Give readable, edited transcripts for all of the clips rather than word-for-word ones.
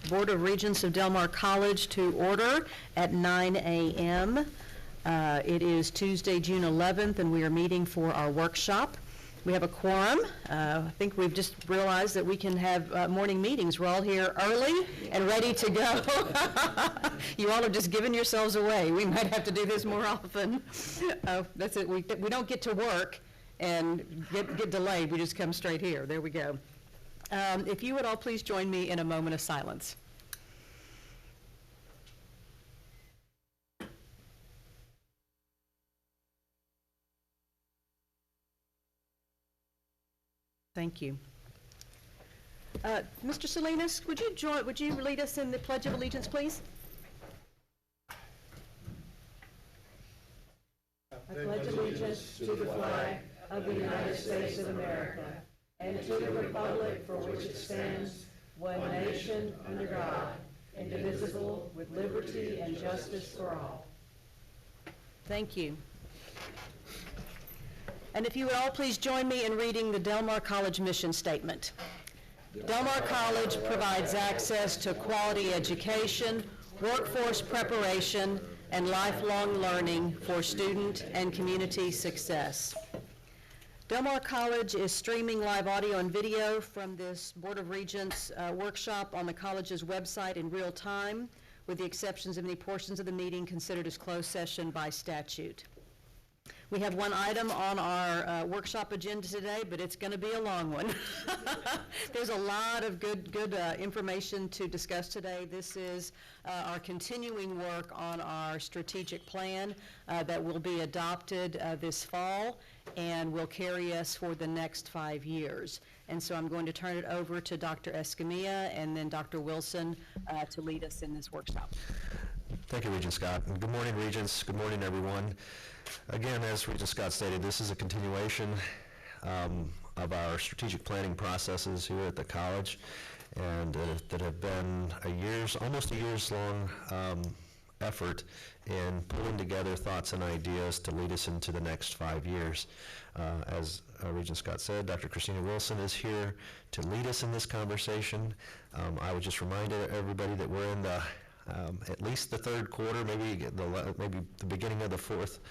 Board of Regents of Del Mar College to order at 9 a.m. It is Tuesday, June 11th, and we are meeting for our workshop. We have a quorum. I think we've just realized that we can have morning meetings. We're all here early and ready to go. You all have just given yourselves away. We might have to do this more often. That's it. We don't get to work and get delayed. We just come straight here. There we go. If you would all please join me in a moment of silence. Thank you. Mr. Salinas, would you lead us in the Pledge of Allegiance, please? I pledge allegiance to the flag of the United States of America and to the republic for which it stands, one nation under God, indivisible, with liberty and justice for all. Thank you. And if you would all please join me in reading the Del Mar College mission statement. Del Mar College provides access to quality education, workforce preparation, and lifelong learning for student and community success. Del Mar College is streaming live audio and video from this Board of Regents workshop on the college's website in real time, with the exceptions of any portions of the meeting considered as closed session by statute. We have one item on our workshop agenda today, but it's going to be a long one. There's a lot of good information to discuss today. This is our continuing work on our strategic plan that will be adopted this fall and will carry us for the next 5 years. And so I'm going to turn it over to Dr. Escamilla and then Dr. Wilson to lead us in this workshop. Thank you, Regent Scott. And good morning, Regents. Good morning, everyone. Again, as Regent Scott stated, this is a continuation of our strategic planning processes here at the college, and that have been almost a year's long effort in pulling together thoughts and ideas to lead us into the next 5 years. As Regent Scott said, Dr. Christina Wilson is here to lead us in this conversation. I would just remind everybody that we're in the at least the third quarter, maybe the beginning of the fourth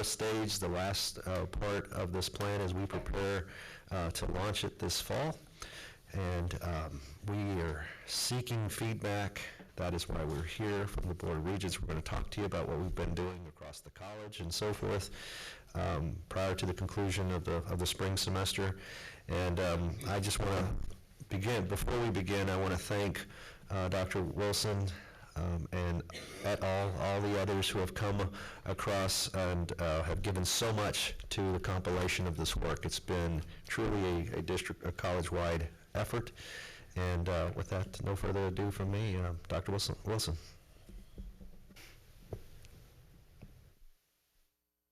stage, the last part of this plan as we prepare to launch it this fall. And we are seeking feedback. That is why we're here from the Board of Regents. We're going to talk to you about what we've been doing across the college and so forth prior to the conclusion of the spring semester. And I just want to begin. Before we begin, I want to thank Dr. Wilson and all the others who have come across and have given so much to the compilation of this work. It's been truly a college-wide effort. And with that, no further ado from me, Dr. Wilson.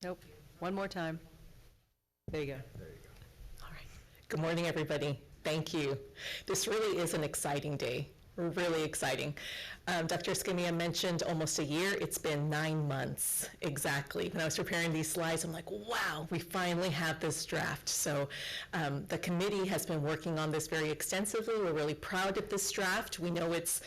Nope. One more time. There you go. All right. Good morning, everybody. Thank you. This really is an exciting day. Really exciting. Dr. Escamilla mentioned almost a year. It's been 9 months exactly. When I was preparing these slides, I'm like, wow, we finally have this draft. So the committee has been working on this very extensively. We're really proud of this draft. We know it's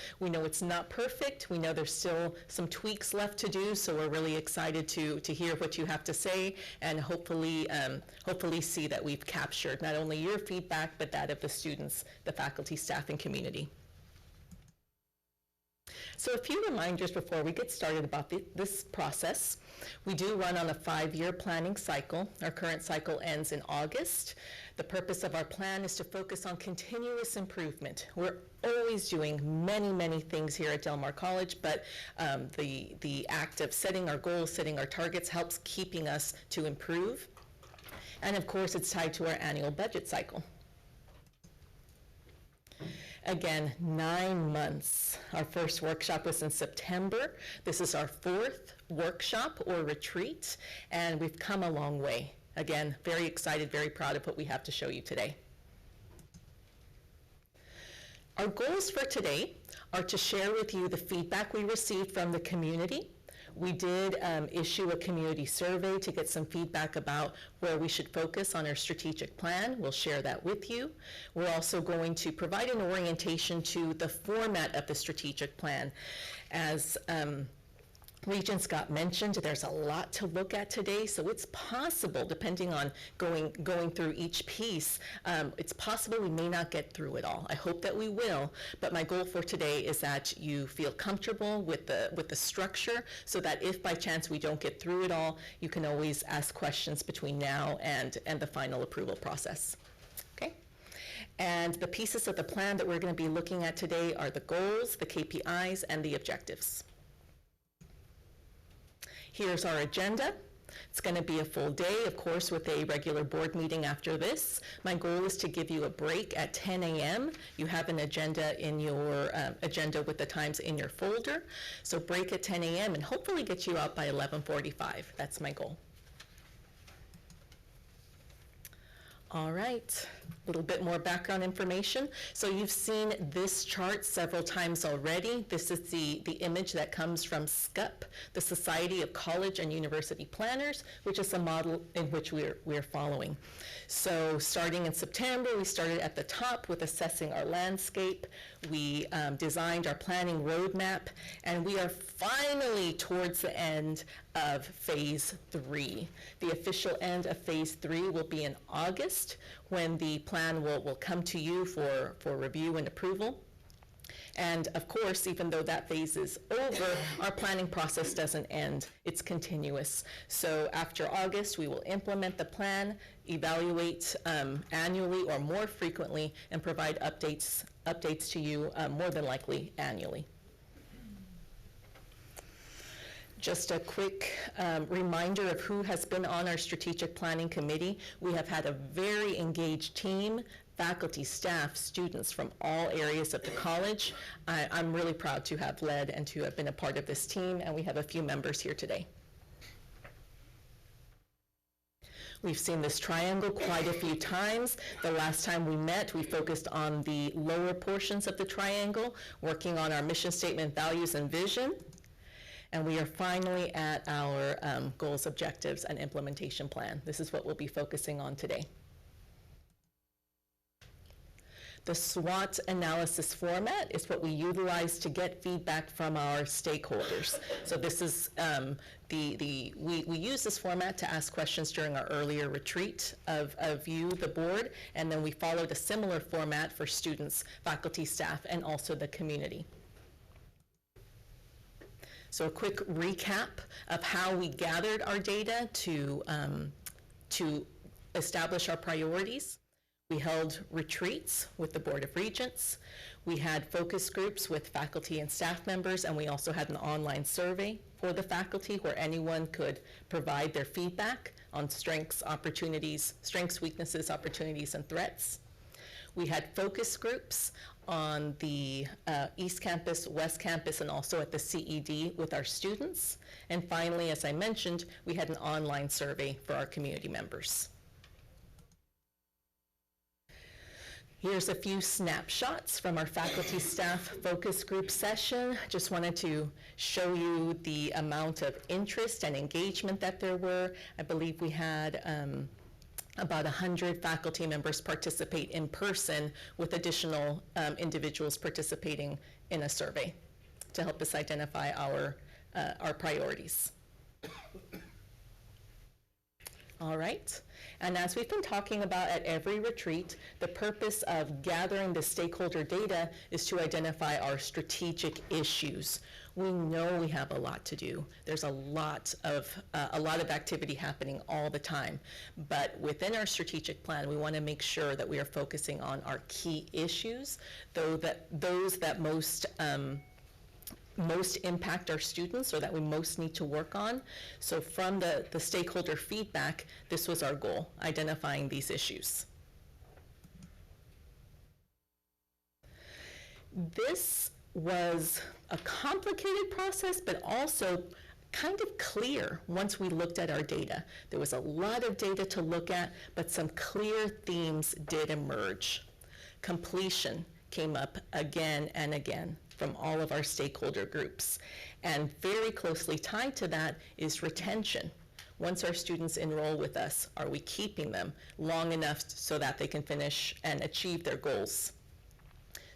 not perfect. We know there's still some tweaks left to do. So we're really excited to hear what you have to say and hopefully see that we've captured not only your feedback, but that of the students, the faculty, staff, and community. So a few reminders before we get started about this process. We do run on a 5-year planning cycle. Our current cycle ends in August. The purpose of our plan is to focus on continuous improvement. We're always doing many things here at Del Mar College, but the act of setting our goals, setting our targets helps keeping us to improve. And of course, it's tied to our annual budget cycle. Again, 9 months. Our first workshop was in September. This is our 4th workshop or retreat, and we've come a long way. Again, very excited, very proud of what we have to show you today. Our goals for today are to share with you the feedback we received from the community, We did issue a community survey to get some feedback about where we should focus on our strategic plan. We'll share that with you. We're also going to provide an orientation to the format of the strategic plan. As Regent Scott mentioned, there's a lot to look at today, so it's possible, depending on going through each piece, it's possible we may not get through it all. I hope that we will, but my goal for today is that you feel comfortable with the structure, so that if by chance we don't get through it all, you can always ask questions between now and the final approval process. Okay? And the pieces of the plan that we're going to be looking at today are the goals, the KPIs, and the objectives. Here's our agenda. It's going to be a full day, of course, with a regular board meeting after this. My goal is to give you a break at 10 a.m. You have an agenda in your agenda with the times in your folder. So break at 10 a.m. and hopefully get you out by 11:45. That's my goal. All right, a little bit more background information. So you've seen this chart several times already. This is the image that comes from SCUP, the Society of College and University Planners, which is a model in which we're following. So starting in September, we started at the top with assessing our landscape. We designed our planning roadmap, and we are finally towards the end of phase 3. The official end of phase 3 will be in August, when the plan will come to you for review and approval. And of course, even though that phase is over, our planning process doesn't end. It's continuous. So after August, we will implement the plan, evaluate annually or more frequently, and provide updates to you more than likely annually. Just a quick reminder of who has been on our strategic planning committee. We have had a very engaged team, faculty, staff, students from all areas of the college. I'm really proud to have led and to have been a part of this team, and we have a few members here today. We've seen this triangle quite a few times. The last time we met, we focused on the lower portions of the triangle, working on our mission statement, values, and vision. And we are finally at our goals, objectives, and implementation plan. This is what we'll be focusing on today. The SWOT analysis format is what we utilize to get feedback from our stakeholders. So this is we use this format to ask questions during our earlier retreat of you, the board, and then we followed a similar format for students, faculty, staff, and also the community. So a quick recap of how we gathered our data to establish our priorities. We held retreats with the Board of Regents. We had focus groups with faculty and staff members, and we also had an online survey for the faculty where anyone could provide their feedback on strengths, weaknesses, opportunities, and threats. We had focus groups on the East Campus, West Campus, and also at the CED with our students. And finally, as I mentioned, we had an online survey for our community members. Here's a few snapshots from our faculty staff focus group session. Just wanted to show you the amount of interest and engagement that there were. I believe we had about 100 faculty members participate in person, with additional individuals participating in a survey to help us identify our priorities. All right, and as we've been talking about at every retreat, the purpose of gathering the stakeholder data is to identify our strategic issues. We know we have a lot to do. There's a lot of activity happening all the time, but within our strategic plan, we want to make sure that we are focusing on our key issues, those that most impact our students or that we most need to work on. So from the stakeholder feedback, this was our goal, identifying these issues. This was a complicated process, but also kind of clear once we looked at our data. There was a lot of data to look at, but some clear themes did emerge. Completion came up again and again. from all of our stakeholder groups. And very closely tied to that is retention. Once our students enroll with us, are we keeping them long enough so that they can finish and achieve their goals?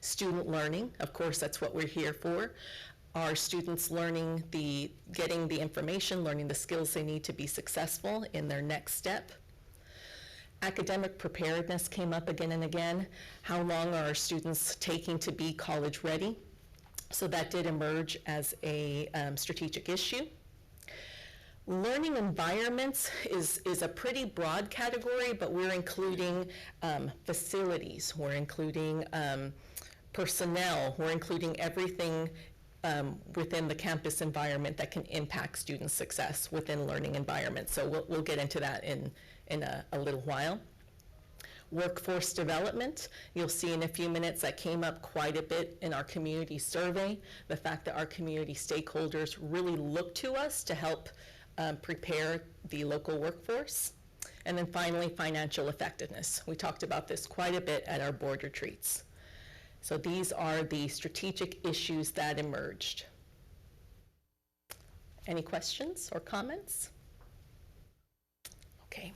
Student learning, of course, that's what we're here for. Are students getting the information, learning the skills they need to be successful in their next step? Academic preparedness came up again and again. How long are our students taking to be college ready? So that did emerge as a strategic issue. Learning environments is a pretty broad category, but we're including facilities, we're including personnel, we're including everything within the campus environment that can impact student success within learning environments. So we'll get into that in a little while. Workforce development, you'll see in a few minutes that came up quite a bit in our community survey, the fact that our community stakeholders really look to us to help prepare the local workforce. And then finally, financial effectiveness. We talked about this quite a bit at our board retreats. So these are the strategic issues that emerged. Any questions or comments? Okay.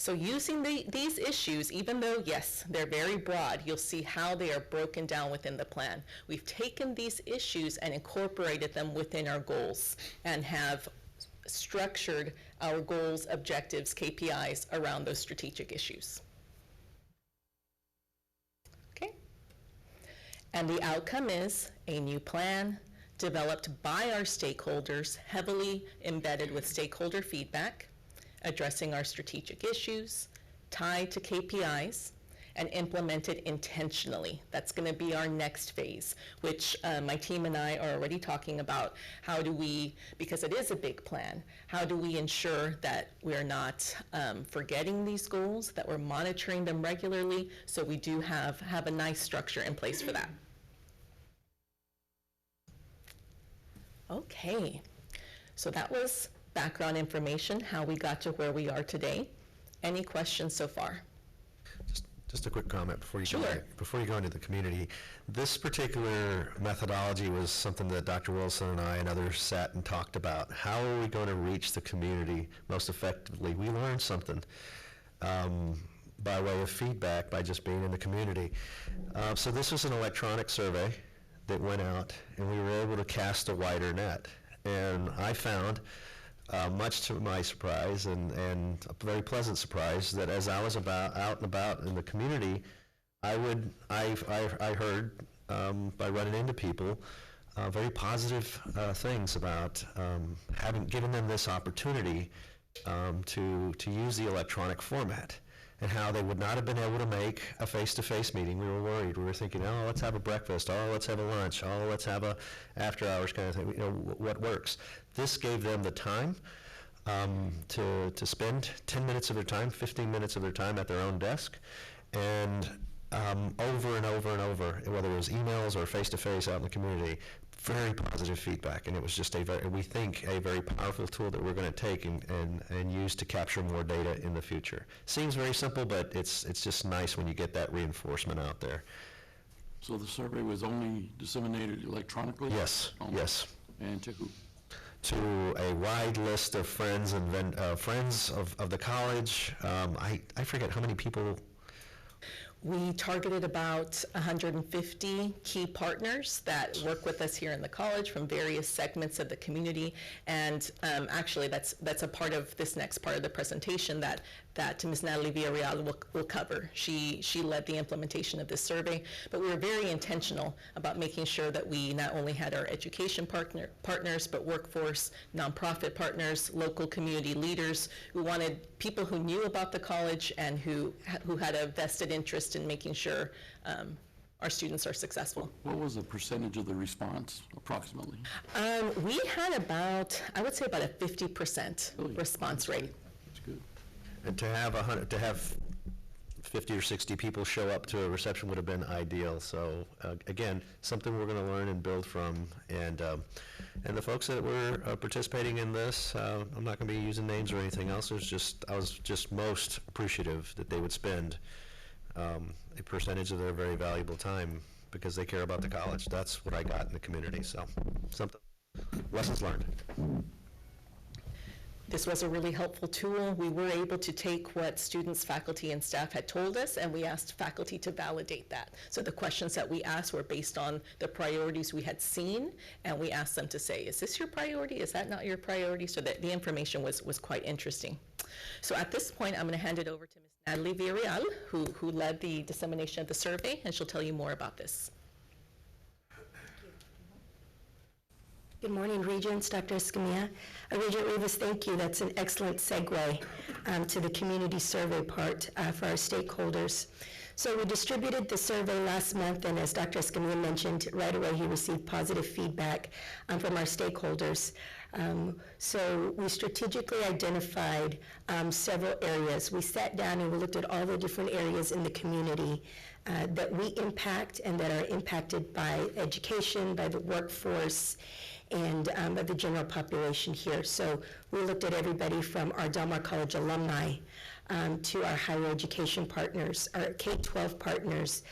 So using these issues, even though, yes, they're very broad, you'll see how they are broken down within the plan. We've taken these issues and incorporated them within our goals and have structured our goals, objectives, KPIs around those strategic issues. Okay? And the outcome is a new plan developed by our stakeholders, heavily embedded with stakeholder feedback, addressing our strategic issues, tied to KPIs, and implemented intentionally. That's going to be our next phase, which my team and I are already talking about. How do we, because it is a big plan, how do we ensure that we're not forgetting these goals, that we're monitoring them regularly, so we do have a nice structure in place for that. Okay, so that was background information, how we got to where we are today. Any questions so far? Just a quick comment before you Sure. before you go into the community. This particular methodology was something that Dr. Wilson and I and others sat and talked about. How are we going to reach the community most effectively? We learned something by way of feedback by just being in the community. So this was an electronic survey that went out, and we were able to cast a wider net. And I found, much to my surprise and a very pleasant surprise, that as I was out and about in the community, I heard by running into people very positive things about giving them this opportunity to use the electronic format, and how they would not have been able to make a face-to-face meeting. We were worried. We were thinking, oh, let's have a breakfast. Oh, let's have a lunch. Oh, let's have a after-hours kind of thing. You know, what works? This gave them the time to spend 10 minutes of their time, 15 minutes of their time at their own desk, and over and over and over, whether it was emails or face-to-face out in the community, very positive feedback. And it was just we think a very powerful tool that we're going to take and use to capture more data in the future. Seems very simple, but it's just nice when you get that reinforcement out there. So the survey was only disseminated electronically? Yes, yes. And to who? To a wide list of friends and friends of the college. I forget how many people. We targeted about 150 key partners that work with us here in the college from various segments of the community, and actually that's a part of this next part of the presentation that Ms. Natalie Villarreal will cover. She led the implementation of this survey, but we were very intentional about making sure that we not only had our education partners, but workforce, nonprofit partners, local community leaders who wanted people who knew about the college and who had a vested interest in making sure our students are successful. What was the percentage of the response, approximately? We had about, I would say about a 50% Really? response rate. That's good. And to have 50 or 60 people show up to a reception would have been ideal. So again, something we're going to learn and build from. And the folks that were participating in this, I'm not going to be using names or anything else. I was just most appreciative that they would spend a percentage of their very valuable time because they care about the college. That's what I got in the community, so something, lessons learned. This was a really helpful tool. We were able to take what students, faculty, and staff had told us, and we asked faculty to validate that. So the questions that we asked were based on the priorities we had seen, and we asked them to say, is this your priority? Is that not your priority? So that the information was quite interesting. So at this point, I'm going to hand it over to Ms. Natalie Villarreal, who led the dissemination of the survey, and she'll tell you more about this. Good morning, Regents, Dr. Escamilla. Regent Rivas, thank you. That's an excellent segue to the community survey part for our stakeholders. So we distributed the survey last month, and as Dr. Escamilla mentioned, right away he received positive feedback from our stakeholders. So we strategically identified several areas. We sat down and we looked at all the different areas in the community that we impact and that are impacted by education, by the workforce, and by the general population here. So we looked at everybody from our Del Mar College alumni to our higher education partners, our K-12 partners.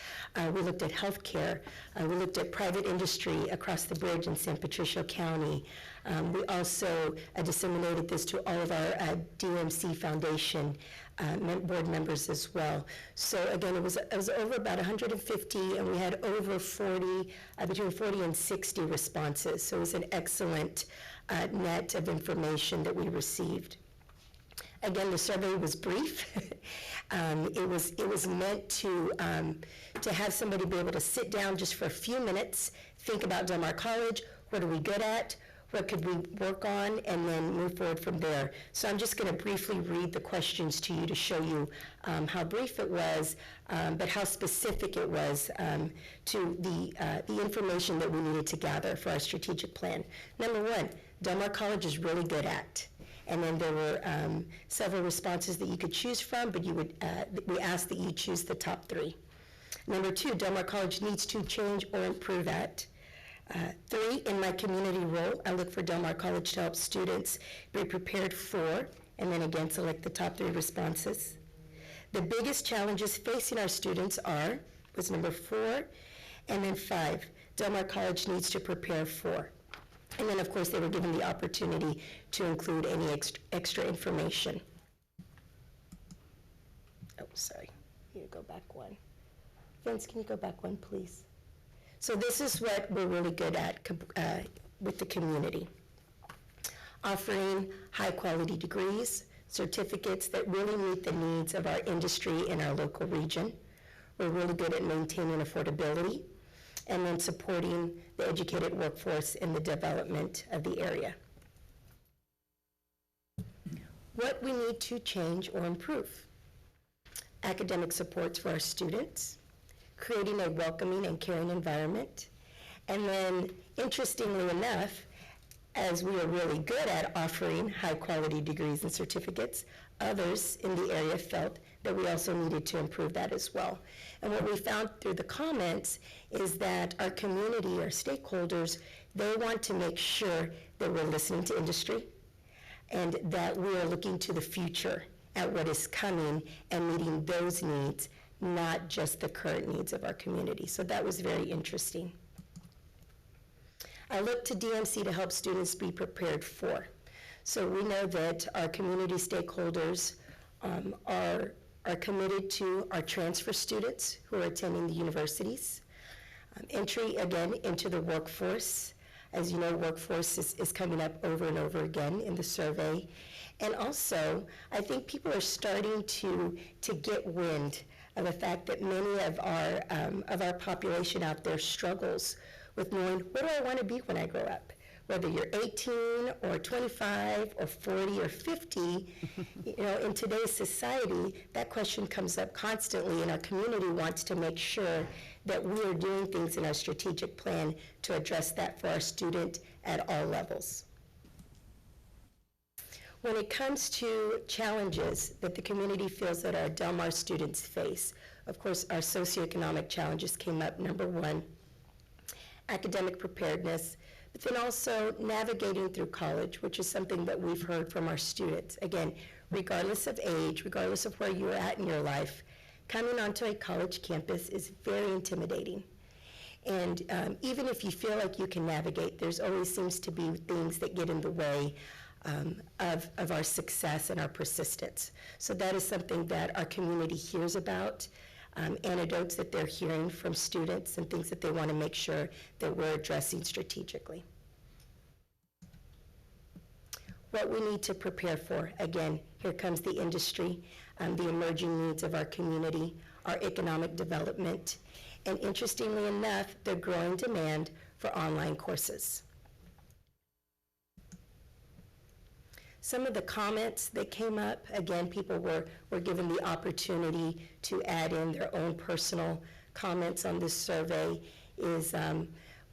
We looked at healthcare. We looked at private industry across the bridge in San Patricio County. We also disseminated this to all of our DMC Foundation board members as well. So again, it was over about 150, and we had over 40, between 40 and 60 responses. So it was an excellent net of information that we received. Again, the survey was brief. It was meant to have somebody be able to sit down just for a few minutes, think about Del Mar College, what are we good at, what could we work on, and then move forward from there. So I'm just going to briefly read the questions to you to show you how brief it was, but how specific it was to the information that we needed to gather for our strategic plan. Number one, Del Mar College is really good at. And then there were several responses that you could choose from, but we asked that you choose the top three. Number two, Del Mar College needs to change or improve at. Three, in my community role, I look for Del Mar College to help students be prepared for, and then again select the top three responses. The biggest challenges facing our students was number four, and then five, Del Mar College needs to prepare for. And then, of course, they were given the opportunity to include any extra information. Oh, sorry. You go back one. Vince, can you go back one, please? So this is what we're really good at with the community. Offering high-quality degrees, certificates that really meet the needs of our industry in our local region. We're really good at maintaining affordability, and then supporting the educated workforce in the development of the area. What we need to change or improve. Academic supports for our students, creating a welcoming and caring environment, and then, interestingly enough, as we are really good at offering high-quality degrees and certificates, others in the area felt that we also needed to improve that as well. And what we found through the comments is that our community, our stakeholders, they want to make sure that we're listening to industry and that we are looking to the future at what is coming and meeting those needs, not just the current needs of our community. So that was very interesting. I look to DMC to help students be prepared for. So we know that our community stakeholders are committed to our transfer students who are attending the universities. Entry, again, into the workforce. As you know, workforce is coming up over and over again in the survey. And also, I think people are starting to get wind of the fact that many of our population out there struggles with knowing, what do I want to be when I grow up? Whether you're 18 or 25 or 40 or 50, in today's society, that question comes up constantly, and our community wants to make sure that we are doing things in our strategic plan to address that for our student at all levels. When it comes to challenges that the community feels that our Del Mar students face, of course, our socioeconomic challenges came up, number one, academic preparedness, but then also navigating through college, which is something that we've heard from our students. Again, regardless of age, regardless of where you're at in your life, coming onto a college campus is very intimidating. And even if you feel like you can navigate, there's always seems to be things that get in the way of our success and our persistence. So that is something that our community hears about, anecdotes that they're hearing from students and things that they want to make sure that we're addressing strategically. What we need to prepare for, again, here comes the industry, the emerging needs of our community, our economic development, and interestingly enough, the growing demand for online courses. Some of the comments that came up, again, people were given the opportunity to add in their own personal comments on this survey, is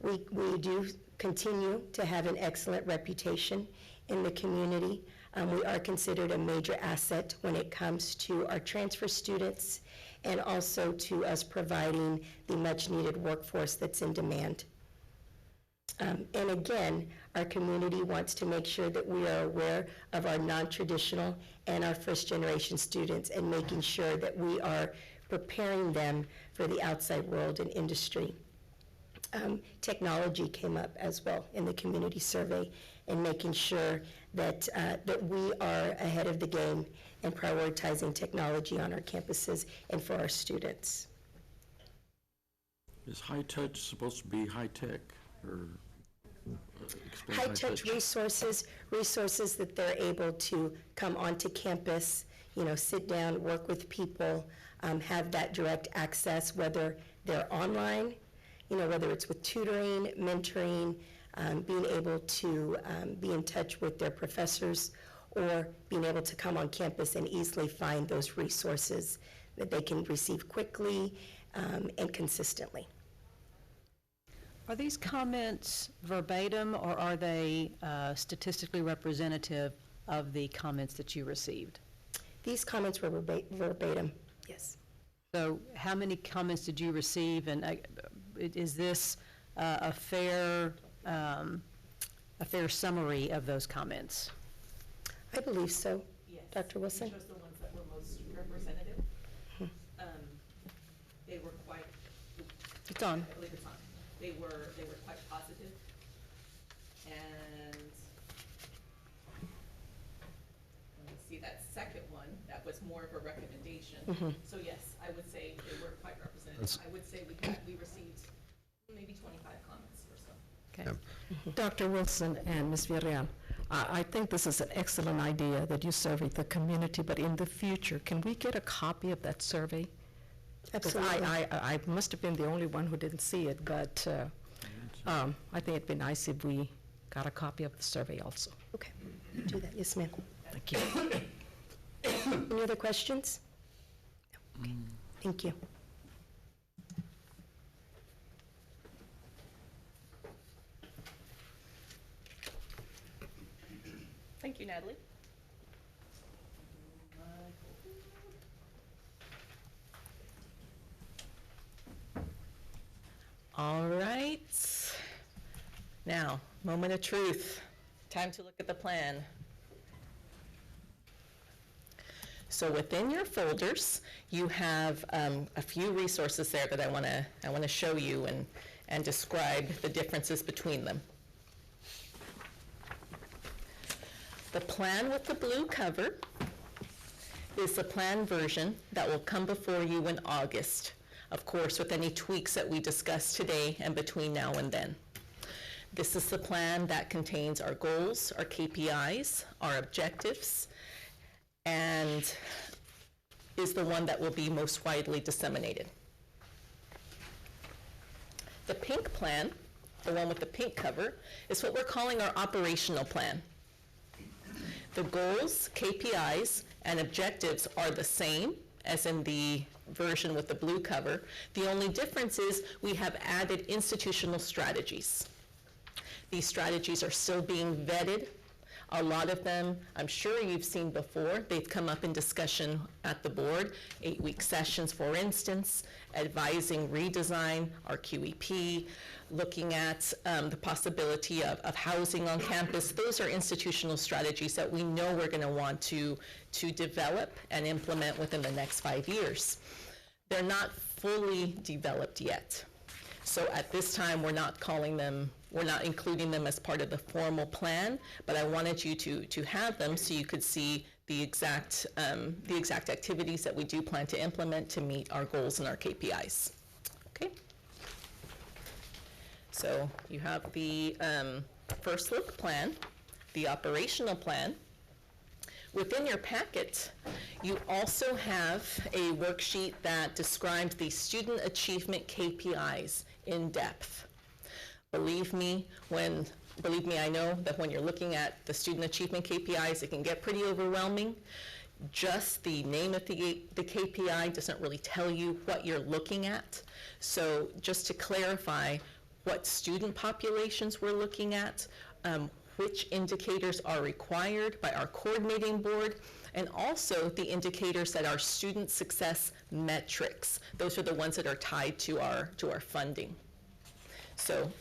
we do continue to have an excellent reputation in the community. We are considered a major asset when it comes to our transfer students and also to us providing the much-needed workforce that's in demand. And again, our community wants to make sure that we are aware of our non-traditional and our first-generation students and making sure that we are preparing them for the outside world and industry. Technology came up as well in the community survey, and making sure that, that we are ahead of the game and prioritizing technology on our campuses and for our students. Is high touch supposed to be high tech, or explain High touch resources that they're able to come onto campus, you know, sit down, work with people, have that direct access, whether they're online, you know, whether it's with tutoring, mentoring, being able to be in touch with their professors, or being able to come on campus and easily find those resources that they can receive quickly and consistently. Are these comments verbatim, or are they statistically representative of the comments that you received? These comments were verbatim, yes. So how many comments did you receive, and is this a fair summary of those comments? I believe so. Yes. Dr. Wilson? You chose the ones that were most representative. They were quite. It's on. I believe it's on. They were quite positive, and let me see that second one. That was more of a recommendation. So yes, I would say they were quite representative. I would say we received maybe 25 comments or so. Okay. Dr. Wilson and Ms. Villarreal, I think this is an excellent idea that you survey the community, but in the future, can we get a copy of that survey? Because Absolutely. I must have been the only one who didn't see it, but I think it'd be nice if we got a copy of the survey also. Okay, do that. Yes, ma'am. Thank you. Any other questions? Okay, thank you. Thank you, Natalie. All right. Now, moment of truth. Time to look at the plan. So within your folders, you have a few resources there that I want to show you and describe the differences between them. The plan with the blue cover is the plan version that will come before you in August, of course, with any tweaks that we discuss today and between now and then. This is the plan that contains our goals, our KPIs, our objectives, and is the one that will be most widely disseminated. The pink plan, the one with the pink cover, is what we're calling our operational plan. The goals, KPIs, and objectives are the same as in the version with the blue cover. The only difference is we have added institutional strategies. These strategies are still being vetted. A lot of them, I'm sure you've seen before. They've come up in discussion at the board, 8-week sessions, for instance, advising redesign, our QEP, looking at the possibility of housing on campus. Those are institutional strategies that we know we're going to want to develop and implement within the next 5 years. They're not fully developed yet. So at this time, we're not including them as part of the formal plan, but I wanted you to have them so you could see the exact activities that we do plan to implement to meet our goals and our KPIs. Okay? So you have the first look plan, the operational plan. Within your packet, you also have a worksheet that describes the student achievement KPIs in depth. Believe me, I know that when you're looking at the student achievement KPIs, it can get pretty overwhelming. Just the name of the KPI doesn't really tell you what you're looking at. So just to clarify what student populations we're looking at, which indicators are required by our coordinating board, and also the indicators that are student success metrics. Those are the ones that are tied to our funding. So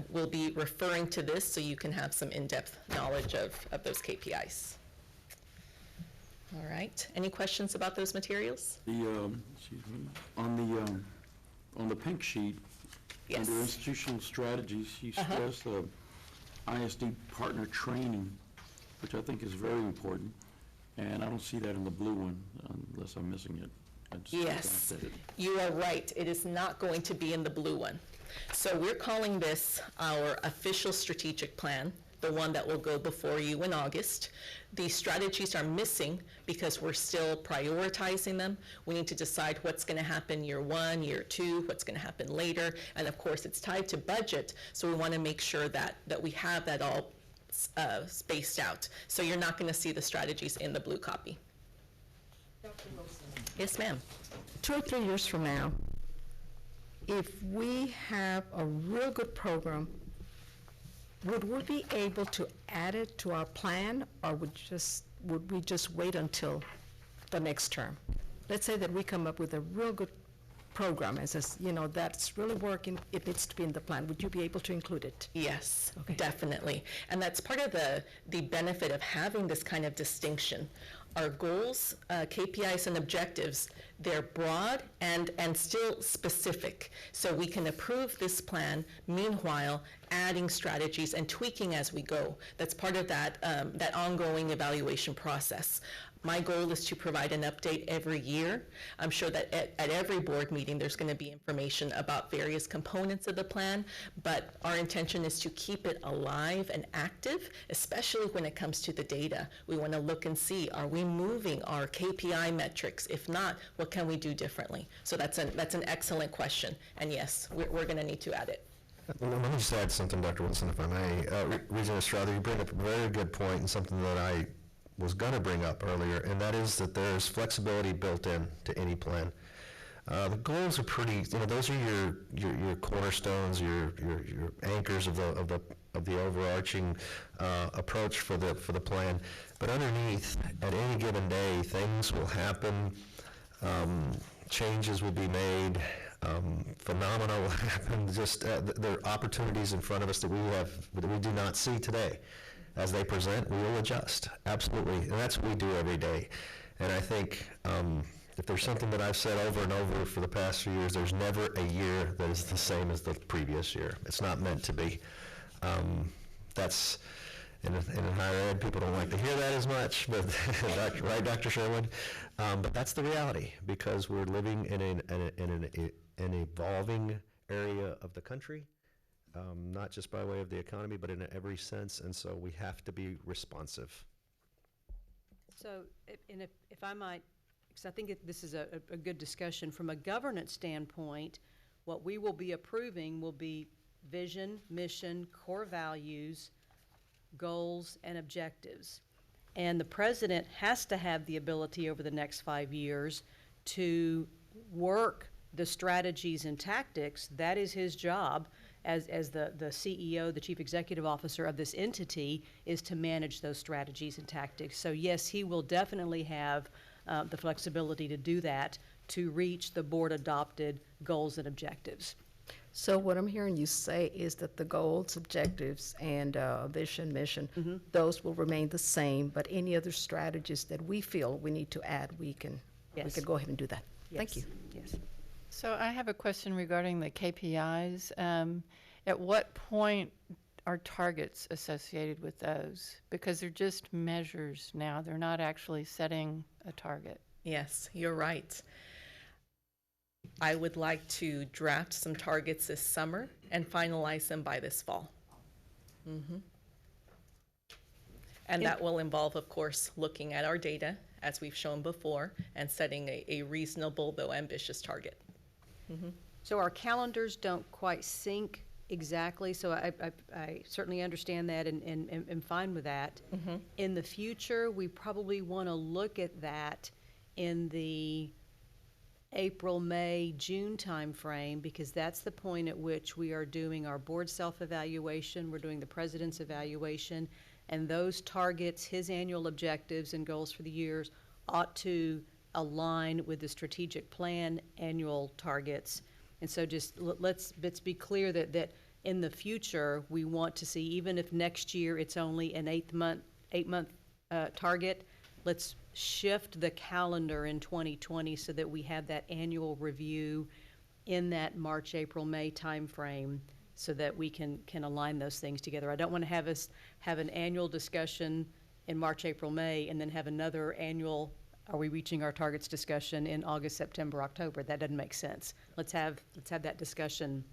we'll be referring to this so you can have some in-depth knowledge of those KPIs. All right, any questions about those materials? Excuse me, on the pink sheet, Yes. under institutional strategies, you stress ISD partner training, which I think is very important, and I don't see that in the blue one, unless I'm missing it. I just Yes, glanced at it. you are right. It is not going to be in the blue one. So we're calling this our official strategic plan, the one that will go before you in August. The strategies are missing because we're still prioritizing them. We need to decide what's going to happen year 1, year 2, what's going to happen later. And of course, it's tied to budget, so we want to make sure that we have that all spaced out. So you're not going to see the strategies in the blue copy. Dr. Wilson. Yes, ma'am. 2 or 3 years from now, if we have a real good program, would we be able to add it to our plan, or would we just wait until the next term? Let's say that we come up with a real good program, that's really working, it needs to be in the plan. Would you be able to include it? Yes, Okay. definitely. And that's part of the benefit of having this kind of distinction. Our goals, KPIs and objectives, they're broad and still specific. So we can approve this plan, meanwhile adding strategies and tweaking as we go. That's part of that ongoing evaluation process. My goal is to provide an update every year. I'm sure that at every board meeting, there's going to be information about various components of the plan, but our intention is to keep it alive and active, especially when it comes to the data. We want to look and see, are we moving our KPI metrics? If not, what can we do differently? So that's an excellent question. And yes, we're going to need to add it. Let me just add something, Dr. Wilson, if I may. Regent Estrada, you bring up a very good point and something that I was going to bring up earlier, and that is that there's flexibility built in to any plan. The goals are pretty, those are your cornerstones, your anchors of the overarching approach for the plan. But underneath, at any given day, things will happen, changes will be made, phenomena will happen. Just there are opportunities in front of us that we do not see today. As they present, we will adjust, absolutely, and that's what we do every day. And I think if there's something that I've said over and over for the past few years, there's never a year that is the same as the previous year. It's not meant to be. That's in higher ed, people don't like to hear that as much, but right, Dr. Sherwood? But that's the reality, because we're living in an evolving area of the country. Not just by way of the economy, but in every sense, and so we have to be responsive. So, if I might, because I think this is a good discussion, from a governance standpoint, what we will be approving will be vision, mission, core values, goals, and objectives. And the president has to have the ability over the next 5 years to work the strategies and tactics. That is his job as the CEO, the chief executive officer of this entity, is to manage those strategies and tactics. So yes, he will definitely have the flexibility to do that to reach the board-adopted goals and objectives. So what I'm hearing you say is that the goals, objectives, and vision, mission, those will remain the same, but any other strategies that we feel we need to add, we can Yes. go ahead and do that. Thank you. Yes. So I have a question regarding the KPIs. At what point are targets associated with those? Because they're just measures now. They're not actually setting a target. Yes, you're right. I would like to draft some targets this summer and finalize them by this fall. And that will involve, of course, looking at our data, as we've shown before, and setting a reasonable, though ambitious target. So our calendars don't quite sync exactly, so I certainly understand that and am fine with that. In the future, we probably want to look at that in the April, May, June timeframe, because that's the point at which we are doing our board self-evaluation, we're doing the president's evaluation, and those targets, his annual objectives and goals for the years, ought to align with the strategic plan annual targets. And so just let's be clear that in the future, we want to see, even if next year it's only an 8-month target, let's shift the calendar in 2020 so that we have that annual review in that March, April, May timeframe, so that we can align those things together. I don't want to have us have an annual discussion in March, April, May, and then have another annual, are we reaching our targets discussion in August, September, October? That doesn't make sense. Let's have that discussion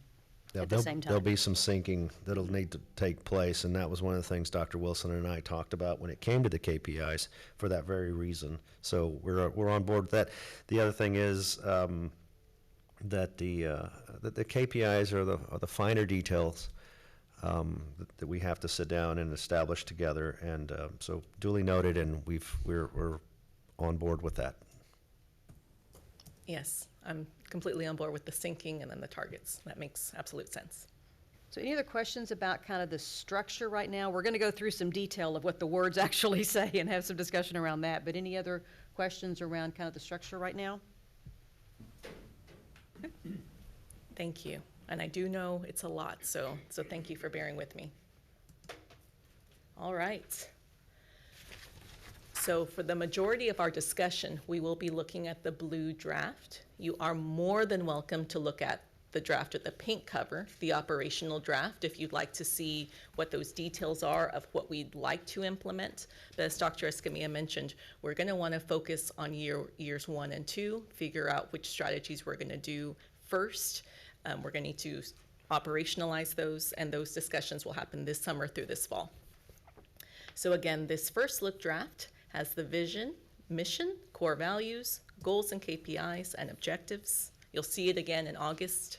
at the same time. There'll be some syncing that'll need to take place, and that was one of the things Dr. Wilson and I talked about when it came to the KPIs for that very reason. So we're on board with that. The other thing is that the KPIs are the finer details that we have to sit down and establish together, and so duly noted, and we're on board with that. Yes, I'm completely on board with the syncing and then the targets. That makes absolute sense. So any other questions about kind of the structure right now? We're going to go through some detail of what the words actually say and have some discussion around that, but any other questions around kind of the structure right now? Thank you. And I do know it's a lot, so thank you for bearing with me. All right. So for the majority of our discussion, we will be looking at the blue draft. You are more than welcome to look at the draft with the pink cover, the operational draft, if you'd like to see what those details are of what we'd like to implement. But as Dr. Escamilla mentioned, we're going to want to focus on years 1 and 2, figure out which strategies we're going to do first. We're going to need to operationalize those, and those discussions will happen this summer through this fall. So again, this first look draft has the vision, mission, core values, goals and KPIs, and objectives. You'll see it again in August.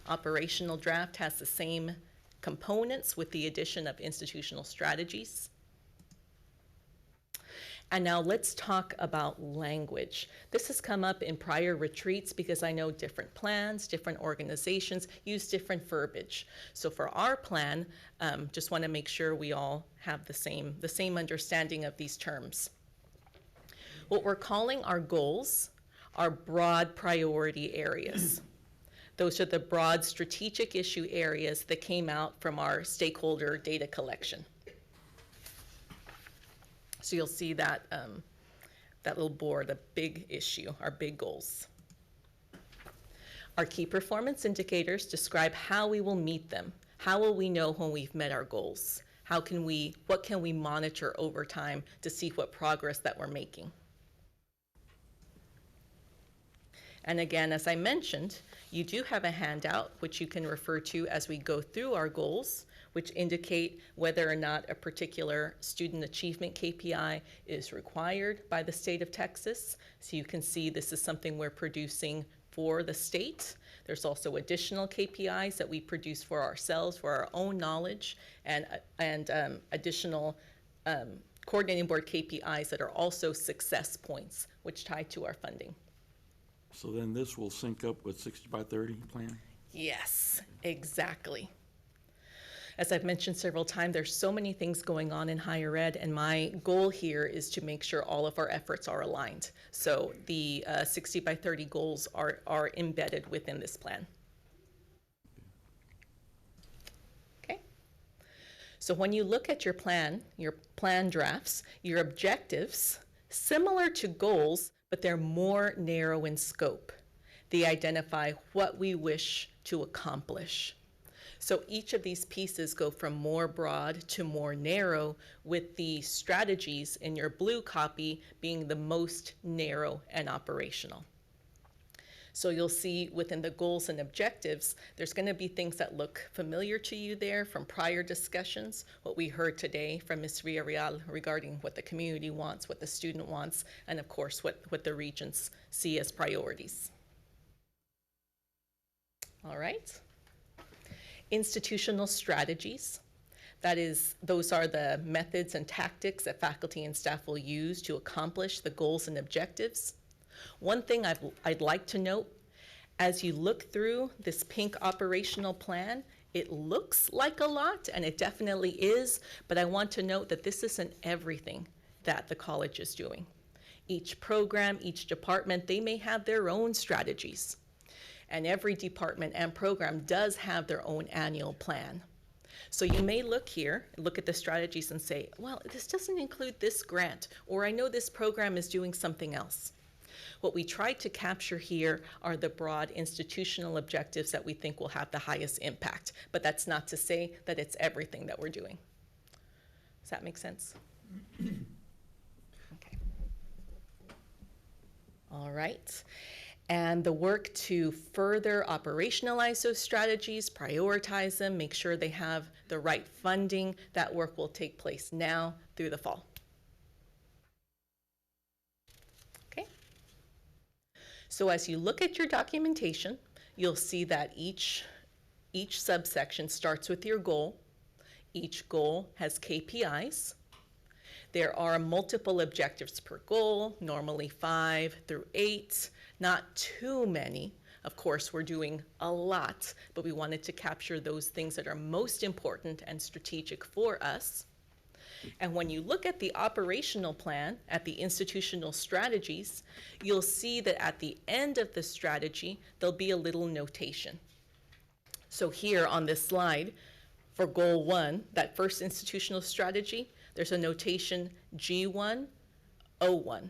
Operational draft has the same components with the addition of institutional strategies. And now let's talk about language. This has come up in prior retreats because I know different plans, different organizations use different verbiage. So for our plan, just want to make sure we all have the same understanding of these terms. What we're calling our goals are broad priority areas. Those are the broad strategic issue areas that came out from our stakeholder data collection. So you'll see that, that little board, a big issue, our big goals. Our key performance indicators describe how we will meet them. How will we know when we've met our goals? What can we monitor over time to see what progress that we're making? And again, as I mentioned, you do have a handout which you can refer to as we go through our goals, which indicate whether or not a particular student achievement KPI is required by the state of Texas. So you can see this is something we're producing for the state. There's also additional KPIs that we produce for ourselves, for our own knowledge, and additional coordinating board KPIs that are also success points, which tie to our funding. So then this will sync up with 60 by 30 plan? Yes, exactly. As I've mentioned several times, there's so many things going on in higher ed, and my goal here is to make sure all of our efforts are aligned. So the 60 by 30 goals are embedded within this plan. Okay. So when you look at your plan drafts, your objectives, similar to goals, but they're more narrow in scope. They identify what we wish to accomplish. So each of these pieces go from more broad to more narrow, with the strategies in your blue copy being the most narrow and operational. So you'll see within the goals and objectives, there's going to be things that look familiar to you there from prior discussions, what we heard today from Ms. Villarreal regarding what the community wants, what the student wants, and of course what the regents see as priorities. All right. Institutional strategies. That is, those are the methods and tactics that faculty and staff will use to accomplish the goals and objectives. One thing I'd like to note, as you look through this pink operational plan, it looks like a lot, and it definitely is, but I want to note that this isn't everything that the college is doing. Each program, each department, they may have their own strategies. And every department and program does have their own annual plan. So you may look here, look at the strategies and say, well, this doesn't include this grant, or I know this program is doing something else. What we tried to capture here are the broad institutional objectives that we think will have the highest impact, but that's not to say that it's everything that we're doing. Does that make sense? Okay. All right. And the work to further operationalize those strategies, prioritize them, make sure they have the right funding, that work will take place now through the fall. Okay. So as you look at your documentation, you'll see that each subsection starts with your goal. Each goal has KPIs. There are multiple objectives per goal, normally 5 through 8. Not too many. Of course, we're doing a lot, but we wanted to capture those things that are most important and strategic for us. And when you look at the operational plan, at the institutional strategies, you'll see that at the end of the strategy, there'll be a little notation. So here on this slide, for goal 1, that first institutional strategy, there's a notation G1, O1.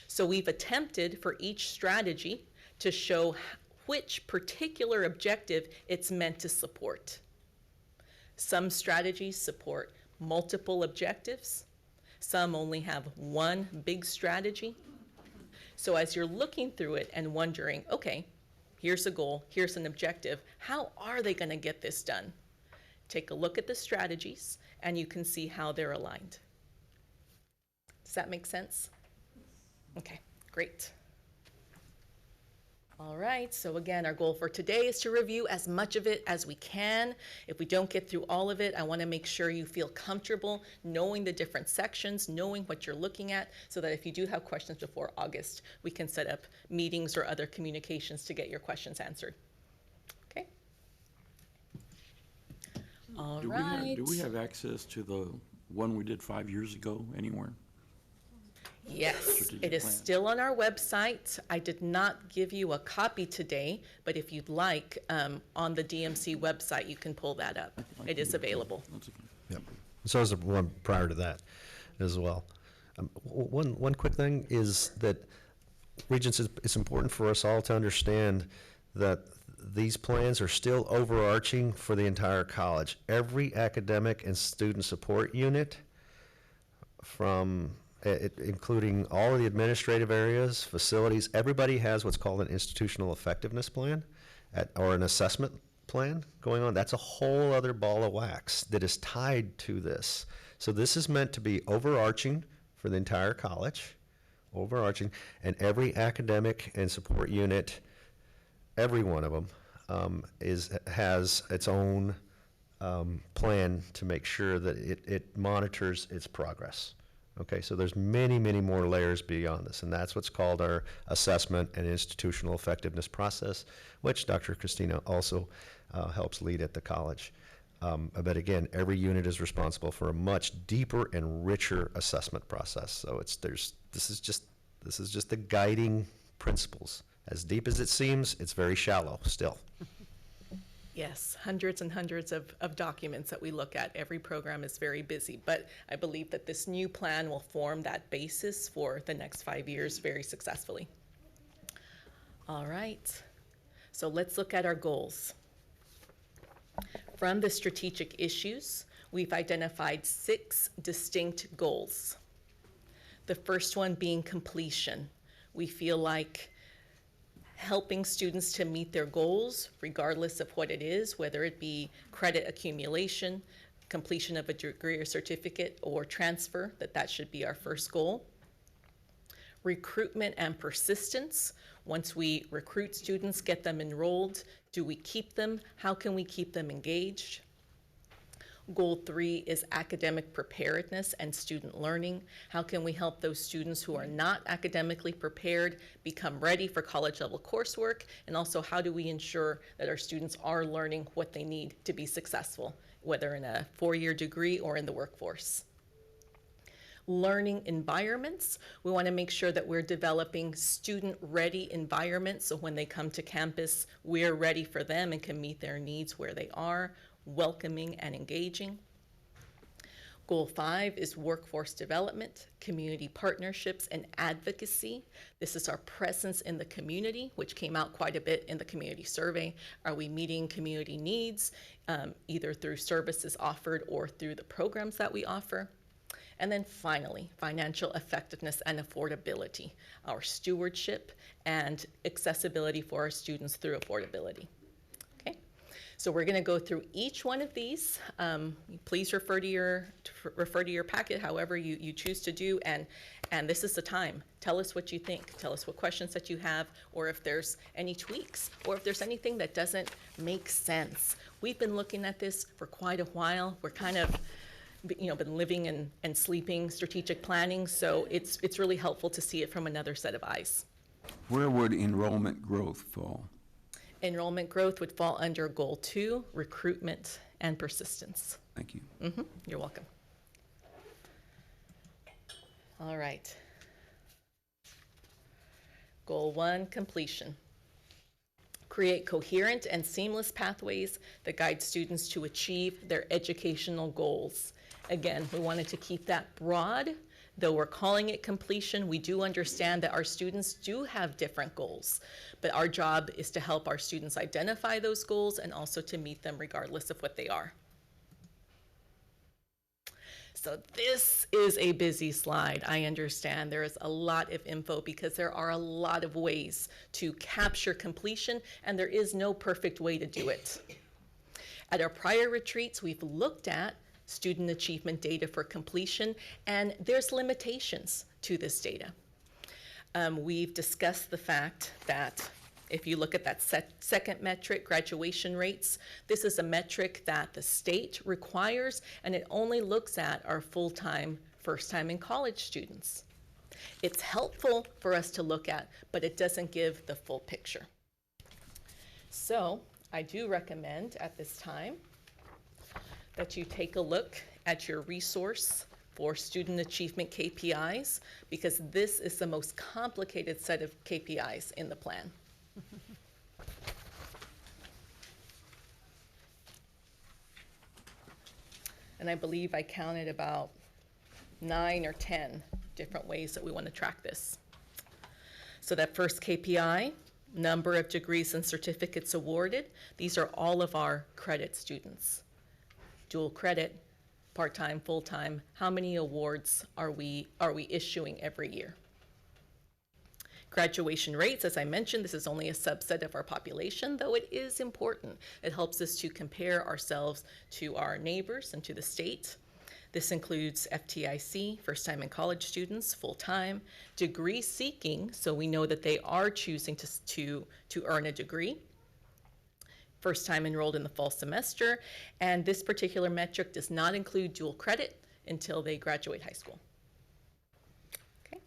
So we've attempted for each strategy to show which particular objective it's meant to support. Some strategies support multiple objectives. Some only have one big strategy. So as you're looking through it and wondering, okay, here's a goal, here's an objective, how are they going to get this done? Take a look at the strategies and you can see how they're aligned. Does that make sense? Okay, great. All right, so again, our goal for today is to review as much of it as we can. If we don't get through all of it, I want to make sure you feel comfortable knowing the different sections, knowing what you're looking at, so that if you do have questions before August, we can set up meetings or other communications to get your questions answered. Okay? All right. Do we have access to the one we did 5 years ago anywhere? Yes, Strategic it is plan. still on our website. I did not give you a copy today, but if you'd like, on the DMC website, you can pull that up. It is available. That's okay. Yep. So is the one prior to that as well. One quick thing is that Regents, it's important for us all to understand that these plans are still overarching for the entire college. Every academic and student support unit, from including all of the administrative areas, facilities, everybody has what's called an institutional effectiveness plan or an assessment plan going on. That's a whole other ball of wax that is tied to this. So this is meant to be overarching for the entire college, overarching, and every academic and support unit, every one of them, has its own plan to make sure that it monitors its progress. Okay, so there's many, many more layers beyond this, and that's what's called our assessment and institutional effectiveness process, which Dr. Christina also helps lead at the college. But again, every unit is responsible for a much deeper and richer assessment process. So this is just the guiding principles. As deep as it seems, it's very shallow still. Yes, hundreds and hundreds of documents that we look at. Every program is very busy, but I believe that this new plan will form that basis for the next 5 years very successfully. All right, so let's look at our goals. From the strategic issues, we've identified 6 distinct goals. The first one being completion. We feel like helping students to meet their goals, regardless of what it is, whether it be credit accumulation, completion of a degree or certificate, or transfer, that should be our first goal. Recruitment and persistence. Once we recruit students, get them enrolled, do we keep them? How can we keep them engaged? Goal 3 is academic preparedness and student learning. How can we help those students who are not academically prepared become ready for college level coursework? And also, how do we ensure that our students are learning what they need to be successful, whether in a 4-year degree or in the workforce? Learning environments. We want to make sure that we're developing student-ready environments, so when they come to campus, we're ready for them and can meet their needs where they are, welcoming and engaging. Goal 5 is workforce development, community partnerships, and advocacy. This is our presence in the community, which came out quite a bit in the community survey. Are we meeting community needs, either through services offered or through the programs that we offer? And then finally, financial effectiveness and affordability, our stewardship and accessibility for our students through affordability. Okay, so we're going to go through each one of these. Please refer to your packet, however you choose to do, and this is the time. Tell us what you think. Tell us what questions that you have, or if there's any tweaks, or if there's anything that doesn't make sense. We've been looking at this for quite a while. We're kind of been living and sleeping strategic planning, so it's really helpful to see it from another set of eyes. Where would enrollment growth fall? Enrollment growth would fall under Goal 2, recruitment and persistence. Thank you. You're welcome. All right. Goal 1, completion. Create coherent and seamless pathways that guide students to achieve their educational goals. Again, we wanted to keep that broad. Though we're calling it completion, we do understand that our students do have different goals, but our job is to help our students identify those goals and also to meet them regardless of what they are. So this is a busy slide. I understand there is a lot of info because there are a lot of ways to capture completion, and there is no perfect way to do it. At our prior retreats, we've looked at student achievement data for completion, and there's limitations to this data. We've discussed the fact that if you look at that second metric, graduation rates, this is a metric that the state requires, and it only looks at our full-time, first-time in college students. It's helpful for us to look at, but it doesn't give the full picture. So I do recommend at this time that you take a look at your resource for student achievement KPIs, because this is the most complicated set of KPIs in the plan. And I believe I counted about 9 or 10 different ways that we want to track this. So that first KPI, number of degrees and certificates awarded, these are all of our credit students. Dual credit, part-time, full-time, how many awards are we issuing every year? Graduation rates, as I mentioned, this is only a subset of our population, though it is important. It helps us to compare ourselves to our neighbors and to the state. This includes FTIC, first-time in college students, full-time, degree seeking, so we know that they are choosing to earn a degree, first time enrolled in the fall semester, and this particular metric does not include dual credit until they graduate high school. Okay.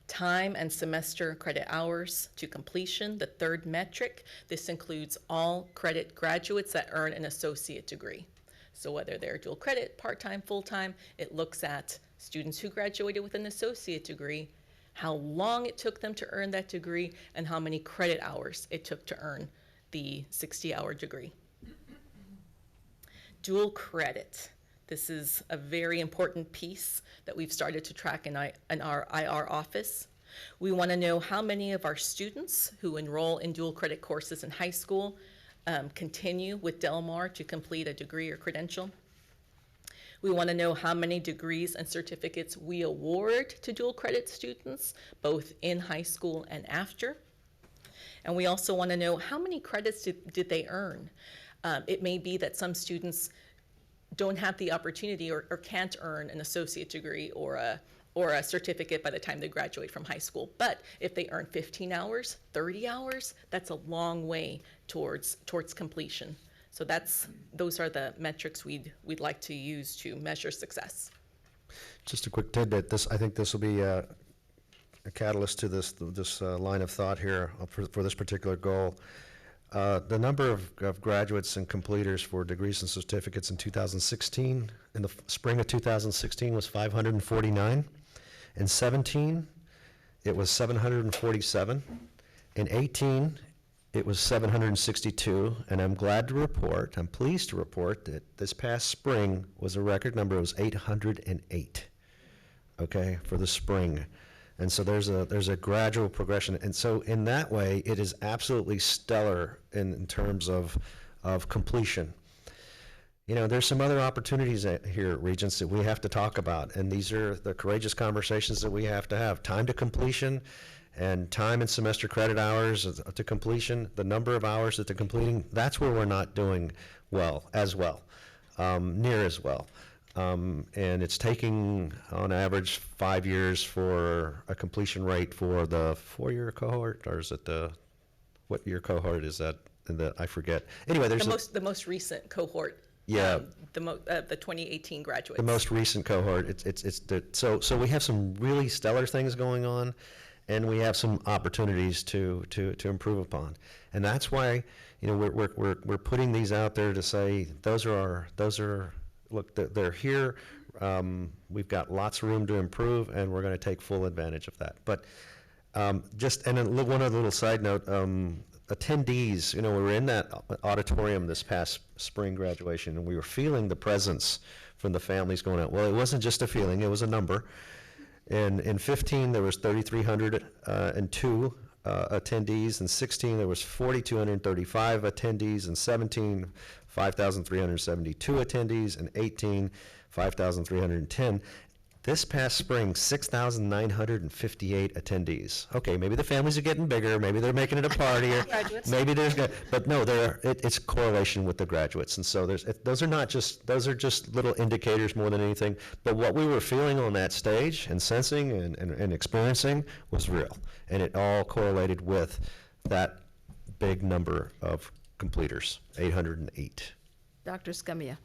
Time and semester credit hours to completion, the third metric. This includes all credit graduates that earn an associate degree. So whether they're dual credit, part-time, full-time, it looks at students who graduated with an associate degree, how long it took them to earn that degree, and how many credit hours it took to earn the 60-hour degree. Dual credit. This is a very important piece that we've started to track in our IR office. We want to know how many of our students who enroll in dual credit courses in high school continue with Del Mar to complete a degree or credential. We want to know how many degrees and certificates we award to dual credit students, both in high school and after. And we also want to know how many credits did they earn. It may be that some students don't have the opportunity or can't earn an associate degree or a certificate by the time they graduate from high school. But if they earn 15 hours, 30 hours, that's a long way towards completion. So those are the metrics we'd like to use to measure success. Just a quick tidbit. I think this will be a catalyst to this line of thought here for this particular goal. The number of graduates and completers for degrees and certificates in 2016, in the spring of 2016, was 549. In 17, it was 747. In 18, it was 762, and I'm pleased to report that this past spring was a record number. It was 808, okay, for the spring. And so there's a gradual progression. And so in that way, it is absolutely stellar in terms of completion. You know, there's some other opportunities here at Regents that we have to talk about, and these are the courageous conversations that we have to have. Time to completion and time and semester credit hours to completion, the number of hours that they're completing, that's where we're not doing near as well. And it's taking, on average, 5 years for a completion rate for the 4-year cohort, or is it what year cohort is that? I forget. Anyway, there's the most recent cohort. Yeah. The 2018 graduates. The most recent cohort. So we have some really stellar things going on, and we have some opportunities to improve upon, and that's why, you know, we're putting these out there to say look, they're here. We've got lots of room to improve, and we're going to take full advantage of that. But one other little side note, attendees, you know, we were in that auditorium this past spring graduation, and we were feeling the presence from the families going out. Well, it wasn't just a feeling, it was a number. And in 15, there was 3,302 attendees. In 16, there was 4,235 attendees. In 17, 5,372 attendees. In 18, 5,310. This past spring, 6,958 attendees. Okay, maybe the families are getting bigger, maybe they're making it a party, or maybe but no, it's correlation with the graduates. And so those are just little indicators more than anything. But what we were feeling on that stage and sensing and experiencing was real, and it all correlated with that big number of completers, 808. Dr. Scamia,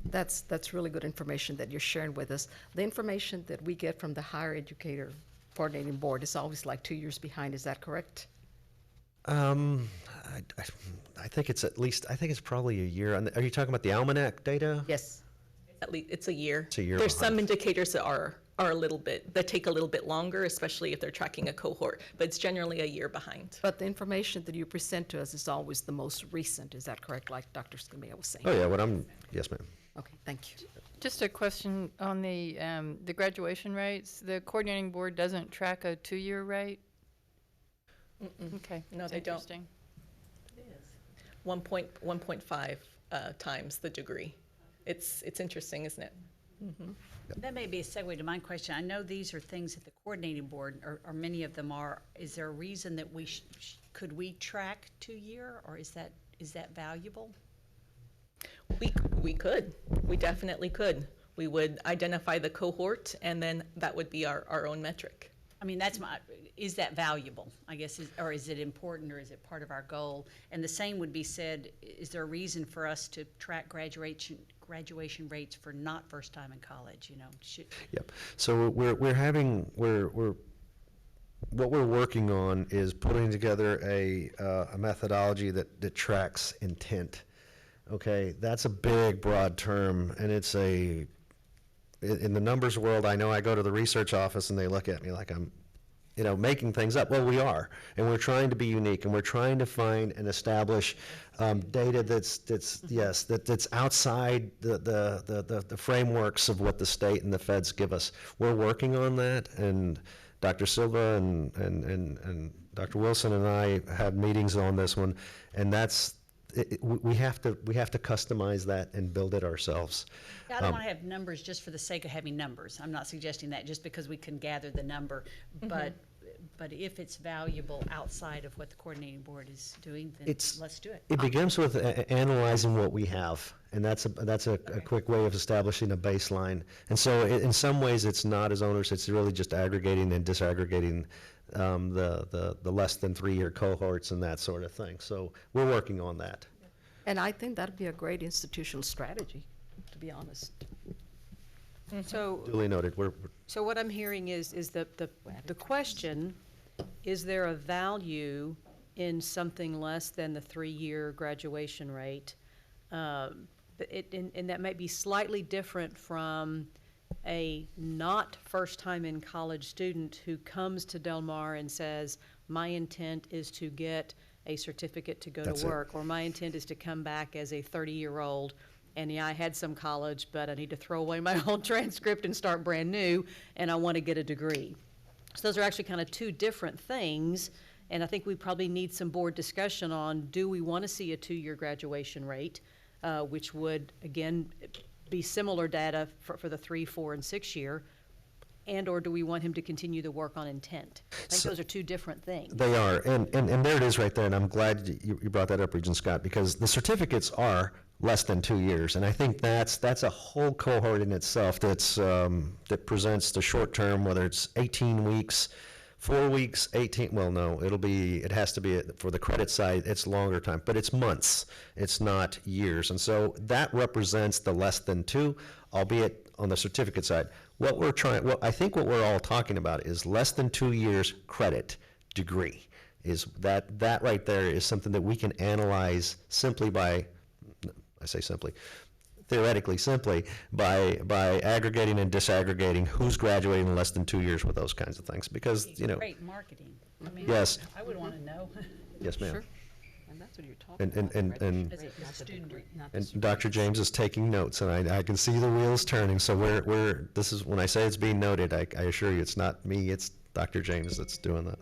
that's really good information that you're sharing with us. The information that we get from the Higher Educator Coordinating Board is always like 2 years behind. Is that correct? I think it's probably a year. Are you talking about the Almanac data? Yes. At least it's a year. It's a year There's behind. some indicators that are that take a little bit longer, especially if they're tracking a cohort, but it's generally a year behind. But the information that you present to us is always the most recent. Is that correct, like Dr. Scamia was saying? Oh, yeah, yes, ma'am. Okay, thank you. Just a question on the graduation rates. The coordinating board doesn't track a 2-year rate? Okay. No, that's they don't. interesting. 1.5 times the degree. It's interesting, isn't it? That may be a segue to my question. I know these are things that the coordinating board, or many of them are. Is there a reason that could we track 2-year, or is that valuable? We could. We definitely could. We would identify the cohort, and then that would be our own metric. I mean, is that valuable, I guess, or is it important, or is it part of our goal? And the same would be said, is there a reason for us to track graduation rates for not first time in college, you know? Yep. So what we're working on is putting together a methodology that tracks intent. Okay, that's a big, broad term, and it's in the numbers world, I know I go to the research office and they look at me like I'm, making things up. Well, we are, and we're trying to be unique, and we're trying to find and establish data that's outside the frameworks of what the state and the feds give us. We're working on that, and Dr. Silva and Dr. Wilson and I had meetings on this one, and we have to customize that and build it ourselves. I don't want to have numbers just for the sake of having numbers. I'm not suggesting that just because we can gather the number, but if it's valuable outside of what the coordinating board is doing, then let's do it. It begins with analyzing what we have, and that's a quick way of establishing a baseline. And so in some ways, it's not as onerous. It's really just aggregating and disaggregating the less than 3-year cohorts and that sort of thing. So we're working on that. And I think that'd be a great institutional strategy, to be honest. So, Duly noted. so what I'm hearing is the question, is there a value in something less than the 3-year graduation rate? And that might be slightly different from a not first-time in college student who comes to Del Mar and says, my intent is to get a certificate to go to work, or my intent is to come back as a 30-year-old, and yeah, I had some college, but I need to throw away my old transcript and start brand new, and I want to get a degree. So those are actually kind of two different things, and I think we probably need some board discussion on, do we want to see a 2-year graduation rate, which would, again, be similar data for the 3, 4, and 6 year, and or do we want him to continue the work on intent? I think those are two different things. They are, and there it is right there, and I'm glad you brought that up, Regent Scott, because the certificates are less than 2 years, and I think that's a whole cohort in itself that presents the short term, whether it's 18 weeks, 4 weeks, 18, well, no, it has to be, for the credit side, it's longer time, but it's months, it's not years, and so that represents the less than 2, albeit on the certificate side. I think what we're all talking about is less than 2 years credit degree. Is that right there is something that we can analyze simply by, I say simply, theoretically simply by aggregating and disaggregating who's graduating in less than 2 years with those kinds of things, because Great marketing. I mean, Yes. I would want to know. Yes, ma'am. Sure. And that's what you're talking And As a student. and Dr. James is taking notes, and I can see the wheels turning. So this is when I say it's being noted, I assure you it's not me, it's Dr. James that's doing that.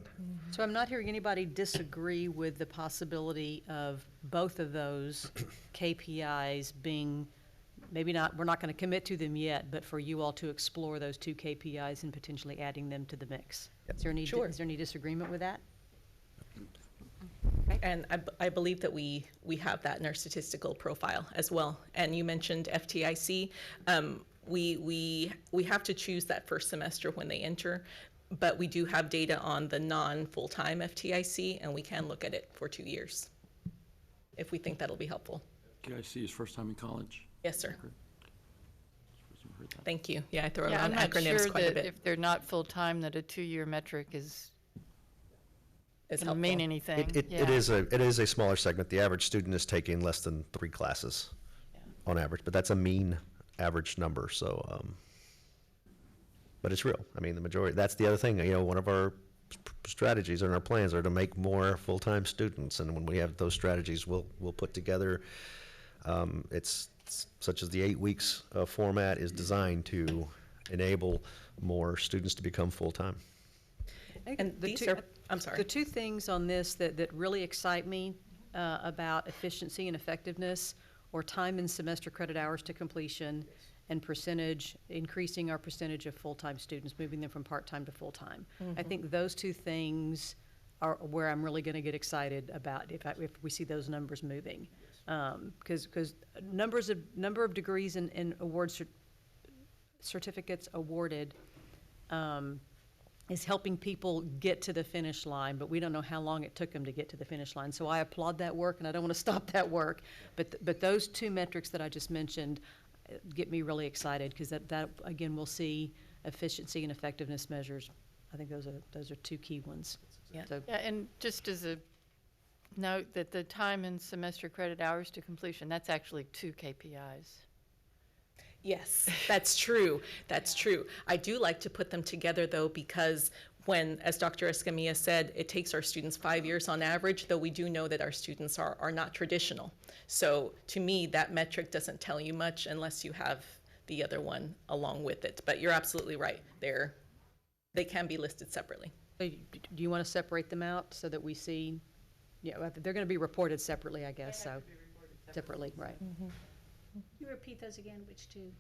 So I'm not hearing anybody disagree with the possibility of both of those KPIs being, maybe not, we're not going to commit to them yet, but for you all to explore those 2 KPIs and potentially adding them to the mix. Is there any, Sure. is there any disagreement with that? And I believe that we have that in our statistical profile as well. And you mentioned FTIC. We have to choose that first semester when they enter, but we do have data on the non-full-time FTIC, and we can look at it for 2 years if we think that'll be helpful. KIC is first time in college. Yes, sir. Okay. Thank you. Yeah, I throw Yeah, around I'm not acronyms sure quite a that bit. if they're not full-time, that a 2-year metric is It's going to mean helpful. anything. It is a smaller segment. The average student is taking less than 3 classes on average, but that's a mean average number. So, but it's real. I mean, the majority. That's the other thing. One of our strategies and our plans are to make more full-time students, and when we have those strategies, we'll put together. It's such as the 8 weeks format is designed to enable more students to become full-time. And these are, I'm sorry. The 2 things on this that really excite me about efficiency and effectiveness, or time and semester credit hours to completion, and increasing our percentage of full-time students, moving them from part-time to full-time. I think those 2 things are where I'm really going to get excited about if we see those numbers moving. Because number of degrees and certificates awarded is helping people get to the finish line, but we don't know how long it took them to get to the finish line. So I applaud that work, and I don't want to stop that work. But those 2 metrics that I just mentioned get me really excited, because that again, we'll see efficiency and effectiveness measures. I think those are 2 key ones. Yeah. So, Yeah, and just as a note that the time and semester credit hours to completion, that's actually 2 KPIs. Yes, that's true. That's true. I do like to put them together, though, because when, as Dr. Escamilla said, it takes our students 5 years on average, though we do know that our students are not traditional. So to me, that metric doesn't tell you much unless you have the other one along with it. But you're absolutely right. They're They can be listed separately. So do you want to separate them out so that we see, they're going to be reported separately, I guess, so. Separately, right. Can you repeat those again, which two?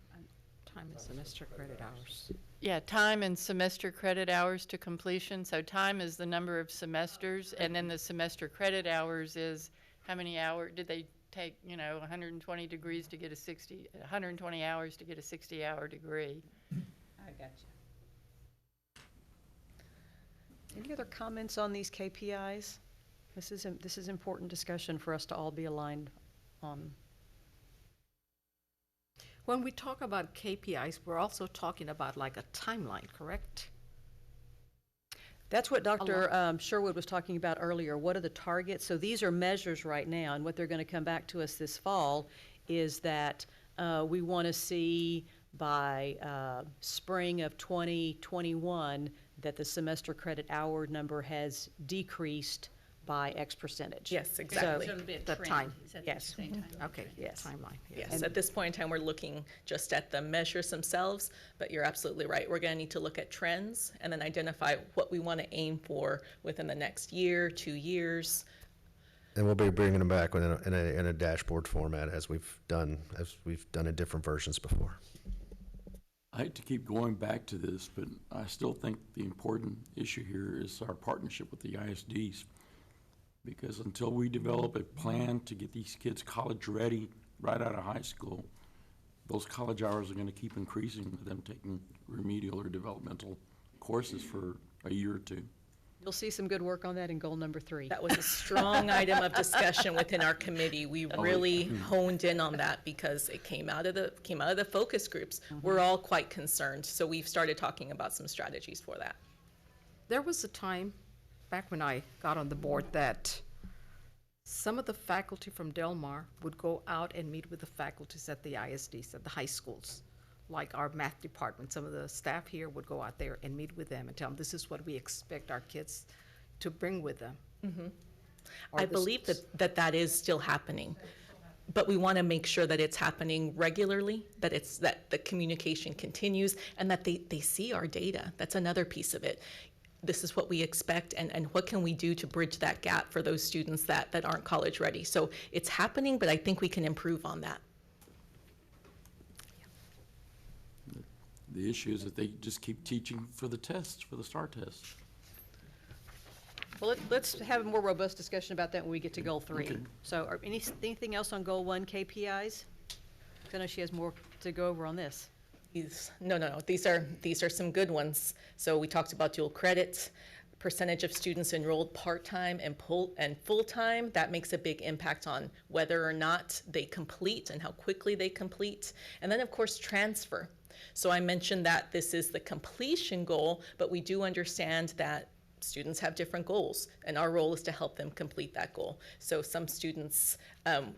Time and semester credit hours. Yeah, time and semester credit hours to completion. So time is the number of semesters, and then the semester credit hours is how many hours, did they take, 120 degrees to get 120 hours to get a 60-hour degree. I got you. Any other comments on these KPIs? This is important discussion for us to all be aligned on. When we talk about KPIs, we're also talking about like a timeline, correct? That's what Dr. Sherwood was talking about earlier. What are the targets? So these are measures right now, and what they're going to come back to us this fall is that we want to see by spring of 2021 that the semester credit hour number has decreased by X percentage. Yes, exactly. So it'll be a The trend. time. Is that Yes. the same time? Okay, Yes. timeline. Yes, at this point in time, we're looking just at the measures themselves, but you're absolutely right. We're going to need to look at trends and then identify what we want to aim for within the next year, 2 years. And we'll be bringing them back in a dashboard format as we've done in different versions before. I hate to keep going back to this, but I still think the important issue here is our partnership with the ISDs. Because until we develop a plan to get these kids college ready right out of high school, those college hours are going to keep increasing with them taking remedial or developmental courses for a year or two. You'll see some good work on that in goal number 3. That was a strong item of discussion within our committee. We really honed in on that because it came out of the focus groups. We're all quite concerned, so we've started talking about some strategies for that. There was a time back when I got on the board that some of the faculty from Del Mar would go out and meet with the faculties at the ISDs, at the high schools. Like our math department, some of the staff here would go out there and meet with them and tell them, this is what we expect our kids to bring with them. I believe that is still happening, but we want to make sure that it's happening regularly, that the communication continues, and that they see our data. That's another piece of it. This is what we expect, and what can we do to bridge that gap for those students that aren't college ready. So it's happening, but I think we can improve on that. The issue is that they just keep teaching for the tests, for the STAR tests. Well, let's have a more robust discussion about that when we get to goal 3. Okay. So anything else on goal 1 KPIs? I know she has more to go over on this. No. These are some good ones. So we talked about dual credit, percentage of students enrolled part-time and full-time. That makes a big impact on whether or not they complete and how quickly they complete. And then, of course, transfer. So I mentioned that this is the completion goal, but we do understand that students have different goals, and our role is to help them complete that goal. So some students,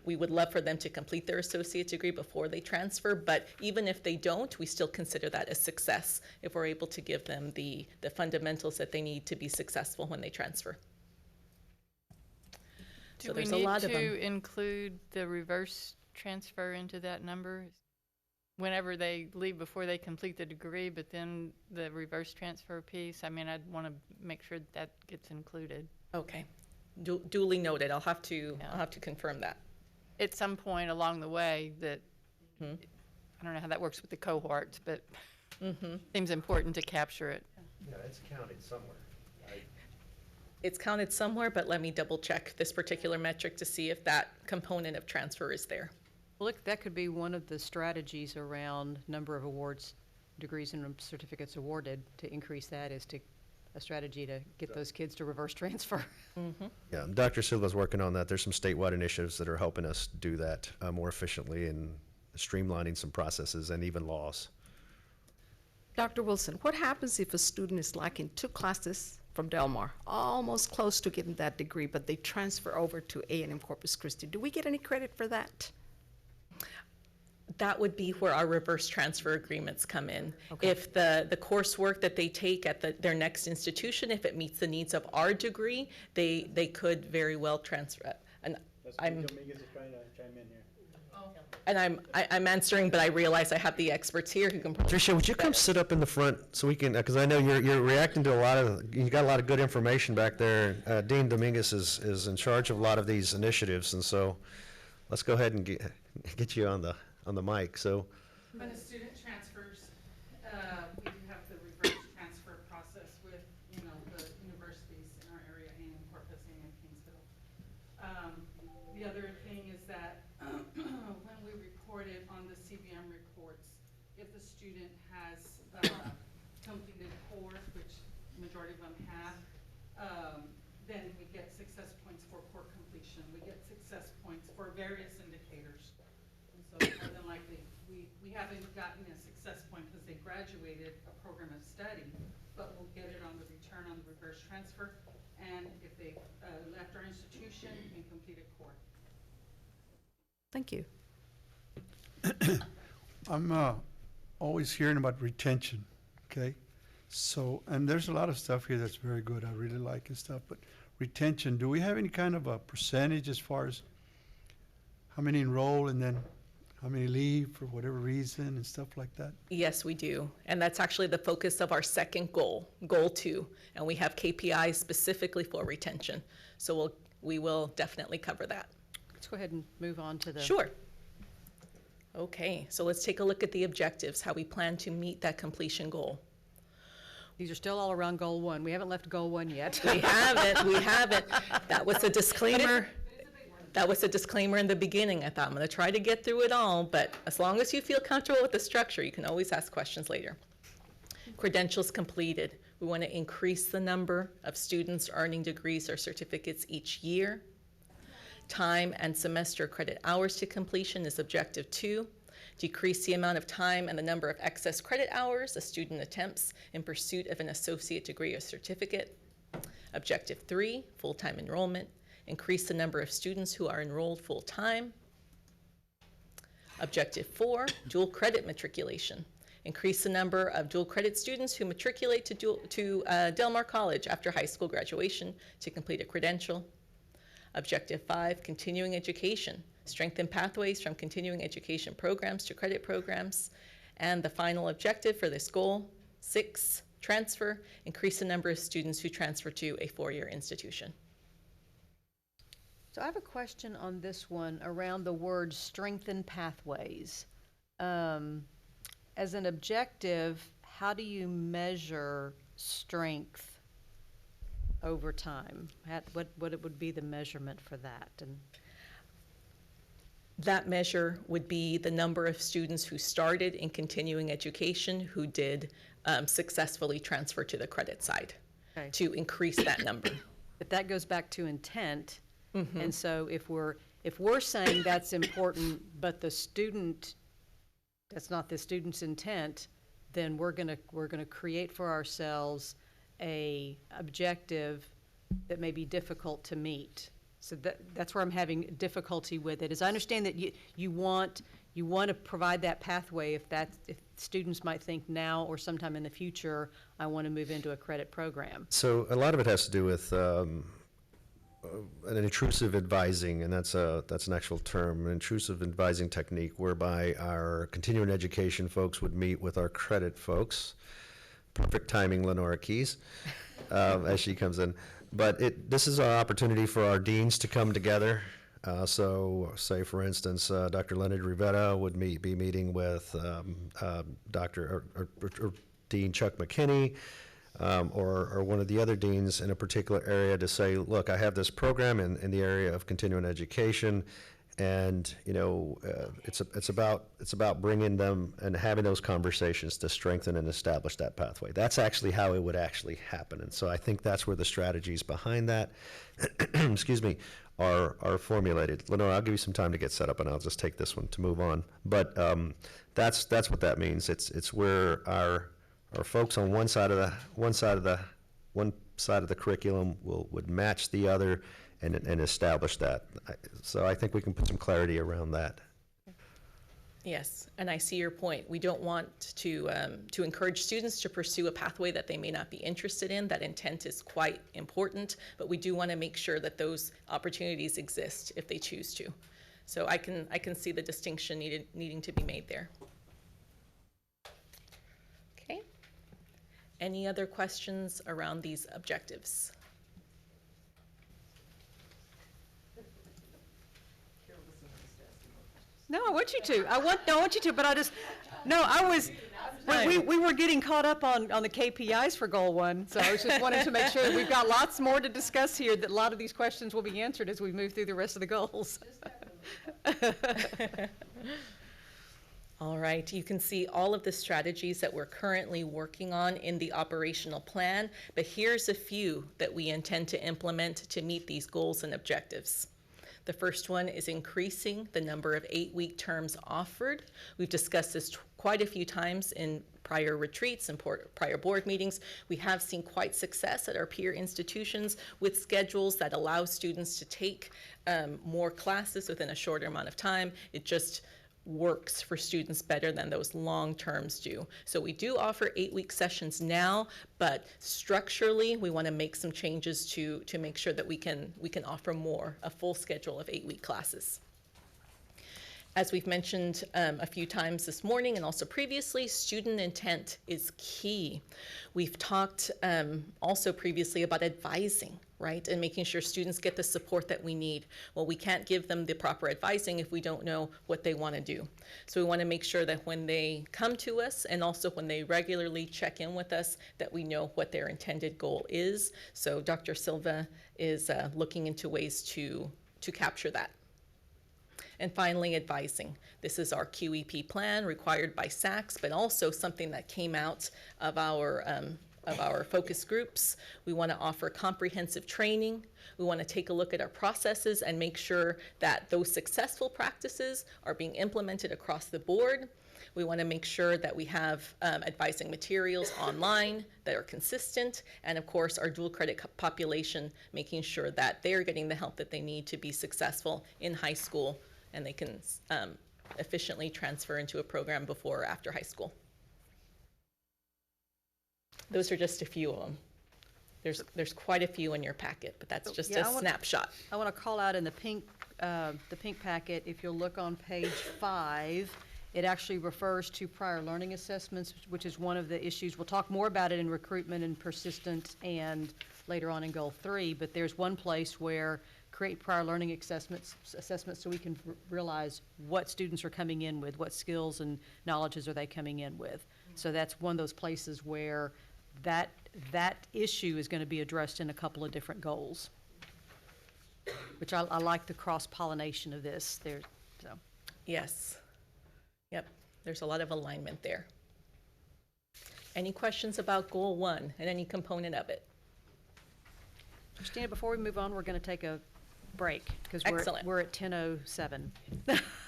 we would love for them to complete their associate degree before they transfer, but even if they don't, we still consider that a success if we're able to give them the fundamentals that they need to be successful when they transfer. Do So we there's a need lot of them. to include the reverse transfer into that number? Whenever they leave before they complete the degree, but then the reverse transfer piece, I mean, I'd want to make sure that gets included. Okay, duly noted. I'll have to confirm that. At some point along the way that, I don't know how that works with the cohorts, but seems important to capture it. Yeah, it's counted somewhere. It's counted somewhere, but let me double check this particular metric to see if that component of transfer is there. Well, look, that could be one of the strategies around number of awards, degrees and certificates awarded, to increase that is a strategy to get those kids to reverse transfer. Yeah, Dr. Silva's working on that. There's some statewide initiatives that are helping us do that more efficiently and streamlining some processes and even laws. Dr. Wilson, what happens if a student is lacking 2 classes from Del Mar, almost close to getting that degree, but they transfer over to A&M Corpus Christi? Do we get any credit for that? That would be where our reverse transfer agreements come in. Okay. If the coursework that they take at their next institution, if it meets the needs of our degree, they could very well transfer. And That's I'm Dominguez is trying to chime in here. And I'm answering, but I realize I have the experts here who can. Tricia, would you come sit up in the front so we can, because I know you're reacting to a lot of, you got a lot of good information back there. Dean Dominguez is in charge of a lot of these initiatives, and so let's go ahead and get you on the mic. So, When a student transfers, we do have the reverse transfer process with, the universities in our area and Corpus and Kingsville. The other thing is that when we report it on the CBM reports, if the student has completed core, which majority of them have, then we get success points for core completion. We get success points for various indicators. And so more than likely, we haven't gotten a success point because they graduated a program of study, but we'll get it on the return on the reverse transfer, and if they left our institution and completed core. Thank you. I'm always hearing about retention, okay? So, and there's a lot of stuff here that's very good. I really like and stuff, but retention, do we have any kind of a percentage as far as how many enroll and then how many leave for whatever reason and stuff like that? Yes, we do. And that's actually the focus of our second goal, goal 2. And we have KPIs specifically for retention. So we will definitely cover that. Let's go ahead and move on to the. Sure. Okay, so let's take a look at the objectives, how we plan to meet that completion goal. These are still all around goal 1. We haven't left goal 1 yet. We haven't. That was a disclaimer. That was a disclaimer in the beginning. I thought I'm going to try to get through it all, but as long as you feel comfortable with the structure, you can always ask questions later. Credentials completed. We want to increase the number of students earning degrees or certificates each year. Time and semester credit hours to completion is objective 2. Decrease the amount of time and the number of excess credit hours a student attempts in pursuit of an associate degree or certificate. Objective 3, full-time enrollment. Increase the number of students who are enrolled full-time. Objective 4, dual credit matriculation. Increase the number of dual credit students who matriculate to Del Mar College after high school graduation to complete a credential. Objective 5, continuing education. Strengthen pathways from continuing education programs to credit programs. And the final objective for this goal, 6, transfer. Increase the number of students who transfer to a 4-year institution. So I have a question on this one around the word strengthen pathways. As an objective, how do you measure strength over time? What it would be the measurement for that? And that measure would be the number of students who started in continuing education who did successfully transfer to the credit side, okay, to increase that number. But that goes back to intent. Mm-hmm. And so if we're saying that's important, but the student, that's not the student's intent, then we're gonna create for ourselves a objective that may be difficult to meet. So that's where I'm having difficulty with it. Is I understand that you want to provide that pathway if students might think now or sometime in the future, I want to move into a credit program. So a lot of it has to do with an intrusive advising, and that's an actual term, an intrusive advising technique whereby our continuing education folks would meet with our credit folks. Perfect timing, Lenora Keys, as she comes in. But this is our opportunity for our deans to come together. So say, for instance, Dr. Leonard Rivera would be meeting with Dr. or Dean Chuck McKinney, or one of the other deans in a particular area to say, look, I have this program in the area of continuing education, and it's about bringing them and having those conversations to strengthen and establish that pathway. That's actually how it would actually happen, and so I think that's where the strategies behind that, excuse me, are formulated. Lenore, I'll give you some time to get set up, and I'll just take this one to move on. But that's what that means. It's where our folks on one side of the curriculum would match the other and establish that. So I think we can put some clarity around that. Yes, and I see your point. We don't want to encourage students to pursue a pathway that they may not be interested in. That intent is quite important, but we do want to make sure that those opportunities exist if they choose to. So I can see the distinction needing to be made there. Okay. Any other questions around these objectives? No, I want you to. I want you to, but we were getting caught up on the KPIs for goal 1, so I was just wanting to make sure that we've got lots more to discuss here, that a lot of these questions will be answered as we move through the rest of the goals. All right, you can see all of the strategies that we're currently working on in the operational plan, but here's a few that we intend to implement to meet these goals and objectives. The first one is increasing the number of 8-week terms offered. We've discussed this quite a few times in prior retreats and prior board meetings. We have seen quite success at our peer institutions with schedules that allow students to take more classes within a shorter amount of time. It just works for students better than those long terms do. So we do offer 8-week sessions now, but structurally we want to make some changes to make sure that we can offer more, a full schedule of 8-week classes. As we've mentioned a few times this morning and also previously, student intent is key. We've talked also previously about advising, right? And making sure students get the support that we need. Well, we can't give them the proper advising if we don't know what they want to do. So we want to make sure that when they come to us and also when they regularly check in with us, that we know what their intended goal is. So Dr. Silva is looking into ways to capture that. And finally, advising. This is our QEP plan required by SACS, but also something that came out of our focus groups. We want to offer comprehensive training. We want to take a look at our processes and make sure that those successful practices are being implemented across the board. We want to make sure that we have advising materials online that are consistent, and of course our dual credit population, making sure that they're getting the help that they need to be successful in high school and they can efficiently transfer into a program before or after high school. Those are just a few of them. There's quite a few in your packet, but that's just a snapshot. I want to call out in the pink packet, if you'll look on page 5, it actually refers to prior learning assessments, which is one of the issues. We'll talk more about it in recruitment and persistence and later on in goal 3, but there's one place where create prior learning assessments so we can realize what students are coming in with, what skills and knowledges are they coming in with. So that's one of those places where that issue is going to be addressed in a couple of different goals, which I like the cross-pollination of this there. So. Yes. Yep. There's a lot of alignment there. Any questions about goal 1 and any component of it? Christina, before we move on, we're going to take a break because we're at 10:07.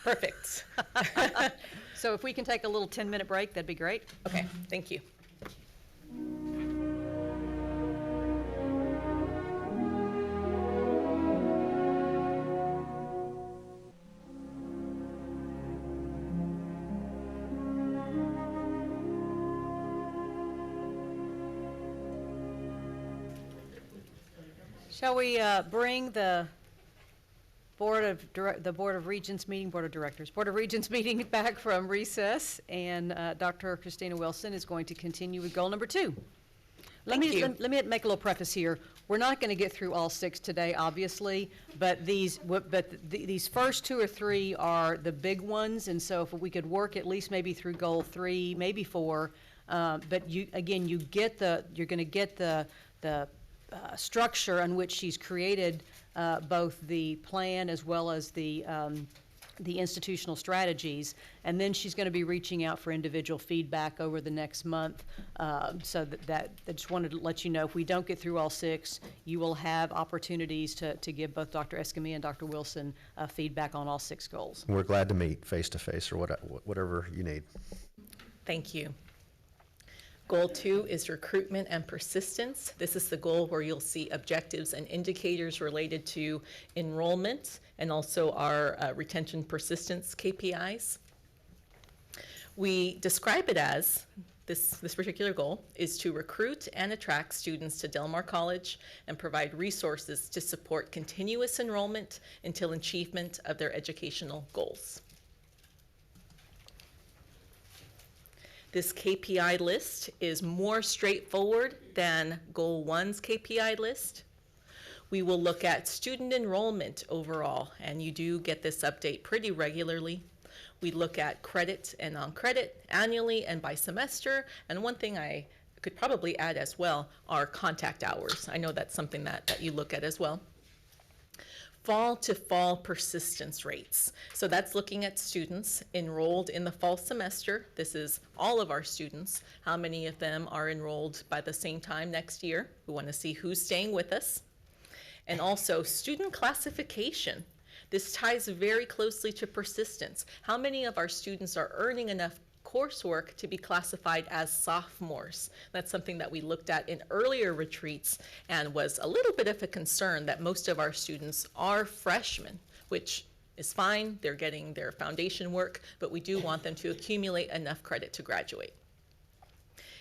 Perfect. So if we can take a little 10-minute break, that'd be great. Okay, thank you. Shall we bring the Board of Regents meeting back from recess, and Dr. Christina Wilson is going to continue with goal number 2. Let me make a little preface here. We're not going to get through all 6 today, obviously, but these first 2 or 3 are the big ones, and so if we could work at least maybe through goal 3, maybe 4, but you're going to get the structure on which she's created both the plan as well as the institutional strategies, and then she's going to be reaching out for individual feedback over the next month. So that I just wanted to let you know, if we don't get through all 6, you will have opportunities to give both Dr. Escamilla and Dr. Wilson feedback on all 6 goals. We're glad to meet face-to-face or whatever you need. Thank you. Goal 2 is recruitment and persistence. This is the goal where you'll see objectives and indicators related to enrollment and also our retention persistence KPIs. We describe it as this particular goal is to recruit and attract students to Del Mar College and provide resources to support continuous enrollment until achievement of their educational goals. This KPI list is more straightforward than Goal 1's KPI list. We will look at student enrollment overall, and you do get this update pretty regularly. We look at credit and non-credit annually and by semester. And one thing I could probably add as well are contact hours. I know that's something that you look at as well. Fall to fall persistence rates. So that's looking at students enrolled in the fall semester. This is all of our students. How many of them are enrolled by the same time next year? We want to see who's staying with us. And also student classification. This ties very closely to persistence. How many of our students are earning enough coursework to be classified as sophomores? That's something that we looked at in earlier retreats and was a little bit of a concern that most of our students are freshmen, which is fine. They're getting their foundation work, but we do want them to accumulate enough credit to graduate.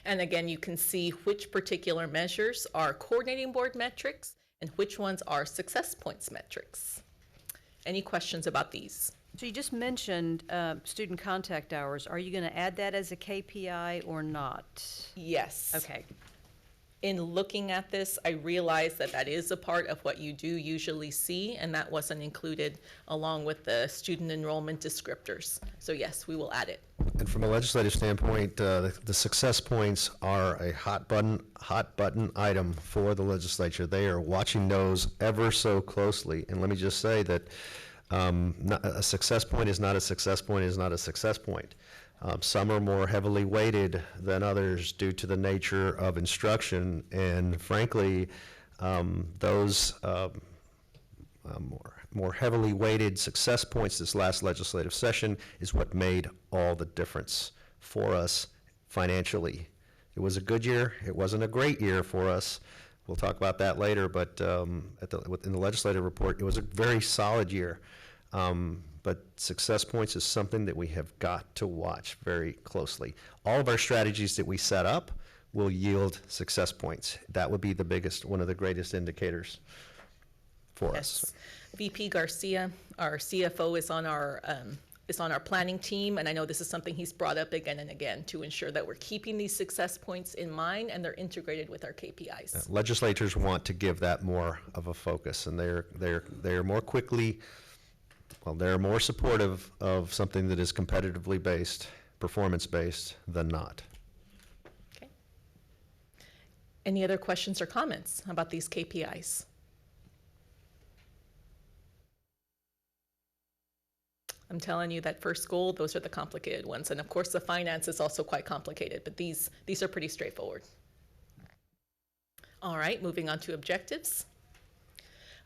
And again, you can see which particular measures are coordinating board metrics and which ones are success points metrics. Any questions about these? So you just mentioned student contact hours. Are you going to add that as a KPI or not? Yes. Okay. In looking at this, I realized that that is a part of what you do usually see, and that wasn't included along with the student enrollment descriptors. So yes, we will add it. And from a legislative standpoint, the success points are a hot button item for the legislature. They are watching those ever so closely. And let me just say that a success point is not a success point is not a success point. Some are more heavily weighted than others due to the nature of instruction, and frankly, those more heavily weighted success points this last legislative session is what made all the difference for us financially. It was a good year. It wasn't a great year for us. We'll talk about that later, but in the legislative report, it was a very solid year. But success points is something that we have got to watch very closely. All of our strategies that we set up will yield success points. That would be the biggest, one of the greatest indicators for us. VP Garcia, our CFO, is on our planning team, and I know this is something he's brought up again and again to ensure that we're keeping these success points in mind and they're integrated with our KPIs. Legislators want to give that more of a focus, and they're more quickly. Well, they're more supportive of something that is competitively based, performance-based, than not. Okay. Any other questions or comments about these KPIs? I'm telling you that first goal, those are the complicated ones. And of course, the finance is also quite complicated, but these are pretty straightforward. All right, moving on to objectives.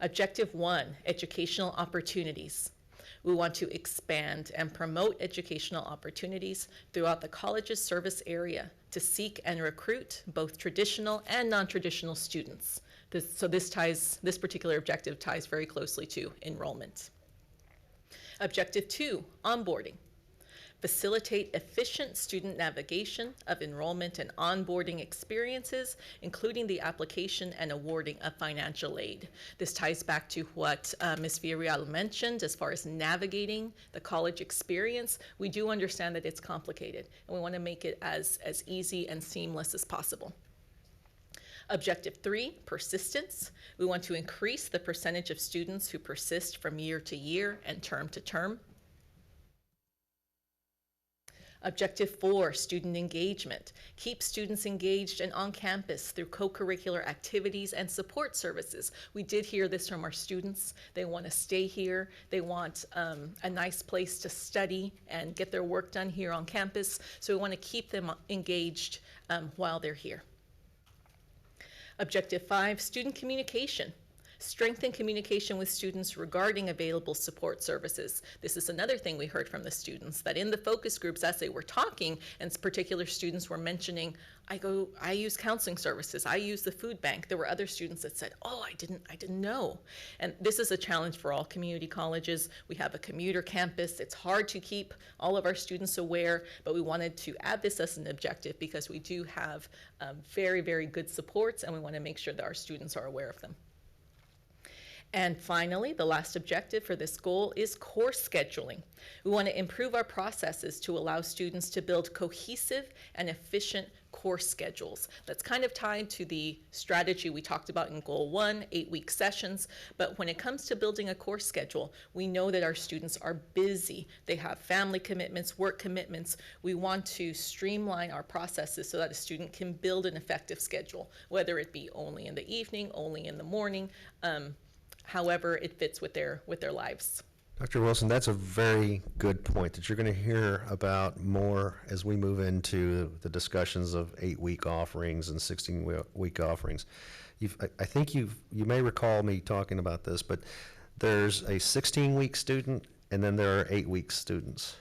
Objective 1, educational opportunities. We want to expand and promote educational opportunities throughout the college's service area to seek and recruit both traditional and non-traditional students. This particular objective ties very closely to enrollment. Objective 2, onboarding. Facilitate efficient student navigation of enrollment and onboarding experiences, including the application and awarding of financial aid. This ties back to what Ms. Villarreal mentioned as far as navigating the college experience. We do understand that it's complicated, and we want to make it as easy and seamless as possible. Objective 3, persistence. We want to increase the percentage of students who persist from year to year and term to term. Objective 4, student engagement. Keep students engaged and on campus through co-curricular activities and support services. We did hear this from our students. They want to stay here. They want a nice place to study and get their work done here on campus. So we want to keep them engaged while they're here. Objective 5, student communication. Strengthen communication with students regarding available support services. This is another thing we heard from the students, that in the focus groups as they were talking, and particular students were mentioning, I use counseling services, I use the food bank. There were other students that said, oh, I didn't know. And this is a challenge for all community colleges. We have a commuter campus. It's hard to keep all of our students aware, but we wanted to add this as an objective because we do have very, very good supports, and we want to make sure that our students are aware of them. And finally, the last objective for this goal is course scheduling. We want to improve our processes to allow students to build cohesive and efficient course schedules. That's kind of tied to the strategy we talked about in Goal 1, 8-week sessions. But when it comes to building a course schedule, we know that our students are busy. They have family commitments, work commitments. We want to streamline our processes so that a student can build an effective schedule, whether it be only in the evening, only in the morning, however it fits with their lives. Dr. Wilson, that's a very good point that you're going to hear about more as we move into the discussions of 8-week offerings and 16-week offerings. I think you may recall me talking about this, but there's a 16-week student and then there are 8-week students.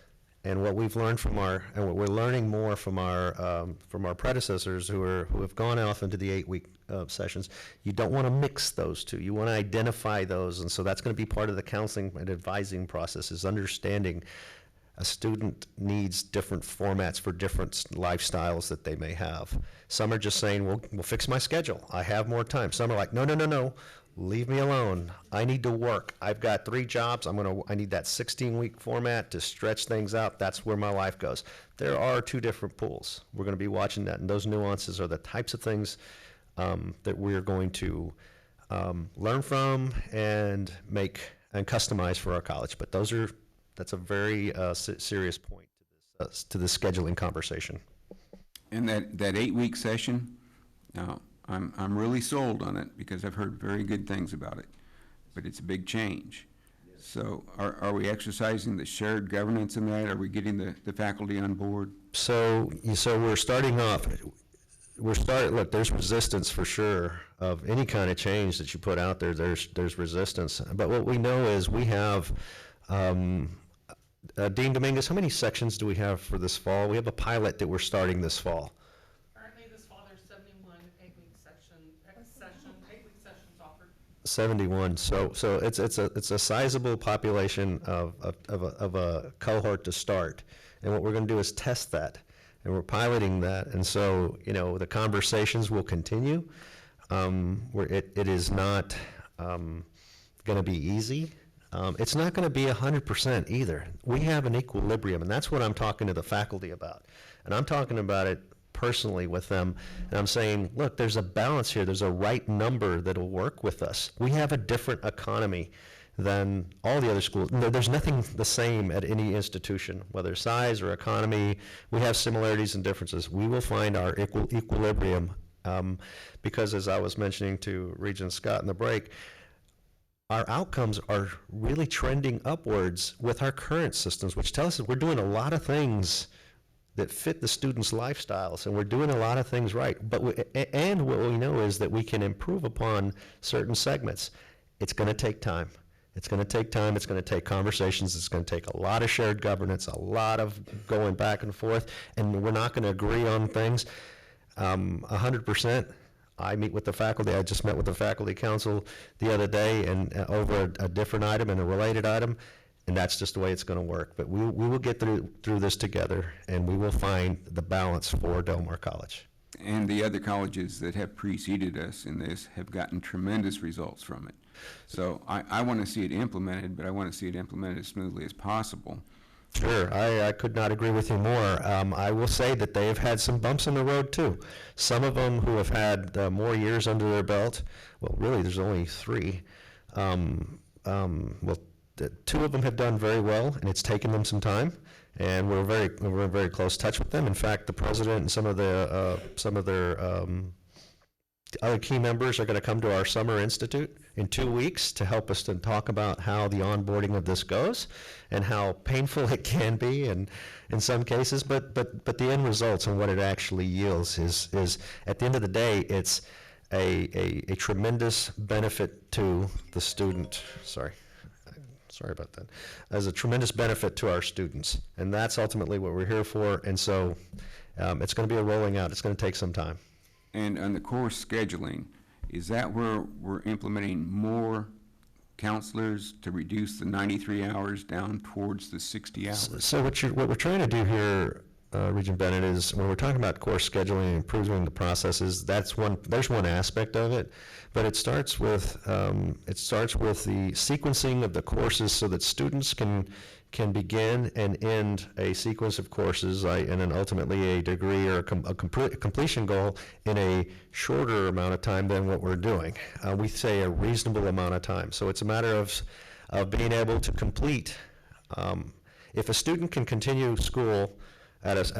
And what we've learned and what we're learning more from our predecessors who have gone off into the 8-week sessions, you don't want to mix those two. You want to identify those, and so that's going to be part of the counseling and advising process, is understanding a student needs different formats for different lifestyles that they may have. Some are just saying, we'll fix my schedule. I have more time. Some are like, no. Leave me alone. I need to work. I've got 3 jobs. I need that 16-week format to stretch things out. That's where my life goes. There are 2 different pools. We're going to be watching that, and those nuances are the types of things that we're going to learn from and make and customize for our college. But that's a very serious point to the scheduling conversation. And that 8-week session, I'm really sold on it because I've heard very good things about it, but it's a big change. So are we exercising the shared governance in that? Are we getting the faculty on board? So we're starting off. Look, there's resistance for sure of any kind of change that you put out there. There's resistance. But what we know is we have, Dean Dominguez, how many sections do we have for this fall? We have a pilot that we're starting this fall. Currently this fall, there's 71 8-week sessions offered. 71. So it's a sizable population of a cohort to start. And what we're going to do is test that. And we're piloting that, and so, the conversations will continue. It is not going to be easy. It's not going to be 100% either. We have an equilibrium, and that's what I'm talking to the faculty about. And I'm talking about it personally with them, and I'm saying, look, there's a balance here. There's a right number that'll work with us. We have a different economy than all the other schools. No, there's nothing the same at any institution, whether size or economy. We have similarities and differences. We will find our equilibrium because, as I was mentioning to Regent Scott in the break, our outcomes are really trending upwards with our current systems, which tell us that we're doing a lot of things that fit the students' lifestyles, and we're doing a lot of things right. And what we know is that we can improve upon certain segments. It's going to take time. It's going to take time, it's going to take conversations, it's going to take a lot of shared governance, a lot of going back and forth, and we're not going to agree on things 100%. I meet with the faculty, I just met with the faculty council the other day and over a different item and a related item, and that's just the way it's going to work. But we will get through this together, and we will find the balance for Del Mar College. And the other colleges that have preceded us in this have gotten tremendous results from it. So I want to see it implemented, but I want to see it implemented as smoothly as possible. Sure, I could not agree with you more. I will say that they have had some bumps in the road too. Some of them who have had more years under their belt, well, really there's only 3. 2 of them have done very well, and it's taken them some time. And we're in very close touch with them. In fact, the president and some of their other key members are going to come to our summer institute in 2 weeks to help us to talk about how the onboarding of this goes and how painful it can be in some cases, but the end results and what it actually yields is at the end of the day, it's a tremendous benefit to the student. Sorry about that. As a tremendous benefit to our students, and that's ultimately what we're here for. And so it's going to be a rolling out. It's going to take some time. And on the course scheduling, is that where we're implementing more counselors to reduce the 93 hours down towards the 60 hours? So what we're trying to do here, Regent Bennett, is when we're talking about course scheduling and improving the processes, there's one aspect of it, but it starts with the sequencing of the courses so that students can begin and end a sequence of courses and then ultimately a degree or a completion goal in a shorter amount of time than what we're doing. We say a reasonable amount of time. So it's a matter of being able to complete. If a student can continue school with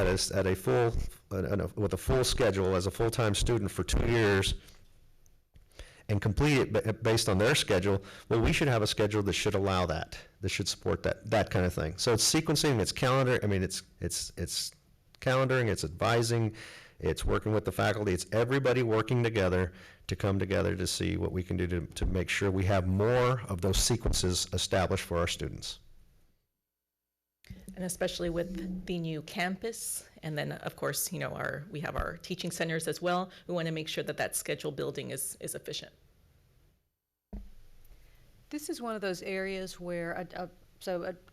a full schedule as a full-time student for 2 years and complete it based on their schedule, well, we should have a schedule that should allow that should support that kind of thing. So it's sequencing, it's calendar. I mean, it's calendaring, it's advising, it's working with the faculty, it's everybody working together to come together to see what we can do to make sure we have more of those sequences established for our students. And especially with the new campus, and then of course, we have our teaching centers as well. We want to make sure that schedule building is efficient. This is one of those areas where,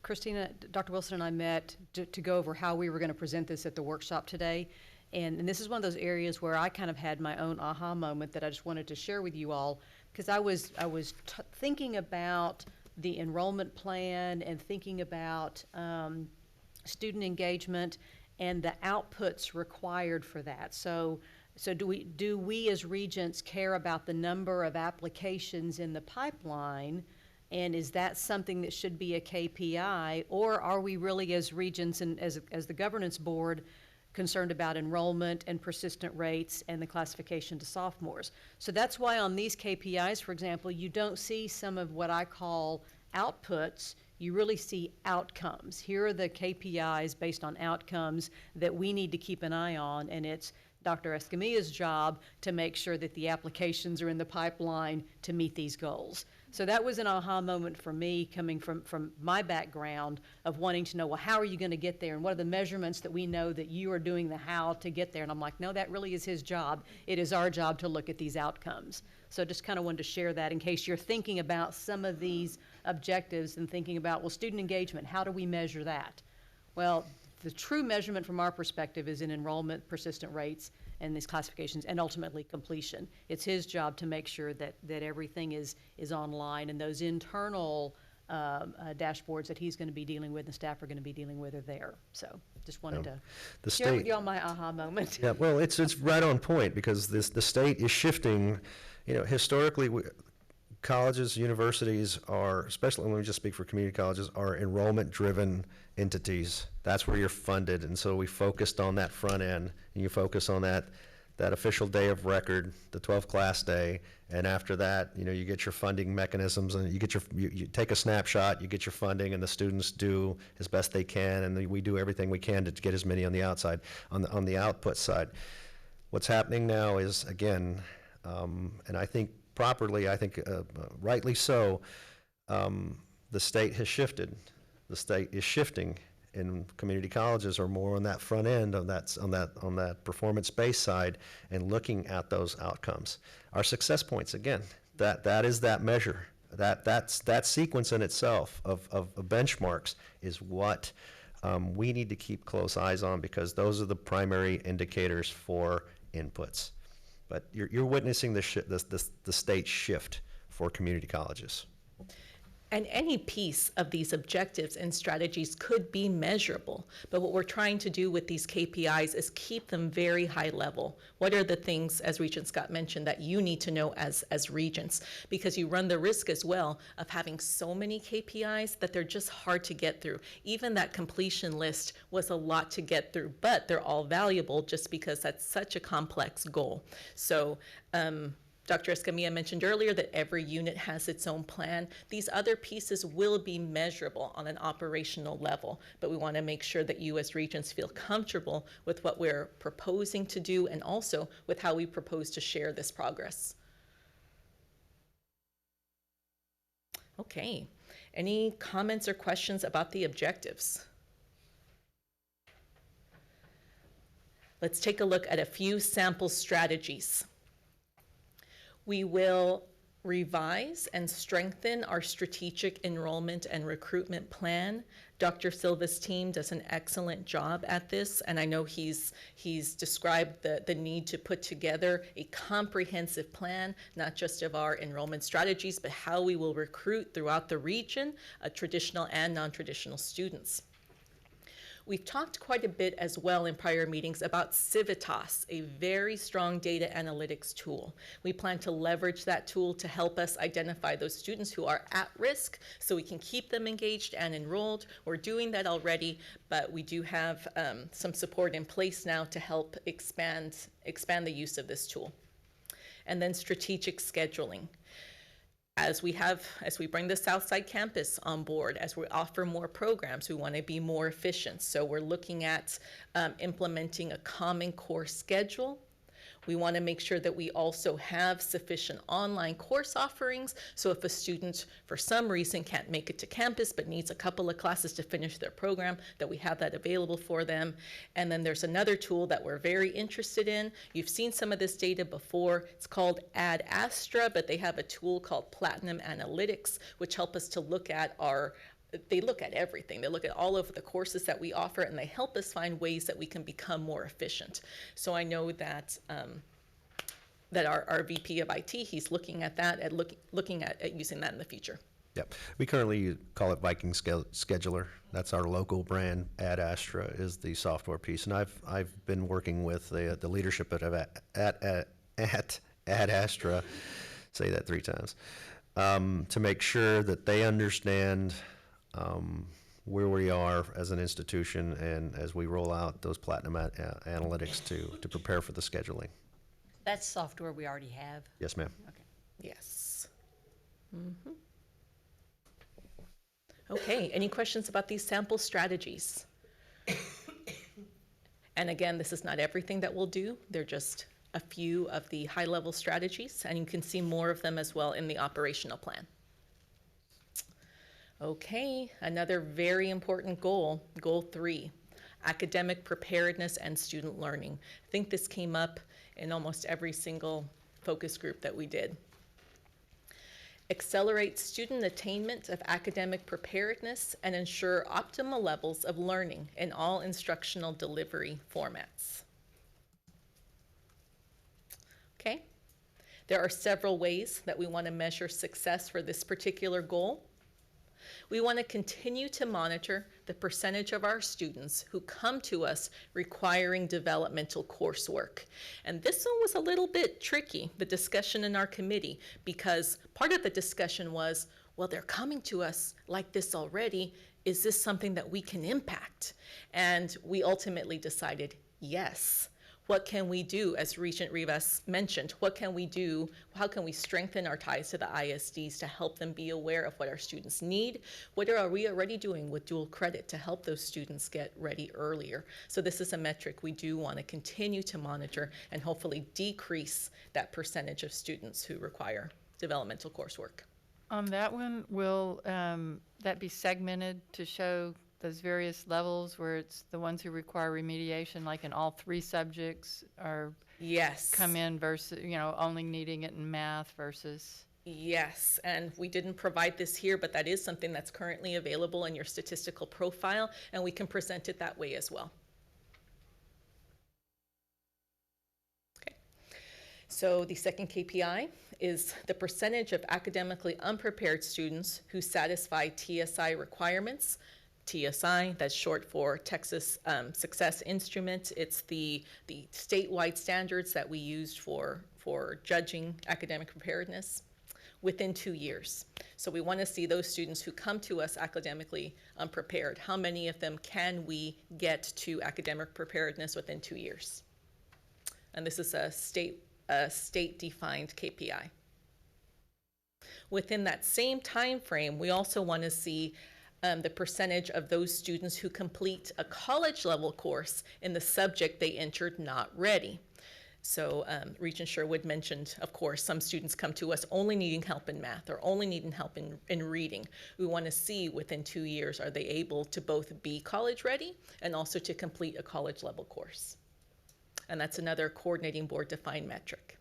Christina, Dr. Wilson and I met to go over how we were going to present this at the workshop today. And this is one of those areas where I kind of had my own aha moment that I just wanted to share with you all, because I was thinking about the enrollment plan and thinking about student engagement and the outputs required for that. So do we as Regents care about the number of applications in the pipeline, and is that something that should be a KPI, or are we really as Regents and as the governance board concerned about enrollment and persistent rates and the classification to sophomores? So that's why on these KPIs, for example, you don't see some of what I call outputs. You really see outcomes. Here are the KPIs based on outcomes that we need to keep an eye on, and it's Dr. Escamilla's job to make sure that the applications are in the pipeline to meet these goals. So that was an aha moment for me, coming from my background of wanting to know, well, how are you going to get there, and what are the measurements that we know that you are doing the how to get there? And I'm like, no, that really is his job. It is our job to look at these outcomes. So just kind of wanted to share that in case you're thinking about some of these objectives and thinking about, well, student engagement, how do we measure that? Well, the true measurement from our perspective is in enrollment, persistent rates, and these classifications, and ultimately completion. It's his job to make sure that everything is online, and those internal dashboards that he's going to be dealing with and staff are going to be dealing with are there. So just wanted to share with you all my aha moment. Yeah, well, it's right on point, because the state is shifting. Historically, colleges, universities are, especially when we just speak for community colleges, are enrollment-driven entities. That's where you're funded, and so we focused on that front end, and you focus on that official day of record, the 12th class day, and after that, you get your funding mechanisms, and you take a snapshot, you get your funding, and the students do as best they can, and we do everything we can to get as many on the outside, on the output side. What's happening now is, again, and I think properly, rightly so, the state has shifted. The state is shifting, and community colleges are more on that front end, on that performance-based side, and looking at those outcomes. Our success points, again, that is that measure. That sequence in itself of benchmarks is what we need to keep close eyes on, because those are the primary indicators for inputs. But you're witnessing the state shift for community colleges. And any piece of these objectives and strategies could be measurable, but what we're trying to do with these KPIs is keep them very high level. What are the things, as Regent Scott mentioned, that you need to know as Regents? Because you run the risk as well of having so many KPIs that they're just hard to get through. Even that completion list was a lot to get through, but they're all valuable just because that's such a complex goal. So Dr. Escamilla mentioned earlier that every unit has its own plan. These other pieces will be measurable on an operational level, but we want to make sure that you as Regents feel comfortable with what we're proposing to do and also with how we propose to share this progress. Okay, any comments or questions about the objectives? Let's take a look at a few sample strategies. We will revise and strengthen our strategic enrollment and recruitment plan. Dr. Silva's team does an excellent job at this, and I know he's described the need to put together a comprehensive plan, not just of our enrollment strategies, but how we will recruit throughout the region, traditional and non-traditional students. We've talked quite a bit as well in prior meetings about Civitas, a very strong data analytics tool. We plan to leverage that tool to help us identify those students who are at risk so we can keep them engaged and enrolled. We're doing that already, but we do have some support in place now to help expand the use of this tool. And then strategic scheduling. As we bring the Southside campus on board, as we offer more programs, we want to be more efficient. So we're looking at implementing a common core schedule. We want to make sure that we also have sufficient online course offerings. So if a student, for some reason, can't make it to campus but needs a couple of classes to finish their program, that we have that available for them. And then there's another tool that we're very interested in. You've seen some of this data before. It's called Ad Astra, but they have a tool called Platinum Analytics, which help us to look at they look at everything. They look at all of the courses that we offer, and they help us find ways that we can become more efficient. So I know that that our VP of IT, he's looking at that, looking at using that in the future. Yep. We currently call it Viking Scheduler. That's our local brand. Ad Astra is the software piece, and I've been working with the leadership at Ad Astra, say that 3 times, to make sure that they understand where we are as an institution and as we roll out those Platinum analytics to prepare for the scheduling. That's software we already have. Yes, ma'am. Okay. Yes. Mm-hmm. Okay, any questions about these sample strategies? And again, this is not everything that we'll do. They're just a few of the high-level strategies, and you can see more of them as well in the operational plan. Okay, another very important goal, goal 3, academic preparedness and student learning. I think this came up in almost every single focus group that we did. Accelerate student attainment of academic preparedness and ensure optimal levels of learning in all instructional delivery formats. Okay, there are several ways that we want to measure success for this particular goal. We want to continue to monitor the percentage of our students who come to us requiring developmental coursework. And this one was a little bit tricky, the discussion in our committee, because part of the discussion was, well, they're coming to us like this already. Is this something that we can impact? And we ultimately decided yes. What can we do, as Regent Rivas mentioned, what can we do, how can we strengthen our ties to the ISDs to help them be aware of what our students need? What are we already doing with dual credit to help those students get ready earlier? So this is a metric we do want to continue to monitor and hopefully decrease that percentage of students who require developmental coursework. On that one, will that be segmented to show those various levels where it's the ones who require remediation, like in all 3 subjects, or yes, come in versus, only needing it in math versus? Yes, and we didn't provide this here, but that is something that's currently available in your statistical profile, and we can present it that way as well. Okay, so the second KPI is the percentage of academically unprepared students who satisfy TSI requirements. TSI, that's short for Texas Success Instrument. It's the statewide standards that we used for judging academic preparedness within 2 years. So we want to see those students who come to us academically unprepared. How many of them can we get to academic preparedness within 2 years? And this is a a state-defined KPI. Within that same time frame, we also want to see the percentage of those students who complete a college level course in the subject they entered not ready. So Regent Sherwood mentioned, of course, some students come to us only needing help in math or only needing help in reading. We want to see within 2 years, are they able to both be college ready and also to complete a college level course? And that's another coordinating board defined metric.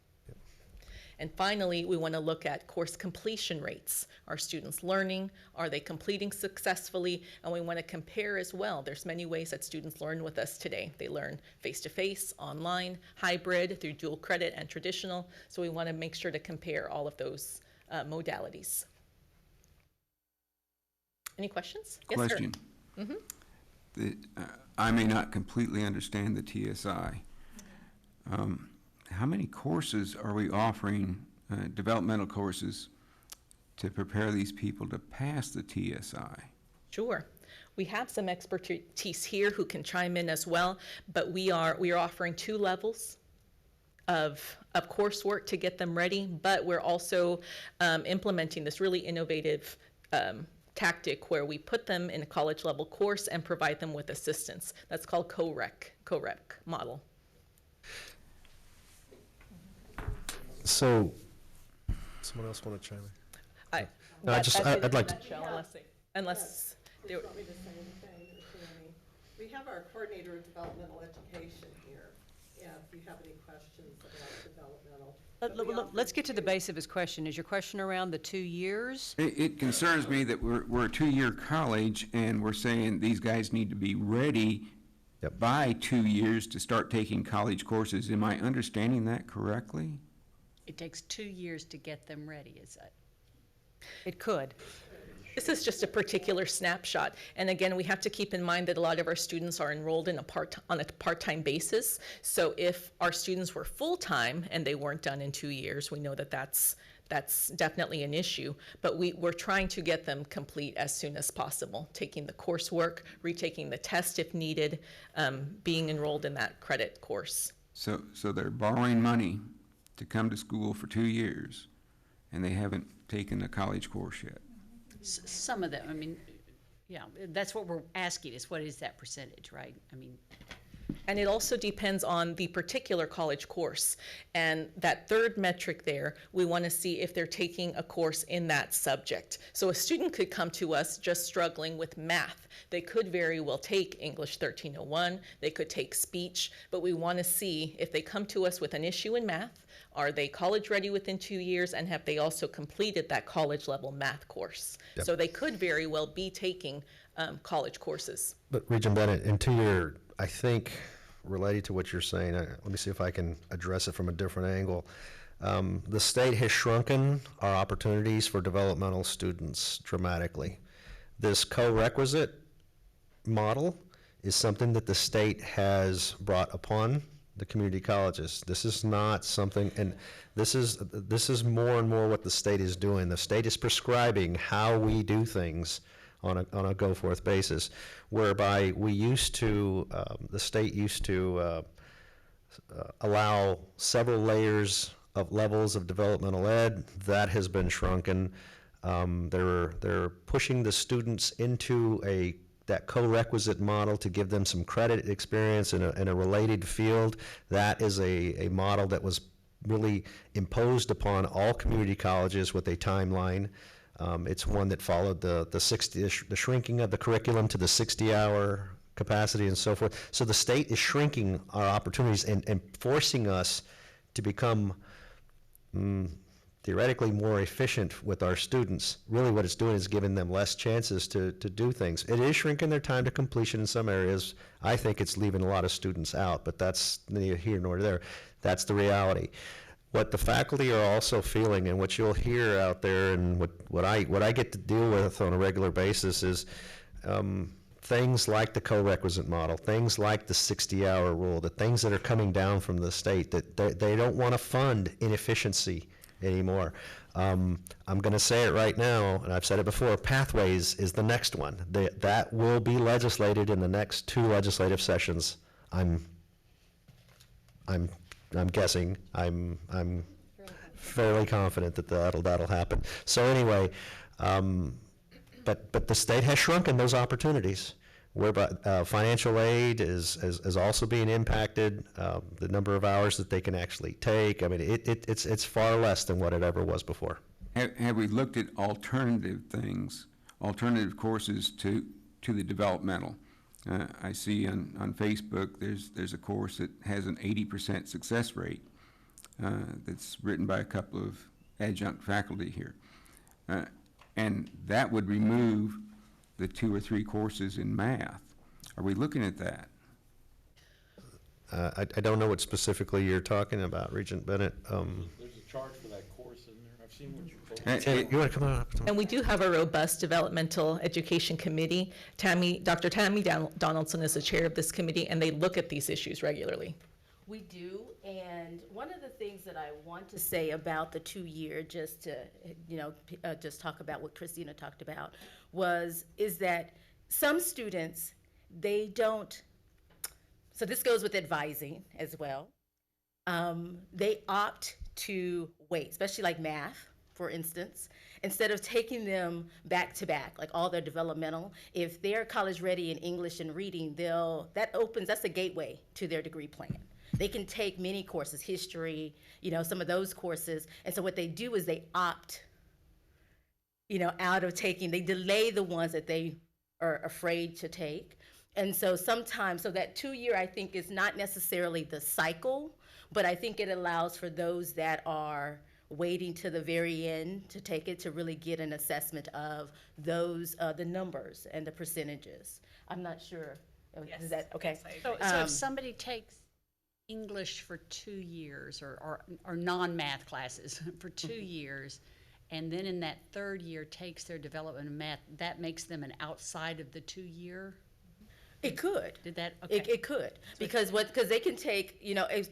And finally, we want to look at course completion rates. Are students learning? Are they completing successfully? And we want to compare as well. There's many ways that students learn with us today. They learn face-to-face, online, hybrid, through dual credit and traditional. So we want to make sure to compare all of those modalities. Any questions? Question. Yes, sir. I may not completely understand the TSI. How many courses are we offering, developmental courses, to prepare these people to pass the TSI? Sure. We have some expertise here who can chime in as well, but we are offering 2 levels of coursework to get them ready, but we're also implementing this really innovative tactic where we put them in a college level course and provide them with assistance. That's called co-rec model. So, someone else want to chime in? No, I'd like to. Unless they Want me to say anything, we have our coordinator of developmental education here, if you have any questions about developmental. Let's get to the base of his question. Is your question around the 2 years? It concerns me that we're a 2-year college, and we're saying these guys need to be ready by 2 years to start taking college courses. Am I understanding that correctly? It takes 2 years to get them ready, is that? It could. This is just a particular snapshot. And again, we have to keep in mind that a lot of our students are enrolled on a part-time basis. So if our students were full-time and they weren't done in 2 years, we know that that's definitely an issue. But we're trying to get them complete as soon as possible, taking the coursework, retaking the test if needed, being enrolled in that credit course. So they're borrowing money to come to school for 2 years, and they haven't taken a college course yet. Some of them, I mean, yeah, that's what we're asking is what is that percentage, right? I mean. And it also depends on the particular college course. And that third metric there, we want to see if they're taking a course in that subject. So a student could come to us just struggling with math. They could very well take English 1301, they could take speech, but we want to see if they come to us with an issue in math, are they college ready within 2 years, and have they also completed that college level math course? Yep. So they could very well be taking college courses. But Regent Bennett, into your, I think, related to what you're saying, let me see if I can address it from a different angle. The state has shrunken our opportunities for developmental students dramatically. This co-requisite model is something that the state has brought upon the community colleges. This is not something, and this is more and more what the state is doing. The state is prescribing how we do things on a go-forth basis, whereby we used to, the state used to allow several layers of levels of developmental ed. That has been shrunken. They're pushing the students into that co-requisite model to give them some credit experience in a related field. That is a model that was really imposed upon all community colleges with a timeline. It's one that followed the shrinking of the curriculum to the 60-hour capacity and so forth. So the state is shrinking our opportunities and forcing us to become theoretically more efficient with our students. Really what it's doing is giving them less chances to do things. It is shrinking their time to completion in some areas. I think it's leaving a lot of students out, but that's neither here nor there. That's the reality. What the faculty are also feeling, and what you'll hear out there, and what I get to deal with on a regular basis is things like the co-requisite model, things like the 60-hour rule, the things that are coming down from the state, that they don't want to fund inefficiency anymore. I'm going to say it right now, and I've said it before, pathways is the next one. That will be legislated in the next 2 legislative sessions. I'm I'm guessing, I'm fairly confident that that'll happen. So anyway, but the state has shrunken those opportunities, whereby financial aid is also being impacted, the number of hours that they can actually take. I mean, it's far less than what it ever was before. Have we looked at alternative things, alternative courses to the developmental? I see on Facebook there's a course that has an 80% success rate that's written by a couple of adjunct faculty here. And that would remove the 2 or 3 courses in math. Are we looking at that? I don't know what specifically you're talking about, Regent Bennett. There's a charge for that course in there. I've seen what you posted. Tim, you want to come on up? And we do have a robust developmental education committee. Dr. Tammy Donaldson is the chair of this committee, and they look at these issues regularly. We do, and one of the things that I want to say about the 2-year, just to, just talk about what Christina talked about, is that some students, they don't, so this goes with advising as well. They opt to wait, especially like math, for instance, instead of taking them back to back, like all their developmental. If they're college ready in English and reading, that's a gateway to their degree plan. They can take many courses, history, some of those courses. And so what they do is they opt, out of taking, they delay the ones that they are afraid to take. And so sometimes, so that 2-year, I think, is not necessarily the cycle, but I think it allows for those that are waiting to the very end to take it, to really get an assessment of those, the numbers and the percentages. I'm not sure. Yes. Is that, okay? So if somebody takes English for 2 years or non-math classes for 2 years, and then in that 3rd year takes their development in math, that makes them an outside of the 2-year? It could. Did that? Okay. It could, because they can take,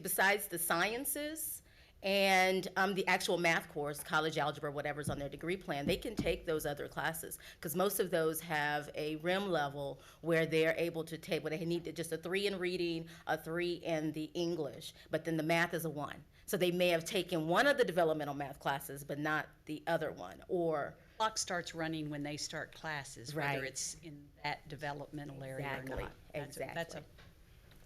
besides the sciences and the actual math course, college algebra, whatever's on their degree plan, they can take those other classes, because most of those have a REM level where they're able to take, where they need just a 3 in reading, a 3 in the English, but then the math is a 1. So they may have taken one of the developmental math classes, but not the other one, or. Clock starts running when they start classes, Right. whether it's in that developmental area or not. That's a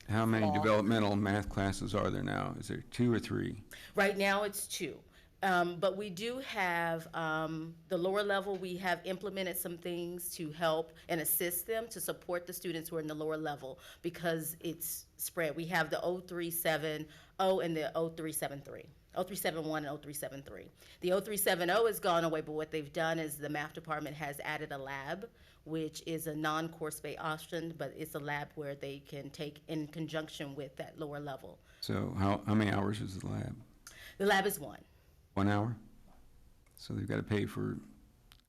How many Law. developmental math classes are there now? Is there 2 or 3? Right now, it's 2. But we do have, the lower level, we have implemented some things to help and assist them, to support the students who are in the lower level, because it's spread. We have the 0370 and the 0373. 0371 and 0373. The 0370 has gone away, but what they've done is the math department has added a lab, which is a non-course-based option, but it's a lab where they can take in conjunction with that lower level. So how many hours is the lab? The lab is 1. 1 hour? So they've got to pay for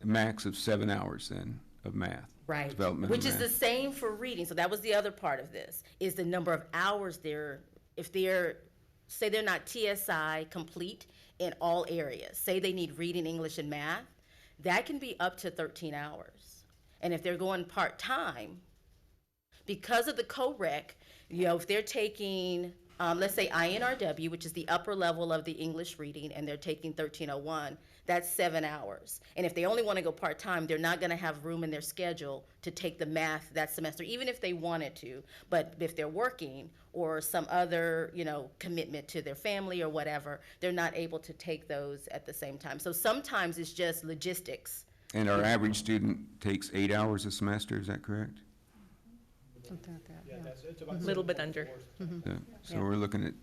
a max of 7 hours then of math. Right. Developmental Which is math. the same for reading. So that was the other part of this, is the number of hours if they're, say they're not TSI complete in all areas. Say they need reading, English, and math, that can be up to 13 hours. And if they're going part-time, because of the co-rec, if they're taking, let's say INRW, which is the upper level of the English reading, and they're taking 1301, that's 7 hours. And if they only want to go part-time, they're not going to have room in their schedule to take the math that semester, even if they wanted to. But if they're working or some other, commitment to their family or whatever, they're not able to take those at the same time. So sometimes it's just logistics. And our average student takes 8 hours a semester, is that correct? Something like that, yeah. A little bit under. So we're looking at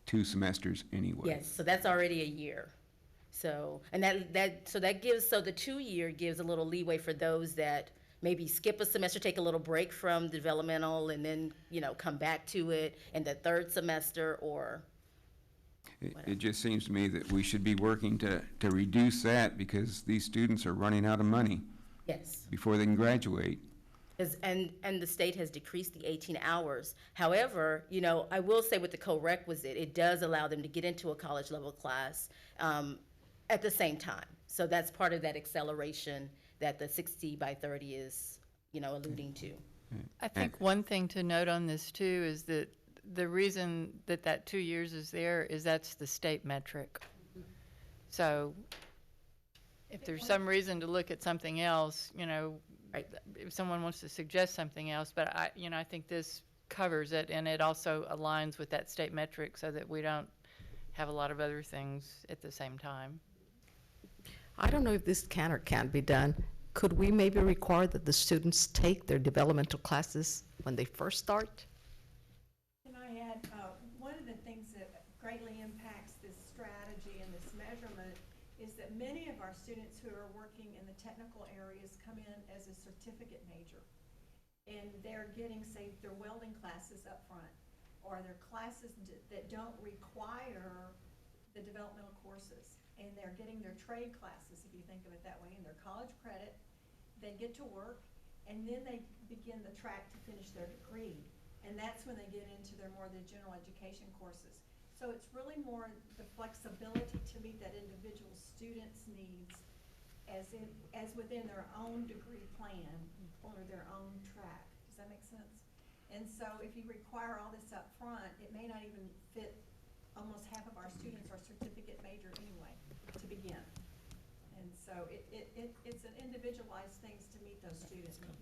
2 semesters anyway. Yes, so that's already a year. So, and that gives, so the 2-year gives a little leeway for those that maybe skip a semester, take a little break from developmental, and then, come back to it in the 3rd semester, or It just seems to me that we should be working to reduce that, because these students are running out of money yes. before they can graduate. And the state has decreased the 18 hours. However, I will say with the co-requisite, it does allow them to get into a college level class at the same time. So that's part of that acceleration that the 60 by 30 is, alluding to. I think one thing to note on this too is that the reason that that 2 years is there is that's the state metric. So if there's some reason to look at something else, you know, if someone wants to suggest something else, but I think this covers it, and it also aligns with that state metric so that we don't have a lot of other things at the same time. I don't know if this can or can't be done. Could we maybe require that the students take their developmental classes when they first start? Can I add, one of the things that greatly impacts this strategy and this measurement is that many of our students who are working in the technical areas come in as a certificate major. And they're getting, say, their welding classes up front, or their classes that don't require the developmental courses. And they're getting their trade classes, if you think of it that way, and their college credit. They get to work, and then they begin the track to finish their degree. And that's when they get into the general education courses. So it's really more the flexibility to meet that individual student's needs as within their own degree plan or their own track. Does that make sense? And so if you require all this up front, it may not even fit almost half of our students are certificate major anyway to begin. And so it's an individualized things to meet those students' needs.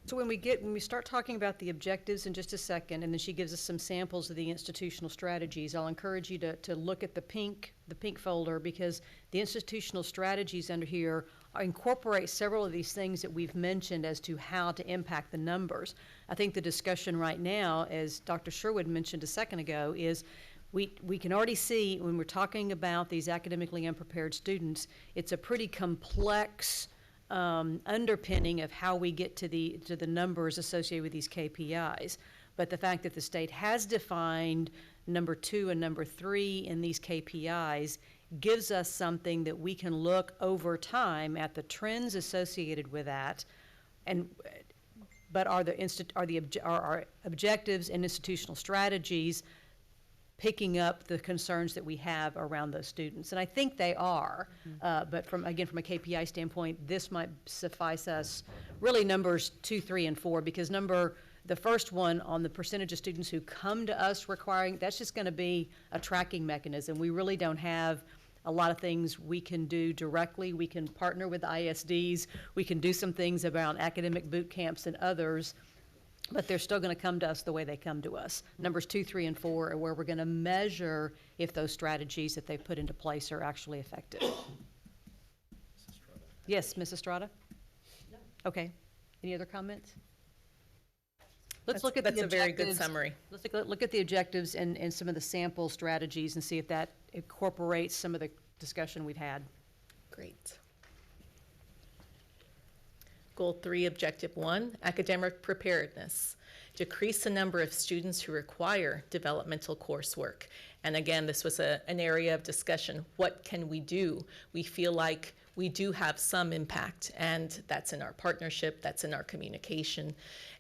So when we start talking about the objectives in just a second, and then she gives us some samples of the institutional strategies, I'll encourage you to look at the pink folder, because the institutional strategies under here incorporate several of these things that we've mentioned as to how to impact the numbers. I think the discussion right now, as Dr. Sherwood mentioned a second ago, is we can already see when we're talking about these academically unprepared students, it's a pretty complex underpinning of how we get to the numbers associated with these KPIs. But the fact that the state has defined number 2 and number 3 in these KPIs gives us something that we can look over time at the trends associated with that, but are our objectives and institutional strategies picking up the concerns that we have around those students? And I think they are, but from a KPI standpoint, this might suffice us, really numbers 2, 3, and 4, because the first one on the percentage of students who come to us requiring, that's just gonna be a tracking mechanism. We really don't have a lot of things we can do directly. We can partner with ISDs, we can do some things around academic boot camps and others, but they're still going to come to us the way they come to us. Numbers 2, 3, and 4 are where we're going to measure if those strategies that they've put into place are actually effective. Yes, Ms. Estrada? No. Okay. Any other comments? Let's look at the objectives. That's a very good summary. Let's look at the objectives and some of the sample strategies and see if that incorporates some of the discussion we've had. Great. Goal 3, Objective 1, academic preparedness. Decrease the number of students who require developmental coursework. And again, this was an area of discussion. What can we do? We feel like we do have some impact, and that's in our partnership, that's in our communication.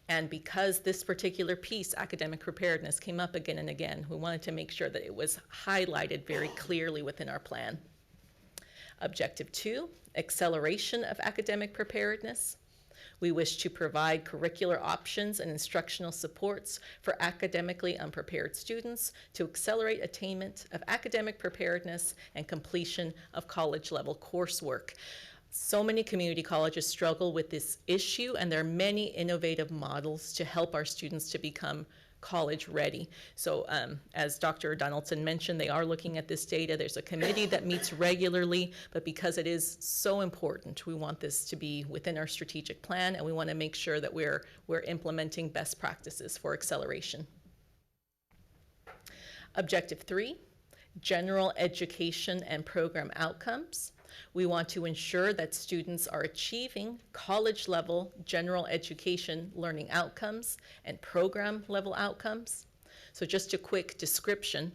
And because this particular piece, academic preparedness, came up again and again, we wanted to make sure that it was highlighted very clearly within our plan. Objective 2, acceleration of academic preparedness. We wish to provide curricular options and instructional supports for academically unprepared students to accelerate attainment of academic preparedness and completion of college-level coursework. So many community colleges struggle with this issue, and there are many innovative models to help our students to become college ready. So as Dr. Donaldson mentioned, they are looking at this data. There's a committee that meets regularly, but because it is so important, we want this to be within our strategic plan, and we want to make sure that we're implementing best practices for acceleration. Objective 3, general education and program outcomes. We want to ensure that students are achieving college-level general education learning outcomes and program-level outcomes. So just a quick description.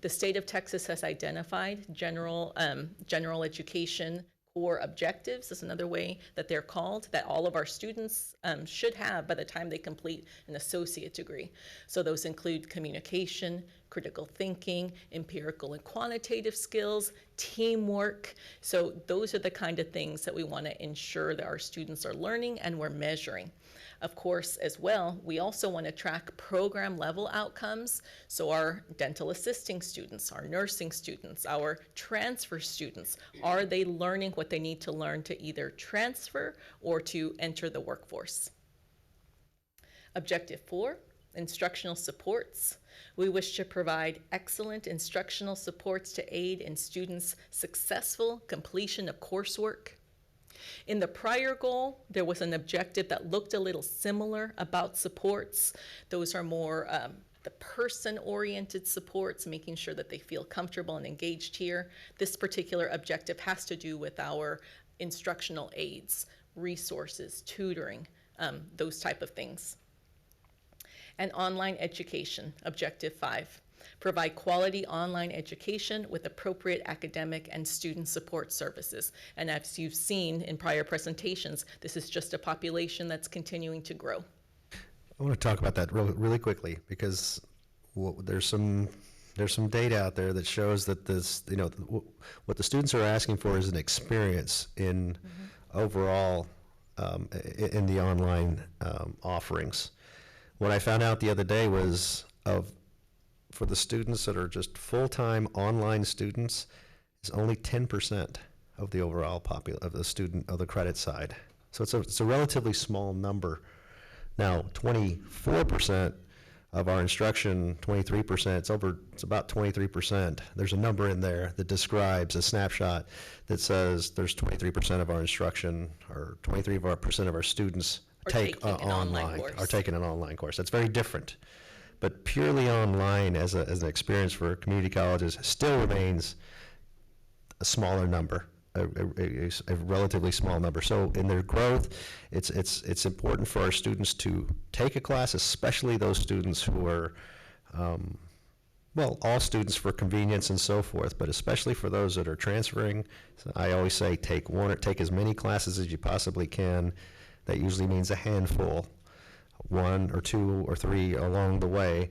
The state of Texas has identified general education core objectives, is another way that they're called, that all of our students should have by the time they complete an associate degree. So those include communication, critical thinking, empirical and quantitative skills, teamwork. So those are the kind of things that we want to ensure that our students are learning and we're measuring. Of course, as well, we also want to track program level outcomes. So our dental assisting students, our nursing students, our transfer students, are they learning what they need to learn to either transfer or to enter the workforce? Objective 4, instructional supports. We wish to provide excellent instructional supports to aid in students' successful completion of coursework. In the prior goal, there was an objective that looked a little similar about supports. Those are more the person-oriented supports, making sure that they feel comfortable and engaged here. This particular objective has to do with our instructional aids, resources, tutoring, those type of things. And online education, objective 5. Provide quality online education with appropriate academic and student support services. And as you've seen in prior presentations, this is just a population that's continuing to grow. I want to talk about that really quickly, because there's some data out there that shows that this, what the students are asking for is an experience in overall in the online offerings. What I found out the other day was for the students that are just full-time online students, is only 10% of the overall of the credit side. So it's a relatively small number. Now, 24% of our instruction, 23%, it's about 23%. There's a number in there that describes a snapshot that says there's 23% of our instruction, or 23% of our students take online, are taking an online course. That's very different. But purely online as an experience for community colleges still remains a smaller number, a relatively small number. So in their growth, it's important for our students to take a class, especially those students who are, all students for convenience and so forth, but especially for those that are transferring. So I always say take as many classes as you possibly can. That usually means a handful, 1 or 2 or 3 along the way,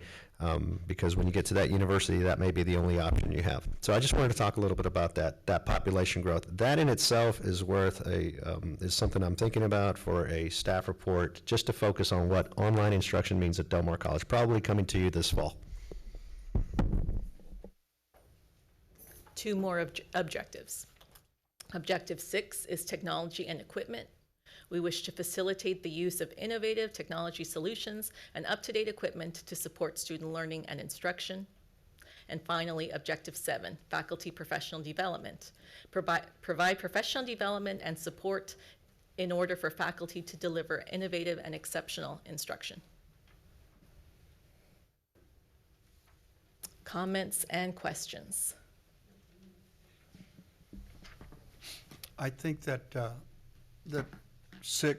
because when you get to that university, that may be the only option you have. So I just wanted to talk a little bit about that population growth. That in itself is worth is something I'm thinking about for a staff report, just to focus on what online instruction means at Del Mar College, probably coming to you this fall. 2 more objectives. Objective 6 is technology and equipment. We wish to facilitate the use of innovative technology solutions and up-to-date equipment to support student learning and instruction. And finally, Objective 7, faculty professional development. Provide professional development and support in order for faculty to deliver innovative and exceptional instruction. Comments and questions? I think that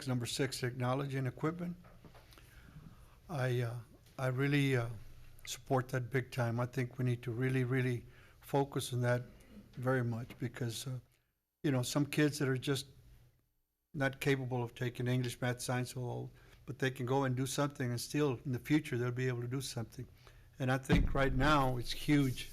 number 6, technology and equipment, I really support that big time. I think we need to really focus on that very much, because some kids that are just not capable of taking English, math, science, but they can go and do something, and still in the future they'll be able to do something. And I think right now it's huge.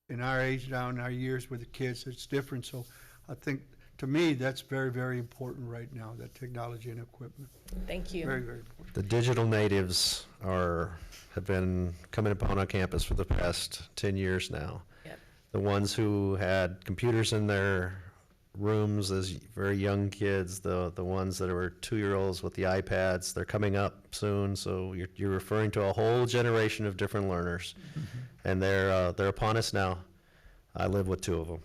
In our age now, in our years with the kids, it's different. So I think, to me, that's very important right now, that technology and equipment. Thank you. Very important. The digital natives have been coming upon our campus for the past 10 years now. Yep. The ones who had computers in their rooms as very young kids, the ones that were 2-year-olds with the iPads, they're coming up soon. So you're referring to a whole generation of different learners, and they're upon us now. I live with 2 of them.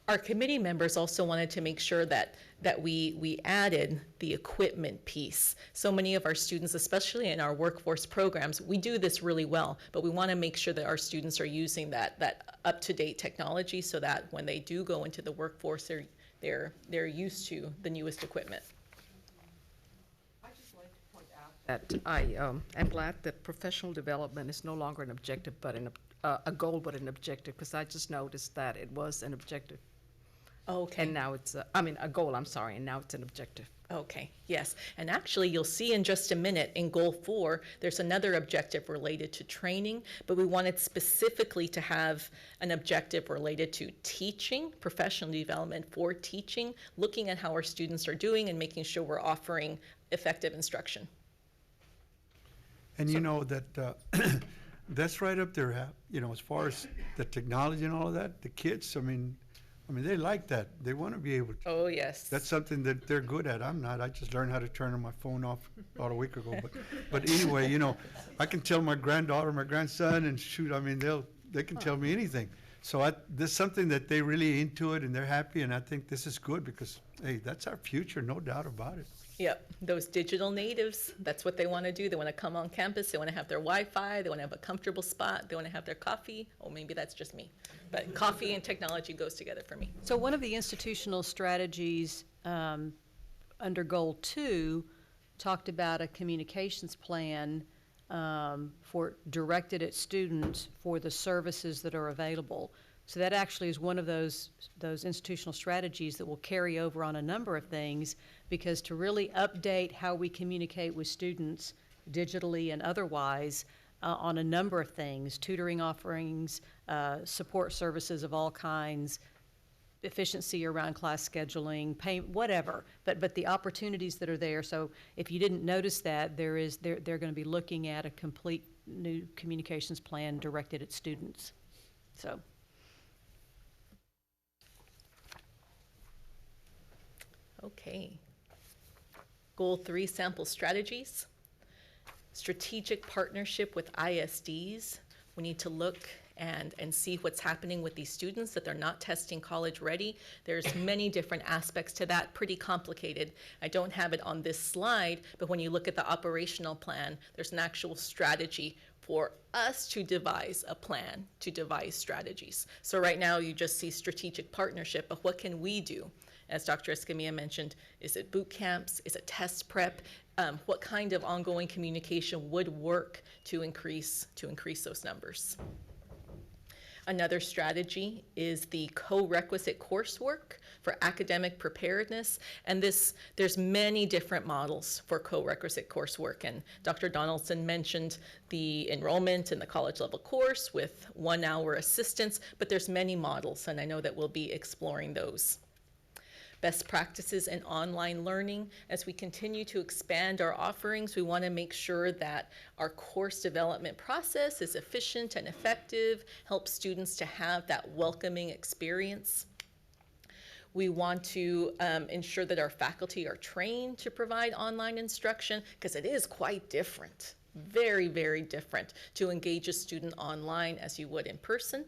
Our committee members also wanted to make sure that we added the equipment piece. So many of our students, especially in our workforce programs, we do this really well, but we want to make sure that our students are using that up-to-date technology, so that when they do go into the workforce, they're used to the newest equipment. I'd just like to point out that I am glad that professional development is no longer an objective, but a goal, but an objective, because I just noticed that it was an objective Okay. And now it's, a goal, I'm sorry, and now it's an objective. Okay, yes. And actually, you'll see in just a minute in Goal 4, there's another objective related to training, but we wanted specifically to have an objective related to teaching, professional development for teaching, looking at how our students are doing and making sure we're offering effective instruction. And you know that, that's right up there, as far as the technology and all of that, the kids, I mean, they like that. They want to be able to. Oh, yes. That's something that they're good at. I'm not. I just learned how to turn my phone off about a week ago. But anyway, I can tell my granddaughter, my grandson, and shoot, they can tell me anything. So this is something that they really into it and they're happy, and I think this is good because, hey, that's our future, no doubt about it. Yep, those digital natives, that's what they want to do. They want to come on campus, they want to have their Wi-Fi, they want to have a comfortable spot, they want to have their coffee. Oh, maybe that's just me. But coffee and technology goes together for me. So one of the institutional strategies under Goal 2 talked about a communications plan for directed at students for the services that are available. So that actually is one of those institutional strategies that will carry over on a number of things, because to really update how we communicate with students digitally and otherwise on a number of things, tutoring offerings, support services of all kinds, efficiency around class scheduling, pay, whatever, but the opportunities that are there. So if you didn't notice that, they're going to be looking at a complete new communications plan directed at students. So. Okay. Goal 3, sample strategies. Strategic partnership with ISDs. We need to look and see what's happening with these students, that they're not testing college ready. There's many different aspects to that, pretty complicated. I don't have it on this slide, but when you look at the operational plan, there's an actual strategy for us to devise a plan, to devise strategies. So right now you just see strategic partnership, but what can we do? As Dr. Escamilla mentioned, is it boot camps? Is it test prep? What kind of ongoing communication would work to increase those numbers? Another strategy is the co-requisite coursework for academic preparedness. And there's many different models for co-requisite coursework. And Dr. Donaldson mentioned the enrollment in the college level course with 1 hour assistance, but there's many models, and I know that we'll be exploring those. Best practices in online learning. As we continue to expand our offerings, we want to make sure that our course development process is efficient and effective, helps students to have that welcoming experience. We want to ensure that our faculty are trained to provide online instruction, because it is quite different, very, very different to engage a student online as you would in person.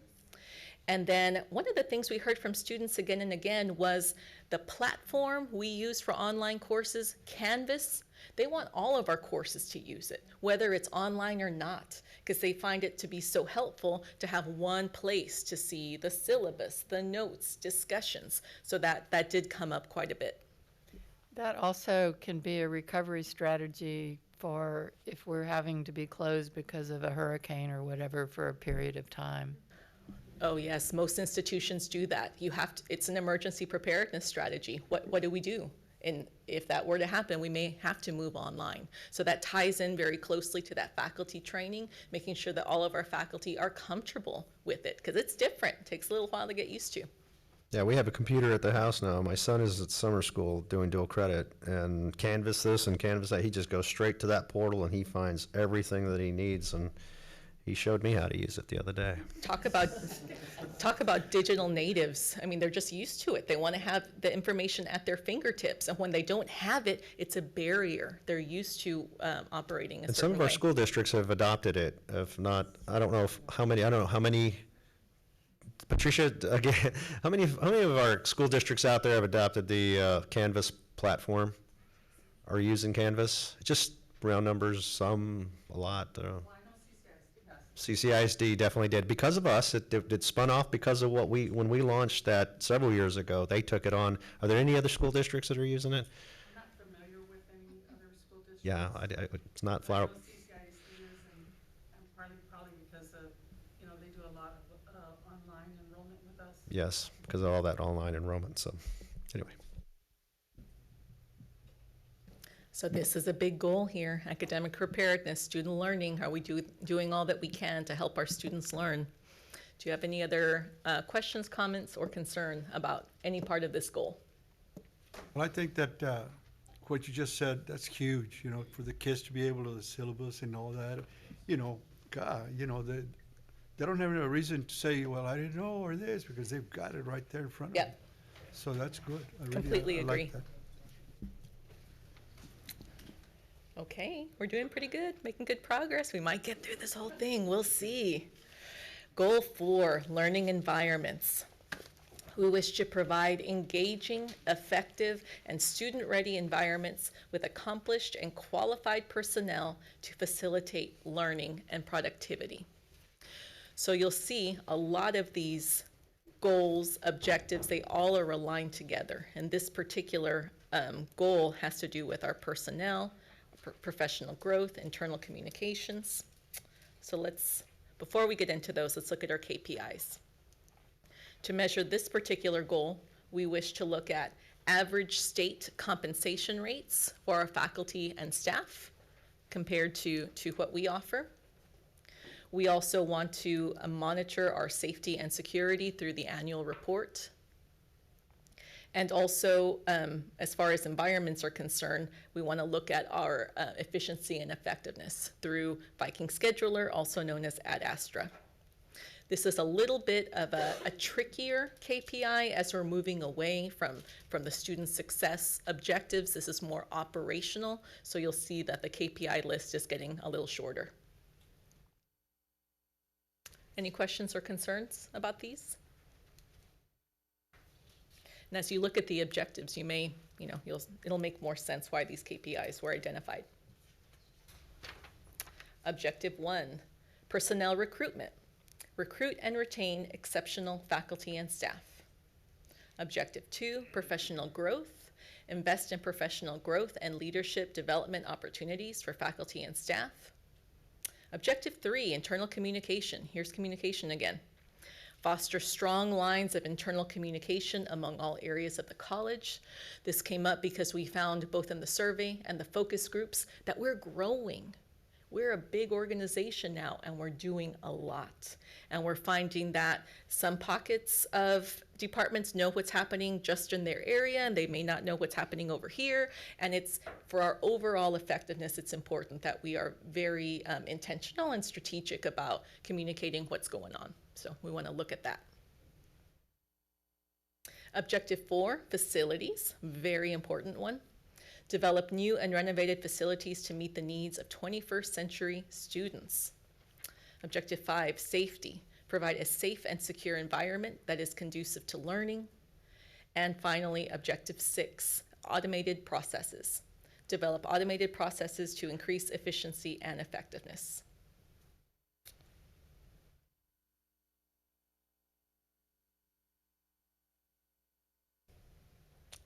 And then one of the things we heard from students again and again was the platform we use for online courses, Canvas. They want all of our courses to use it, whether it's online or not, because they find it to be so helpful to have one place to see the syllabus, the notes, discussions. So that did come up quite a bit. That also can be a recovery strategy for if we're having to be closed because of a hurricane or whatever for a period of time. Oh yes, most institutions do that. It's an emergency preparedness strategy. What do we do? And if that were to happen, we may have to move online. So that ties in very closely to that faculty training, making sure that all of our faculty are comfortable with it, because it's different. It takes a little while to get used to. Yeah, we have a computer at the house now. My son is at summer school doing dual credit, and Canvas this and Canvas that. He just goes straight to that portal and he finds everything that he needs, and he showed me how to use it the other day. Talk about digital natives. I mean, they're just used to it. They want to have the information at their fingertips, and when they don't have it, it's a barrier. They're used to operating a And certain some of our way. school districts have adopted it. If not, I don't know how many. Patricia, again, how many of our school districts out there have adopted the Canvas platform? Are using Canvas? Just round numbers, some, a lot. CCISD definitely did. Because of us, it spun off because of when we launched that several years ago, they took it on. Are there any other school districts that are using it? I'm not familiar with any other school districts. Yeah, it's not flower. CCISD is, and probably because of, they do a lot of online enrollment with us. yes, because of all that online enrollment, so, anyway. So this is a big goal here, academic preparedness, student learning. Are we doing all that we can to help our students learn? Do you have any other questions, comments, or concern about any part of this goal? Well, I think that what you just said, that's huge, you know, for the kids to be able to the syllabus and all that. You know, God, you know, they don't have a reason to say, well, I didn't know, or this, because they've got it right there in front of them. Yep. So that's good. I really, Completely I like agree. that. Okay, we're doing pretty good, making good progress. We might get through this whole thing, we'll see. Goal 4, learning environments. We wish to provide engaging, effective, and student-ready environments with accomplished and qualified personnel to facilitate learning and productivity. So you'll see a lot of these goals, objectives, they all are aligned together. And this particular goal has to do with our personnel, professional growth, internal communications. So before we get into those, let's look at our KPIs. To measure this particular goal, we wish to look at average state compensation rates for our faculty and staff compared to what we offer. We also want to monitor our safety and security through the annual report. And also, as far as environments are concerned, we want to look at our efficiency and effectiveness through Viking Scheduler, also known as Ad Astra. This is a little bit of a trickier KPI as we're moving away from the student success objectives. This is more operational, so you'll see that the KPI list is getting a little shorter. Any questions or concerns about these? And as you look at the objectives, you may, it'll make more sense why these KPIs were identified. Objective 1, personnel recruitment. Recruit and retain exceptional faculty and staff. Objective 2, professional growth. Invest in professional growth and leadership development opportunities for faculty and staff. Objective 3, internal communication. Here's communication again. Foster strong lines of internal communication among all areas of the college. This came up because we found both in the survey and the focus groups that we're growing. We're a big organization now, and we're doing a lot. And we're finding that some pockets of departments know what's happening just in their area, and they may not know what's happening over here. And it's, for our overall effectiveness, it's important that we are very intentional and strategic about communicating what's going on. So we want to look at that. Objective 4, facilities, very important one. Develop new and renovated facilities to meet the needs of 21st century students. Objective 5, safety. Provide a safe and secure environment that is conducive to learning. And finally, Objective 6, automated processes. Develop automated processes to increase efficiency and effectiveness.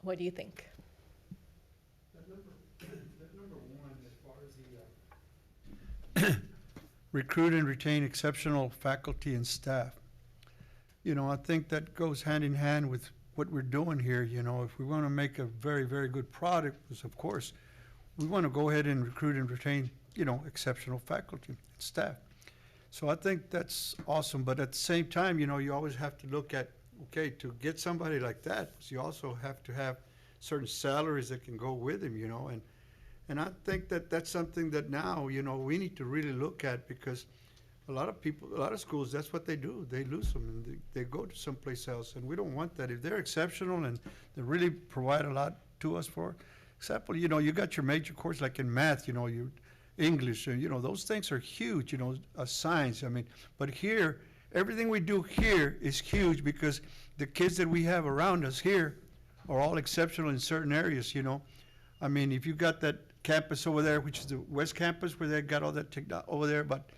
What do you think? That number 1, as far as the recruit and retain exceptional faculty and staff. I think that goes hand in hand with what we're doing here. If we want to make a very, very good product, because of course, we want to go ahead and recruit and retain, exceptional faculty and staff. So I think that's awesome. But at the same time, you always have to look at, okay, to get somebody like that, you also have to have certain salaries that can go with him, and I think that that's something that now, we need to really look at, because a lot of people, a lot of schools, that's what they do. They lose them and they go to someplace else, and we don't want that. If they're exceptional and they really provide a lot to us for example, you got your major course like in math, your English, and those things are huge, science, but here, everything we do here is huge because the kids that we have around us here are all exceptional in certain areas, if you got that campus over there, which is the West Campus, where they got all that over there, but,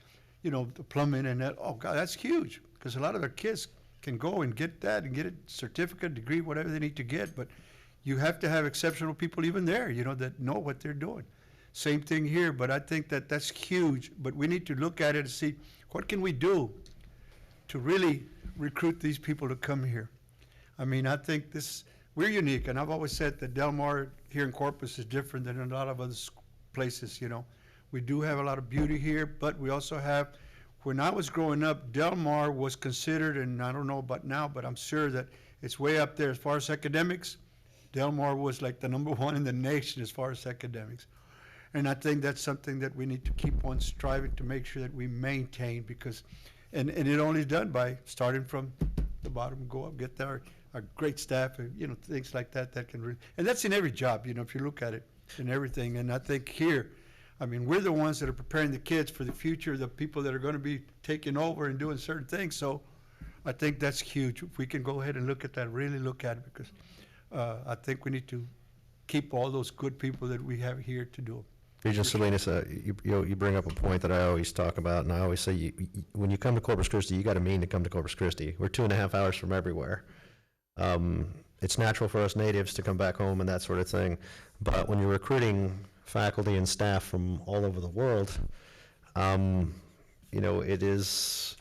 the plumbing and that, oh God, that's huge, because a lot of their kids can go and get that and get a certificate, degree, whatever they need to get, but you have to have exceptional people even there, that know what they're doing. Same thing here, but I think that that's huge, but we need to look at it and see, what can we do to really recruit these people to come here? I mean, I think we're unique, and I've always said that Del Mar here in Corpus is different than in a lot of other places, you know. We do have a lot of beauty here, but we also have, when I was growing up, Del Mar was considered, and I don't know about now, but I'm sure that it's way up there as far as academics. Del Mar was like the #1 in the nation as far as academics. And I think that's something that we need to keep on striving to make sure that we maintain, because, and it only is done by starting from the bottom, go up, get there, our great staff, you know, things like that can really, and that's in every job, you know, if you look at it, in everything. And I think here, I mean, we're the ones that are preparing the kids for the future, the people that are going to be taking over and doing certain things. So I think that's huge. If we can go ahead and look at that, really look at it, because I think we need to keep all those good people that we have here to do it. Regent Salinas, you bring up a point that I always talk about, and I always say, when you come to Corpus Christi, you got to mean to come to Corpus Christi. We're 2.5 hours from everywhere. It's natural for us natives to come back home and that sort of thing, but when you're recruiting faculty and staff from all over the world, you know, it is,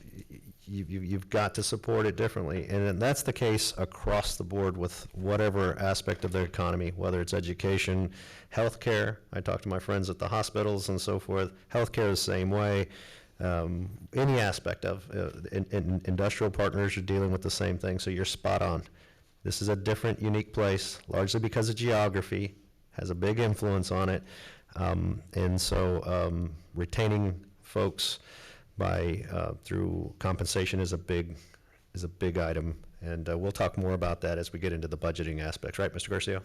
you've got to support it differently. And that's the case across the board with whatever aspect of the economy, whether it's education, healthcare. I talk to my friends at the hospitals and so forth. Healthcare is the same way. Any aspect of industrial partners are dealing with the same thing, so you're spot on. This is a different, unique place, largely because of geography, has a big influence on it. And so retaining folks by through compensation is a big item, and we'll talk more about that as we get into the budgeting aspects, right, Mr. Garcia?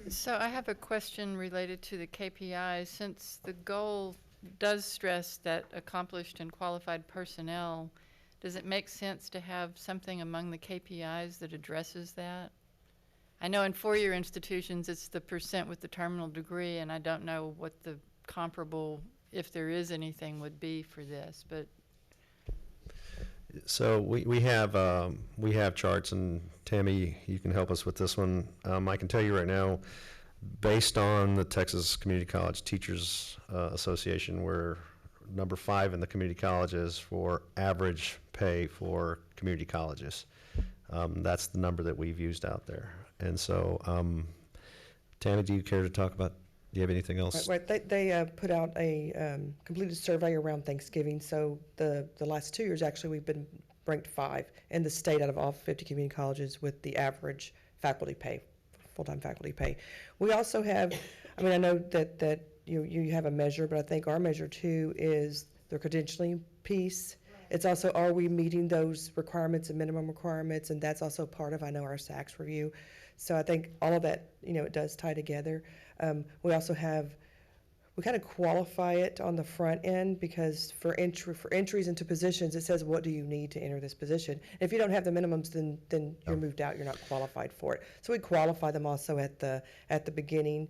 So I have a question related to the KPIs. Since the goal does stress that accomplished and qualified personnel, does it make sense to have something among the KPIs that addresses that? I know in four-year institutions it's the % with the terminal degree, and I don't know what the comparable, if there is anything, would be for this, but. So we have charts, and Tammy, you can help us with this one. I can tell you right now, based on the Texas Community College Teachers Association, we're number 5 in the community colleges for average pay for community colleges. That's the number that we've used out there. And so, Tammy, do you care to talk about, do you have anything else? Right. They put out a completed survey around Thanksgiving. So the last 2 years, actually, we've been ranked 5 in the state out of all 50 community colleges with the average faculty pay, full-time faculty pay. We also have, I mean, I know that you have a measure, but I think our measure too is the credentialing piece. It's also, are we meeting those requirements and minimum requirements? And that's also part of, I know, our SACS review. So I think all of that, you know, it does tie together. We also have, we kind of qualify it on the front end, because for entries into positions, it says, what do you need to enter this position? If you don't have the minimums, then you're moved out, you're not qualified for it. So we qualify them also at the beginning.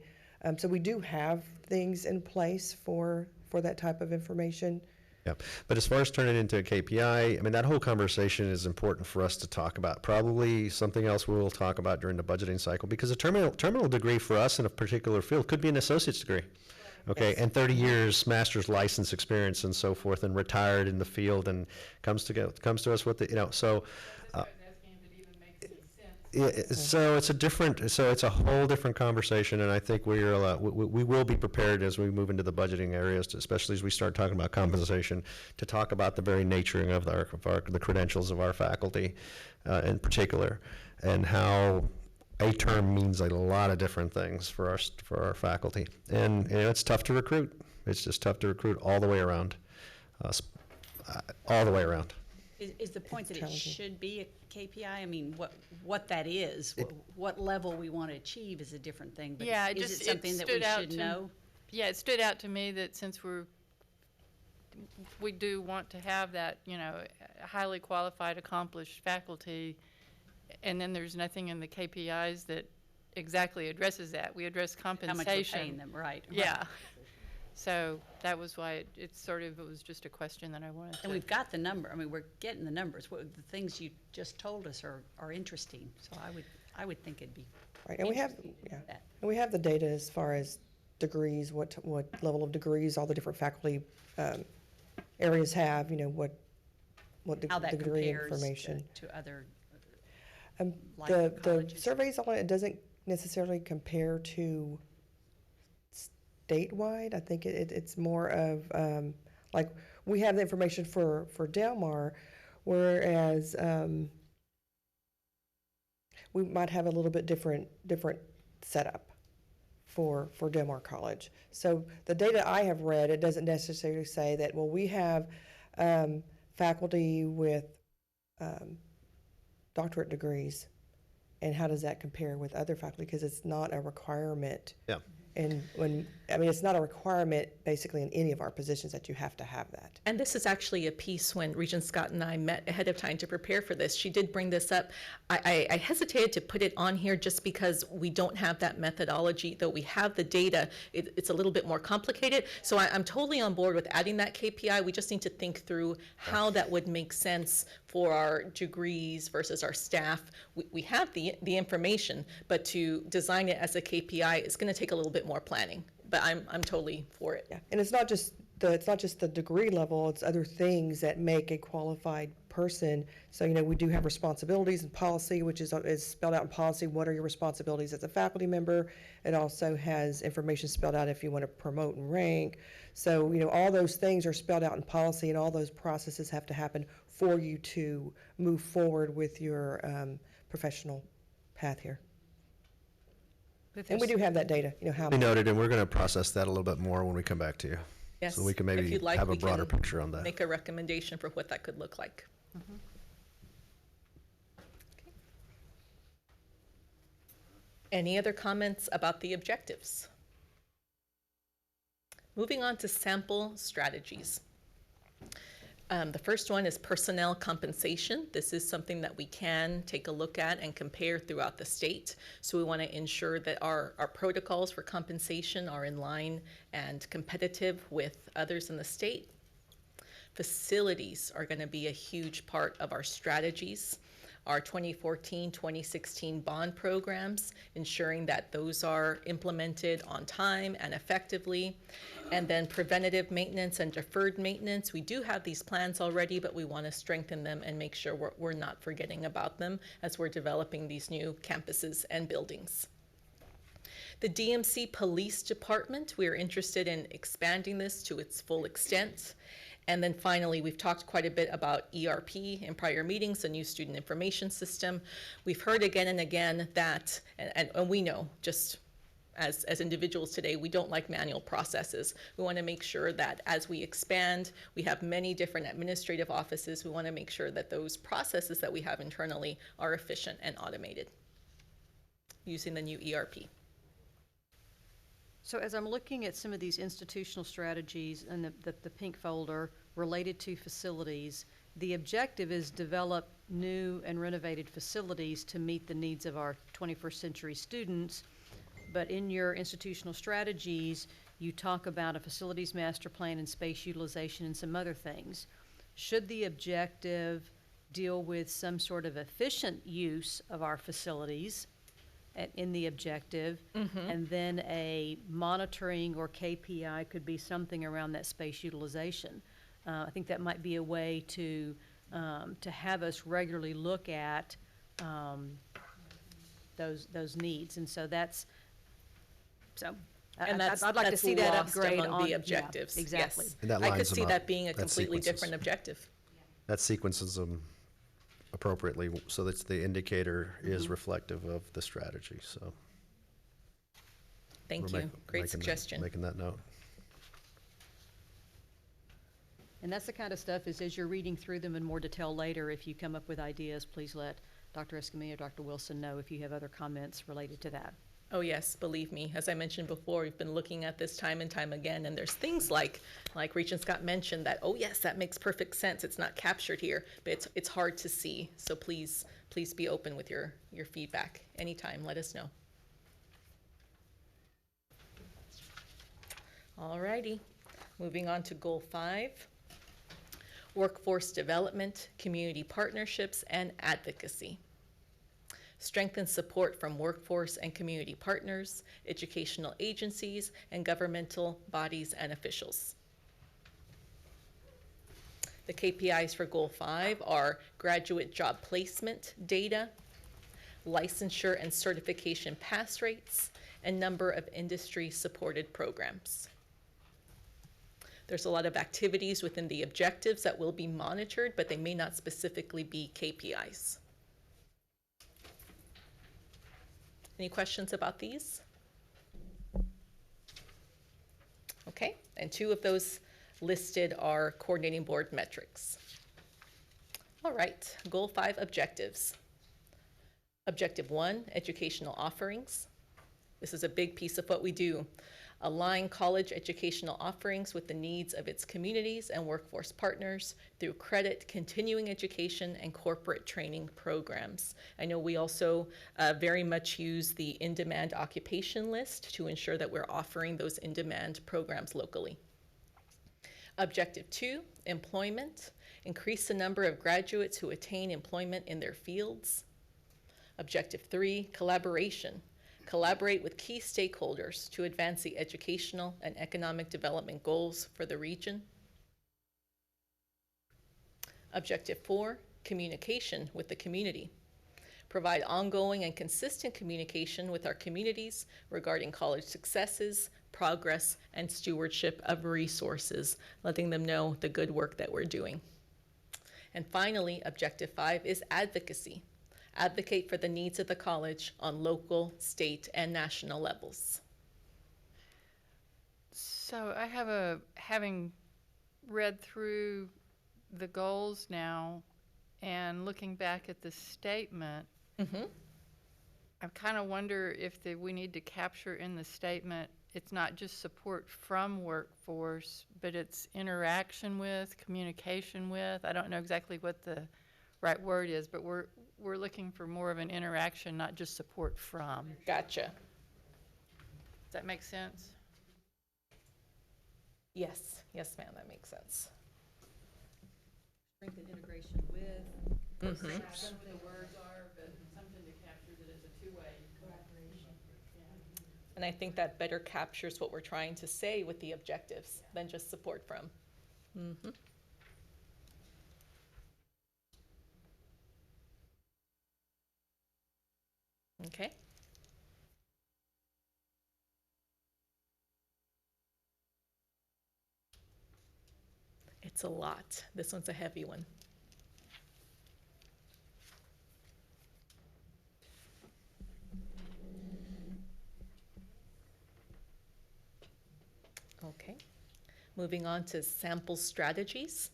So we do have things in place for that type of information. Yeah, but as far as turning it into a KPI, I mean, that whole conversation is important for us to talk about. Probably something else we will talk about during the budgeting cycle, because a terminal degree for us in a particular field could be an associate's degree. Okay, yes. And 30 years master's license experience and so forth, and retired in the field, and comes to us with the, you know, so. So it's a whole different conversation, and I think we will be prepared as we move into the budgeting areas, especially as we start talking about compensation, to talk about the very naturing of the credentials of our faculty, in particular, and how a term means a lot of different things for our faculty, and you know, it's tough to recruit. It's just tough to recruit all the way around, all the way around. Is the point that it should be a KPI? I mean, what that is, what level we want to achieve is a different thing, but yeah, is it something that we should know? Yeah, it stood out to me that since we do want to have that, you know, highly qualified, accomplished faculty, and then there's nothing in the KPIs that exactly addresses that. We address compensation. How much we're paying them, right. Yeah. So that was why it was just a question that I wanted to. And we've got the number. I mean, we're getting the numbers. The things you just told us are interesting. So I would think it'd be right. And we have and we have the data as far as degrees, what level of degrees all the different faculty areas have. You know, what how that degree compares information to other. like The colleges? surveys on it doesn't necessarily compare to statewide. I think it's more of, like, we have the information for Del Mar, whereas we might have a little bit different setup for Del Mar College. So the data I have read, it doesn't necessarily say that, well, we have faculty with doctorate degrees, and how does that compare with other faculty? Because it's not a requirement. Yeah. And it's not a requirement basically in any of our positions that you have to have that. And this is actually a piece when Regent Scott and I met ahead of time to prepare for this. She did bring this up. I hesitated to put it on here just because we don't have that methodology, though we have the data. It's a little bit more complicated. So I'm totally on board with adding that KPI. We just need to think through how that would make sense for our degrees versus our staff. We have the information, but to design it as a KPI is going to take a little bit more planning. But I'm totally for it. Yeah, and it's not just the degree level, it's other things that make a qualified person. So, we do have responsibilities and policy, which is spelled out in policy. What are your responsibilities as a faculty member? It also has information spelled out if you want to promote and rank. So, all those things are spelled out in policy, and all those processes have to happen for you to move forward with your professional path here. And we do have that data, how. We noted, and we're going to process that a little bit more when we come back to you. Yes. So we can If maybe you'd like, have a we broader can picture on that. Make a recommendation for what that could look like. Mm-hmm. Okay. Any other comments about the objectives? Moving on to sample strategies. The first one is personnel compensation. This is something that we can take a look at and compare throughout the state. So we want to ensure that our protocols for compensation are in line and competitive with others in the state. Facilities are going to be a huge part of our strategies. Our 2014-2016 bond programs, ensuring that those are implemented on time and effectively. And then preventative maintenance and deferred maintenance. We do have these plans already, but we want to strengthen them and make sure we're not forgetting about them as we're developing these new campuses and buildings. The DMC Police Department, we are interested in expanding this to its full extent. And then finally, we've talked quite a bit about ERP in prior meetings, a new student information system. We've heard again and again that, and we know just as individuals today, we don't like manual processes. We want to make sure that as we expand, we have many different administrative offices. We want to make sure that those processes that we have internally are efficient and automated using the new ERP. So as I'm looking at some of these institutional strategies and the pink folder related to facilities, the objective is develop new and renovated facilities to meet the needs of our 21st century students. But in your institutional strategies, you talk about a facilities master plan and space utilization and some other things. Should the objective deal with some sort of efficient use of our facilities in the objective, and then a monitoring or KPI could be something around that space utilization? I think that might be a way to have us regularly look at those needs, and so that's And I'd like to see that lost upgrade among on the objectives. Yeah, exactly. Yes. And that I could lines them see up. that being a That completely sequences. different objective. That sequences them appropriately so that the indicator is reflective of the strategy, so. Thank we're you. making Great that- suggestion. Making that note. And that's the kind of stuff is as you're reading through them in more detail later, if you come up with ideas, please let Dr. Escamilla or Dr. Wilson know if you have other comments related to that. Oh, yes, believe me. As I mentioned before, we've been looking at this time and time again, and there's things like Regent Scott mentioned that, oh, yes, that makes perfect sense. It's not captured here, but it's hard to see. So please be open with your feedback anytime. Let us know. All righty. Moving on to Goal 5. Workforce development, community partnerships, and advocacy. Strengthen support from workforce and community partners, educational agencies, and governmental bodies and officials. The KPIs for Goal 5 are graduate job placement data, licensure and certification pass rates, and number of industry-supported programs. There's a lot of activities within the objectives that will be monitored, but they may not specifically be KPIs. Any questions about these? Okay, and 2 of those listed are coordinating board metrics. All right, Goal 5 objectives. Objective 1, educational offerings. This is a big piece of what we do. Align college educational offerings with the needs of its communities and workforce partners through credit, continuing education, and corporate training programs. I know we also very much use the in-demand occupation list to ensure that we're offering those in-demand programs locally. Objective 2, employment. Increase the number of graduates who attain employment in their fields. Objective 3, collaboration. Collaborate with key stakeholders to advance the educational and economic development goals for the region. Objective 4, communication with the community. Provide ongoing and consistent communication with our communities regarding college successes, progress, and stewardship of resources, letting them know the good work that we're doing. And finally, Objective 5 is advocacy. Advocate for the needs of the college on local, state, and national levels. So having read through the goals now and looking back at the statement, I kind of wonder if we need to capture in the statement, it's not just support from workforce, but it's interaction with, communication with. I don't know exactly what the right word is, but we're looking for more of an interaction, not just support from. Gotcha. Does that make sense? Yes, yes, ma'am, that makes sense. Strengthen integration with. Some of the words are, but something to capture that is a two-way collaboration. And I think that better captures what we're trying to say with the objectives than just support from. Okay. It's a lot. This one's a heavy one. Okay. Moving on to sample strategies.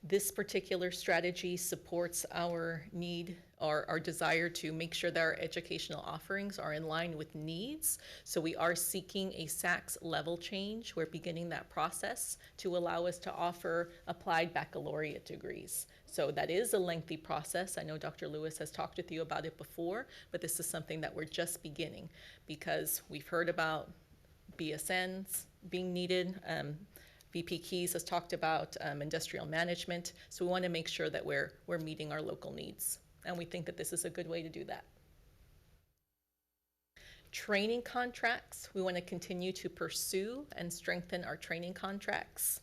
This particular strategy supports our need, our desire to make sure that our educational offerings are in line with needs. So we are seeking a SACS level change. We're beginning that process to allow us to offer applied baccalaureate degrees. So that is a lengthy process. I know Dr. Lewis has talked with you about it before, but this is something that we're just beginning because we've heard about BSNs being needed. VP Keys has talked about industrial management, so we want to make sure that we're meeting our local needs, and we think that this is a good way to do that. Training contracts, we want to continue to pursue and strengthen our training contracts.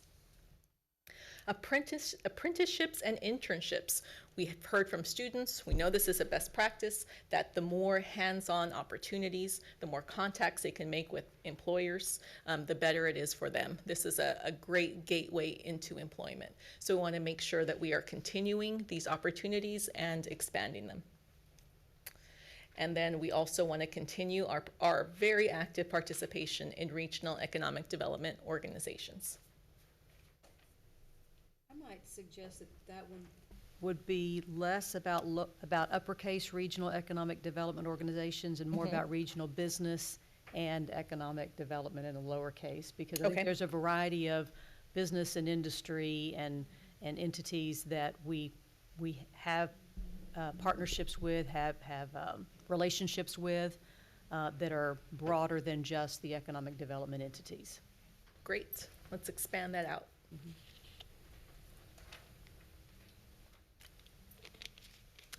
Apprenticeships and internships. We have heard from students, we know this is a best practice, that the more hands-on opportunities, the more contacts they can make with employers, the better it is for them. This is a great gateway into employment. So we want to make sure that we are continuing these opportunities and expanding them. And then we also want to continue our very active participation in regional economic development organizations. I might suggest that one would be less about uppercase regional economic development organizations and more about regional business and economic development in a lowercase, because I think there's a variety of business and industry and entities that we have partnerships with, have relationships with that are broader than just the economic development entities. Great. Let's expand that out.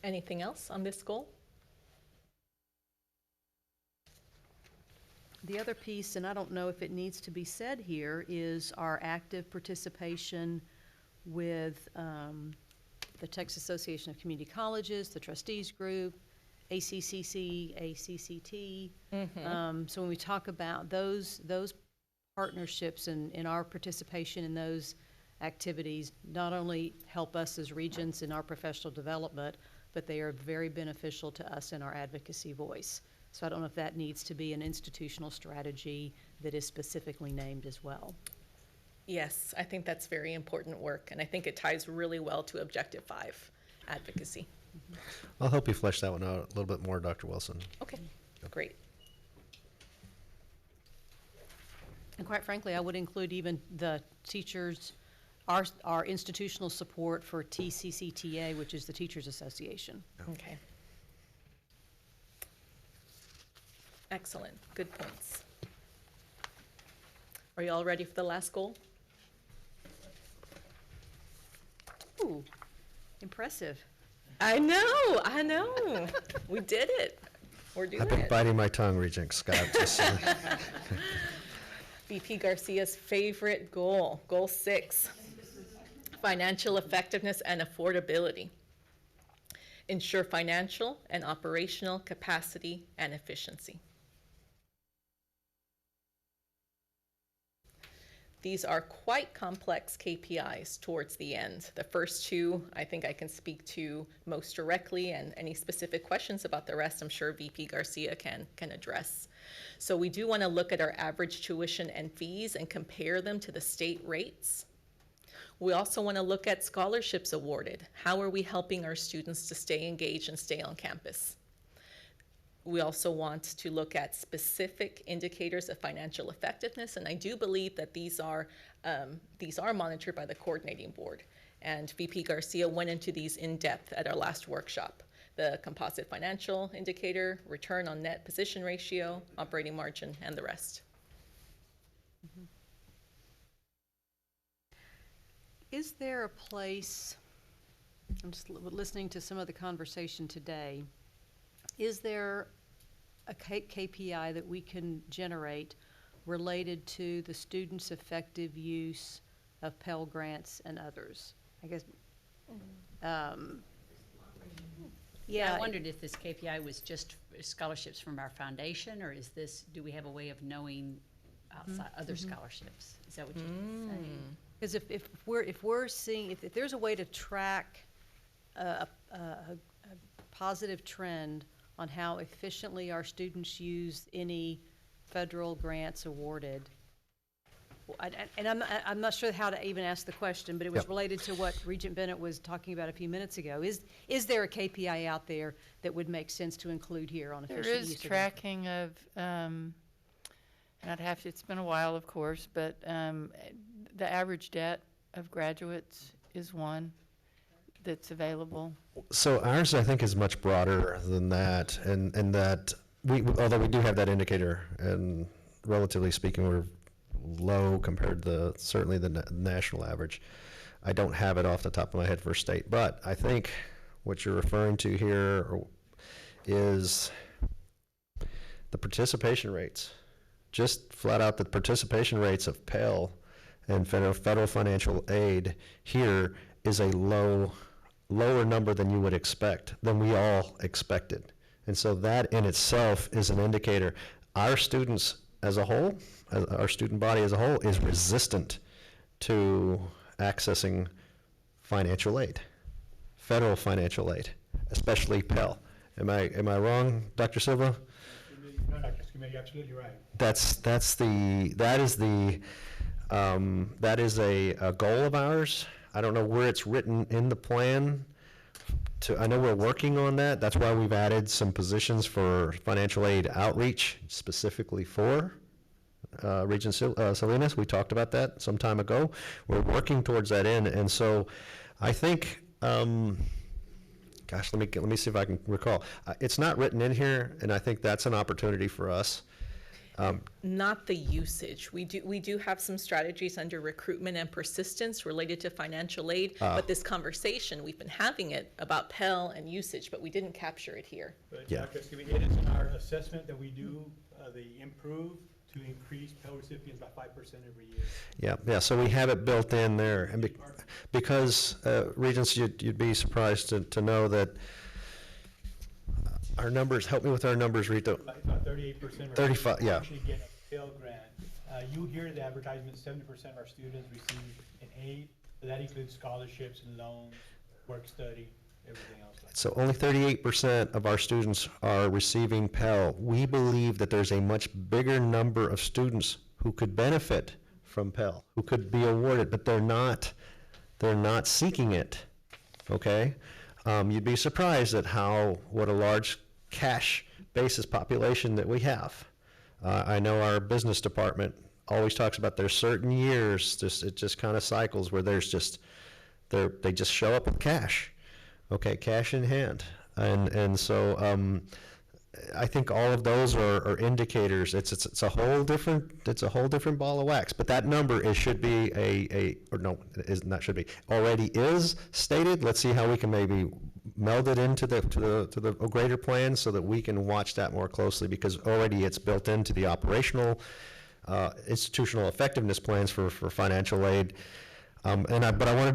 Anything else on this goal? The other piece, and I don't know if it needs to be said here, is our active participation with the Texas Association of Community Colleges, the trustees group, ACCC, ACCT. So when we talk about those partnerships and our participation in those activities, not only help us as Regents in our professional development, but they are very beneficial to us in our advocacy voice. So I don't know if that needs to be an institutional strategy that is specifically named as well. Yes, I think that's very important work, and I think it ties really well to Objective 5, advocacy. I'll help you flesh that one out a little bit more, Dr. Wilson. Okay, great. And quite frankly, I would include even the teachers, our institutional support for TCCTA, which is the Teachers Association. Okay. Excellent, good points. Are you all ready for the last goal? Ooh, impressive. I know. We did it. We're doing I've been it. biting my tongue, Regent Scott. Just so- VP Garcia's favorite goal, Goal 6, financial effectiveness and affordability. Ensure financial and operational capacity and efficiency. These are quite complex KPIs towards the end. The first two, I think I can speak to most directly, and any specific questions about the rest, I'm sure VP Garcia can address. So we do want to look at our average tuition and fees and compare them to the state rates. We also want to look at scholarships awarded. How are we helping our students to stay engaged and stay on campus? We also want to look at specific indicators of financial effectiveness, and I do believe that these are monitored by the coordinating board. And VP Garcia went into these in depth at our last workshop. The composite financial indicator, return on net position ratio, operating margin, and the rest. Is there a place, I'm just listening to some of the conversation today, is there a KPI that we can generate related to the students' effective use of Pell Grants and others? I guess, Yeah, I wondered if this KPI was just scholarships from our foundation, or do we have a way of knowing outside other scholarships? Is that what you're saying? Because if we're seeing, if there's a way to track a positive trend on how efficiently our students use any federal grants awarded, and I'm not sure how to even ask the question, but it was related to what Regent Bennett was talking about a few minutes ago. Is there a KPI out there that would make sense to include here on efficient use? There is tracking of, and it's been a while, of course, but the average debt of graduates is one that's available. So ours, I think, is much broader than that, and that although we do have that indicator, and relatively speaking, we're low compared to certainly the national average. I don't have it off the top of my head for state, but I think what you're referring to here is the participation rates. Just flat out, the participation rates of Pell and federal financial aid here is a lower number than you would expect, than we all expected. And so that in itself is an indicator. Our students as a whole, our student body as a whole, is resistant to accessing financial aid, federal financial aid, especially Pell. Am I wrong, Dr. Silva? No, Dr. Escamilla, you're absolutely right. That is a goal of ours. I don't know where it's written in the plan. I know we're working on that. That's why we've added some positions for financial aid outreach specifically for Regent Salinas. We talked about that some time ago. We're working towards that end, and so I think, gosh, let me see if I can recall. It's not written in here, and I think that's an opportunity for us. Not the usage. We do have some strategies under recruitment and persistence related to financial aid, but this conversation, we've been having it about Pell and usage, but we didn't capture it here. But Dr. Escamilla, it is in our assessment that we do the improve to increase Pell recipients by 5% every year. Yeah. So we have it built in there, and because Regents, you'd be surprised to know that our numbers, help me with our numbers, Rita. About 38% of 35, yeah. actually get a Pell Grant. You hear the advertisement, 70% of our students receive an aid, but that includes scholarships and loans, work study, everything else. So only 38% of our students are receiving Pell. We believe that there's a much bigger number of students who could benefit from Pell, who could be awarded, but they're not seeking it, okay? You'd be surprised at what a large cash basis population that we have. I know our business department always talks about there's certain years, it just kind of cycles where they just show up with cash, okay, cash in hand. And so I think all of those are indicators. It's a whole different ball of wax. But that number should be already is stated. Let's see how we can maybe meld it into the greater plan so that we can watch that more closely, because already it's built into the operational institutional effectiveness plans for financial aid. But I wanted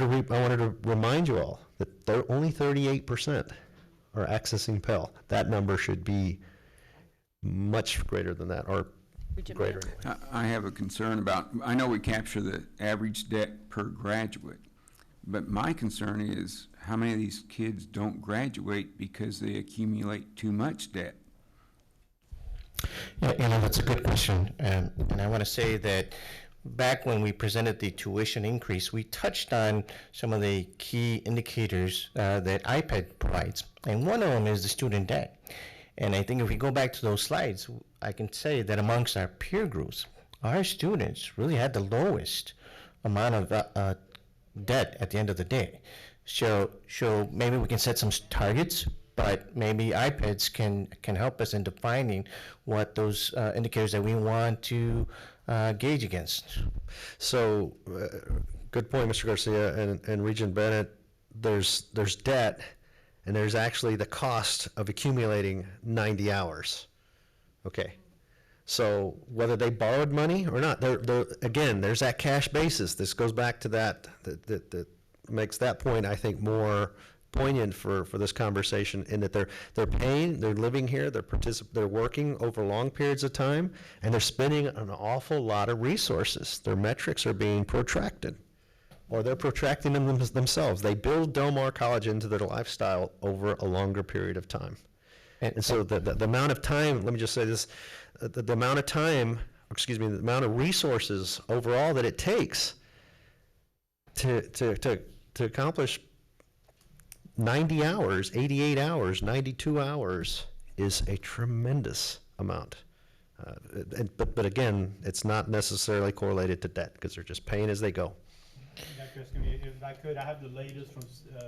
to remind you all that only 38% are accessing Pell. That number should be much greater than that, or greater. I have a concern about, I know we capture the average debt per graduate, but my concern is how many of these kids don't graduate because they accumulate too much debt. Yeah, that's a good question. And I want to say that back when we presented the tuition increase, we touched on some of the key indicators that IPED provides. And one of them is the student debt. And I think if we go back to those slides, I can say that amongst our peer groups, our students really had the lowest amount of debt at the end of the day. So maybe we can set some targets, but maybe IPEDs can help us in defining what those indicators that we want to gauge against. So, good point, Mr. Garcia and Regent Bennett. There's debt, and there's actually the cost of accumulating 90 hours. Okay. So whether they borrowed money or not, again, there's that cash basis. This goes back to that makes that point, I think, more poignant for this conversation, in that they're paying, they're living here, they're working over long periods of time, and they're spending an awful lot of resources. Their metrics are being protracted, or they're protracting them themselves. They build Del Mar College into their lifestyle over a longer period of time. And so the amount of time, let me just say this, the amount of time, the amount of resources overall that it takes to accomplish 90 hours, 88 hours, 92 hours is a tremendous amount. But again, it's not necessarily correlated to debt, because they're just paying as they go. Dr. Escamilla, if I could, I have the latest from,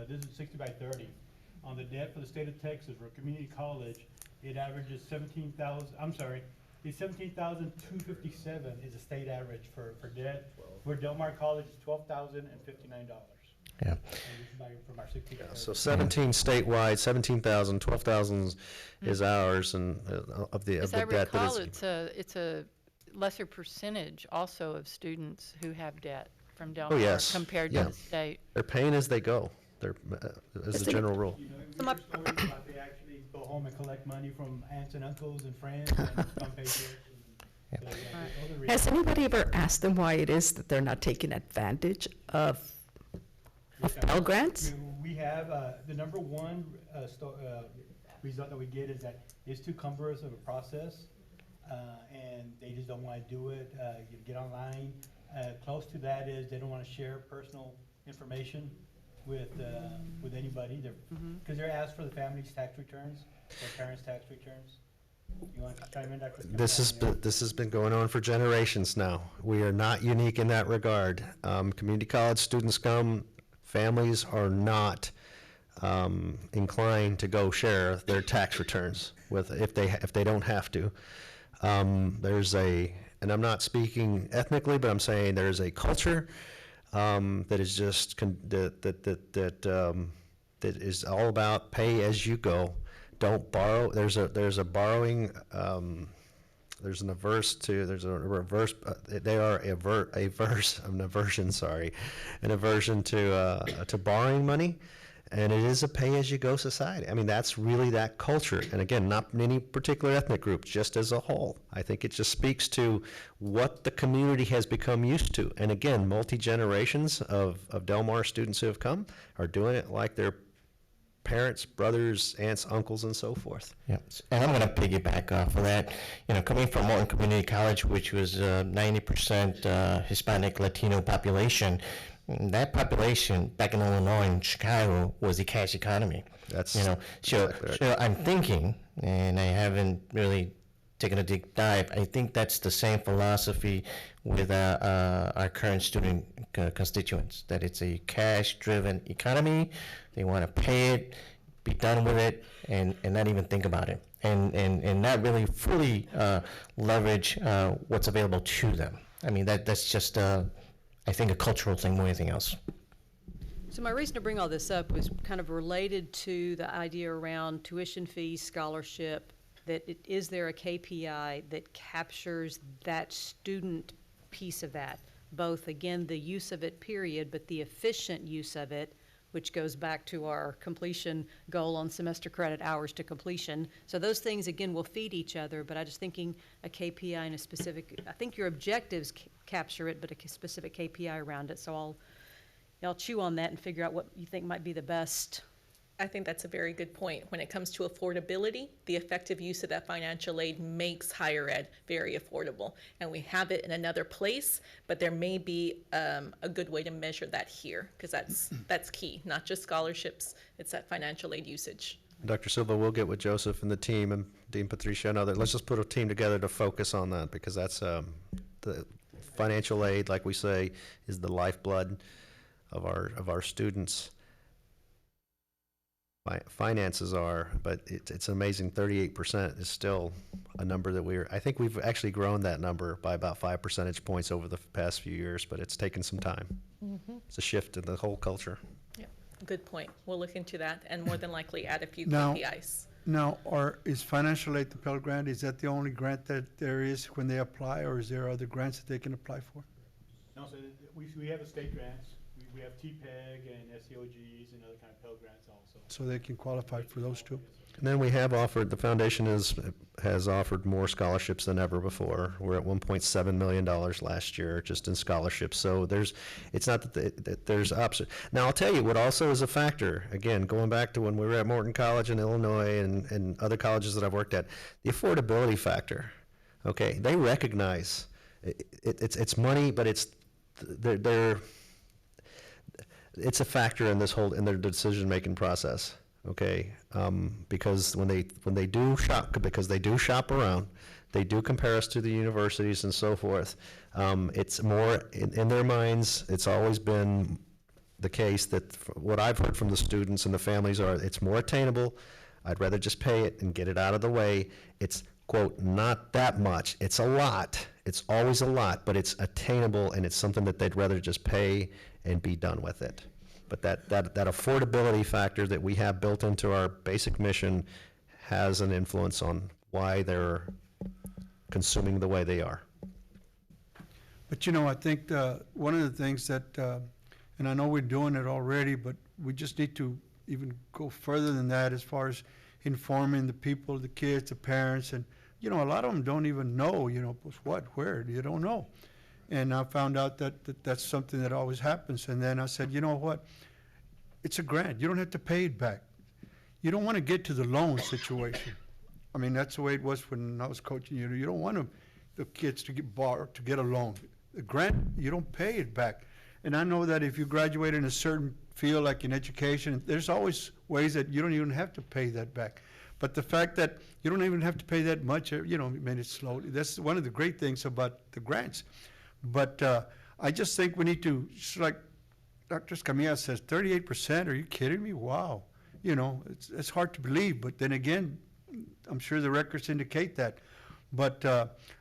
this is 60 by 30. On the debt for the state of Texas for community college, it averages 17,000, I'm sorry, it's 17,257 is the state average for debt. For Del Mar College, it's $12,059. Yeah. From our 60 by 30. So 17 statewide, 17,000, 12,000 is ours, and of the As I debt recall, that is. it's a lesser percentage also of students who have debt from Del Oh, Mar yes. compared Yeah. to the state. They're paying as they go. They're as a general rule. You know, we hear stories about they actually go home and collect money from aunts and uncles and friends and some paychecks. So, yeah, Has anybody ever asked them why it is that they're not taking advantage of Pell Grants? We have, the number one result that we get is that it's too cumbrous of a process, and they just don't want to do it, get online. Close to that is they don't want to share personal information with anybody, because they're asked for the family's tax returns, their parents' tax returns. You want to chime in, Dr. This has been going on for generations now. We are not unique in that regard. Community college students come, families are not inclined to go share their tax returns with if they don't have to. And I'm not speaking ethnically, but I'm saying there's a culture that is just that is all about pay as you go. Don't borrow. There's a borrowing. There's an averse to. There's a reverse. They are an aversion to borrowing money, And it is a pay-as-you-go society. I mean, that's really that culture. And again, not any particular ethnic group, just as a whole. I think it just speaks to what the community has become used to. And again, multi-generations of Del Mar students who have come are doing it like their parents, brothers, aunts, uncles, and so forth. Yeah, and I'm going to piggyback off of that. You know, coming from Morton Community College, which was 90% Hispanic Latino population, that population back in Illinois and Chicago was the cash economy. That's so I'm thinking, and I haven't really taken a deep dive. I think that's the same philosophy with our current student constituents. That it's a cash-driven economy. They want to pay it, be done with it, and not even think about it, and not really fully leverage what's available to them. I mean, that's just I think a cultural thing more than anything else. So my reason to bring all this up was kind of related to the idea around tuition fees, scholarship, that is there a KPI that captures that student piece of that? Both, again, the use of it, period, but the efficient use of it, which goes back to our completion goal on semester credit hours to completion. So those things, again, will feed each other, but I just thinking a KPI and a specific, I think your objectives capture it, but a specific KPI around it. So I'll chew on that and figure out what you think might be the best. I think that's a very good point. When it comes to affordability, the effective use of that financial aid makes higher ed very affordable. And we have it in another place, but there may be a good way to measure that here, because that's key, not just scholarships, it's that financial aid usage. Dr. Silva, we'll get with Joseph and the team and Dean Patricia and others. Let's just put a team together to focus on that, because that's the financial aid, like we say, is the lifeblood of our students. Finances are, but it's amazing. 38% is still a number that I think we've actually grown that number by about 5 percentage points over the past few years, but it's taken some time. Mm-hmm. It's a shift in the whole culture. Yeah, good point. We'll look into that and more than likely add a few Now- KPIs. Now, is financial aid the Pell Grant, is that the only grant that there is when they apply, or is there other grants that they can apply for? No, so we have the state grants. We have TPEG and SCOGs and other kind of Pell Grants also. So they can qualify for those too? And then we have offered, the foundation has offered more scholarships than ever before. We're at $1.7 million last year just in scholarships. So it's not that there's option. Now I'll tell you what also is a factor, again, going back to when we were at Morton College in Illinois and other colleges that I've worked at, the affordability factor. Okay, they recognize it's money, but it's a factor in their decision-making process. Okay, because when they do shop around, they do compare us to the universities and so forth. It's more in their minds. It's always been the case that what I've heard from the students and the families it's more attainable. I'd rather just pay it and get it out of the way. It's quote not that much. It's a lot. It's always a lot, but it's attainable and it's something that they'd rather just pay and be done with it. But that affordability factor that we have built into our basic mission has an influence on why they're consuming the way they are. But I think one of the things that, and I know we're doing it already, but we just need to even go further than that as far as informing the people, the kids, the parents, and a lot of them don't even know, what, where, you don't know. And I found out that's something that always happens. And then I said, you know what? It's a grant. You don't have to pay it back. You don't want to get to the loan situation. I mean, that's the way it was when I was coaching you. You don't want the kids to get a loan. The grant, you don't pay it back. And I know that if you graduate in a certain field, like in education, there's always ways that you don't even have to pay that back. But the fact that you don't even have to pay that much, made it slowly. That's one of the great things about the grants. But I just think we need to, like Dr. Escamilla says, 38%, are you kidding me? Wow. It's hard to believe, but then again, I'm sure the records indicate that. But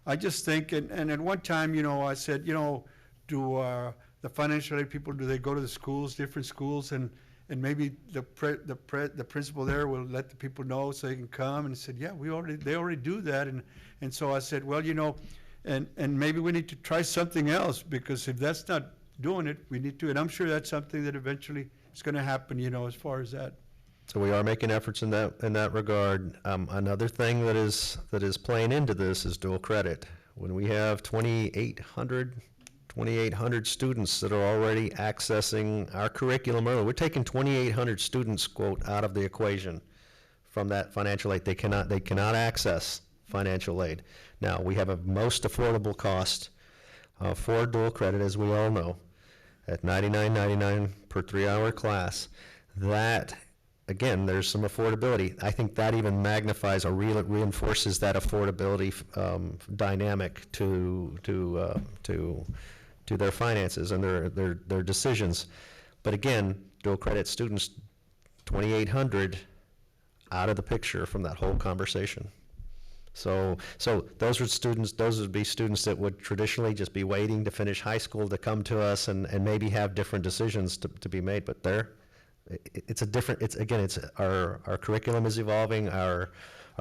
I just think, and at one time, I said, do the financial aid people, do they go to the schools, different schools, and maybe the principal there will let the people know so they can come, and said, yeah, they already do that. And so I said, well, and maybe we need to try something else, because if that's not doing it, we need to, and I'm sure that's something that eventually is going to happen, you know, as far as that. So we are making efforts in that regard. Another thing that is playing into this is dual credit. When we have 2,800 students that are already accessing our curriculum early, we're taking 2,800 students, quote, out of the equation from that financial aid. They cannot access financial aid. Now, we have a most affordable cost for dual credit, as we all know, at $99.99 per 3-hour class. That, again, there's some affordability. I think that even magnifies or reinforces that affordability dynamic to their finances and their decisions. But again, dual credit students, 2,800 out of the picture from that whole conversation. So those would be students that would traditionally just be waiting to finish high school to come to us and maybe have different decisions to be made. But it's our curriculum is evolving, our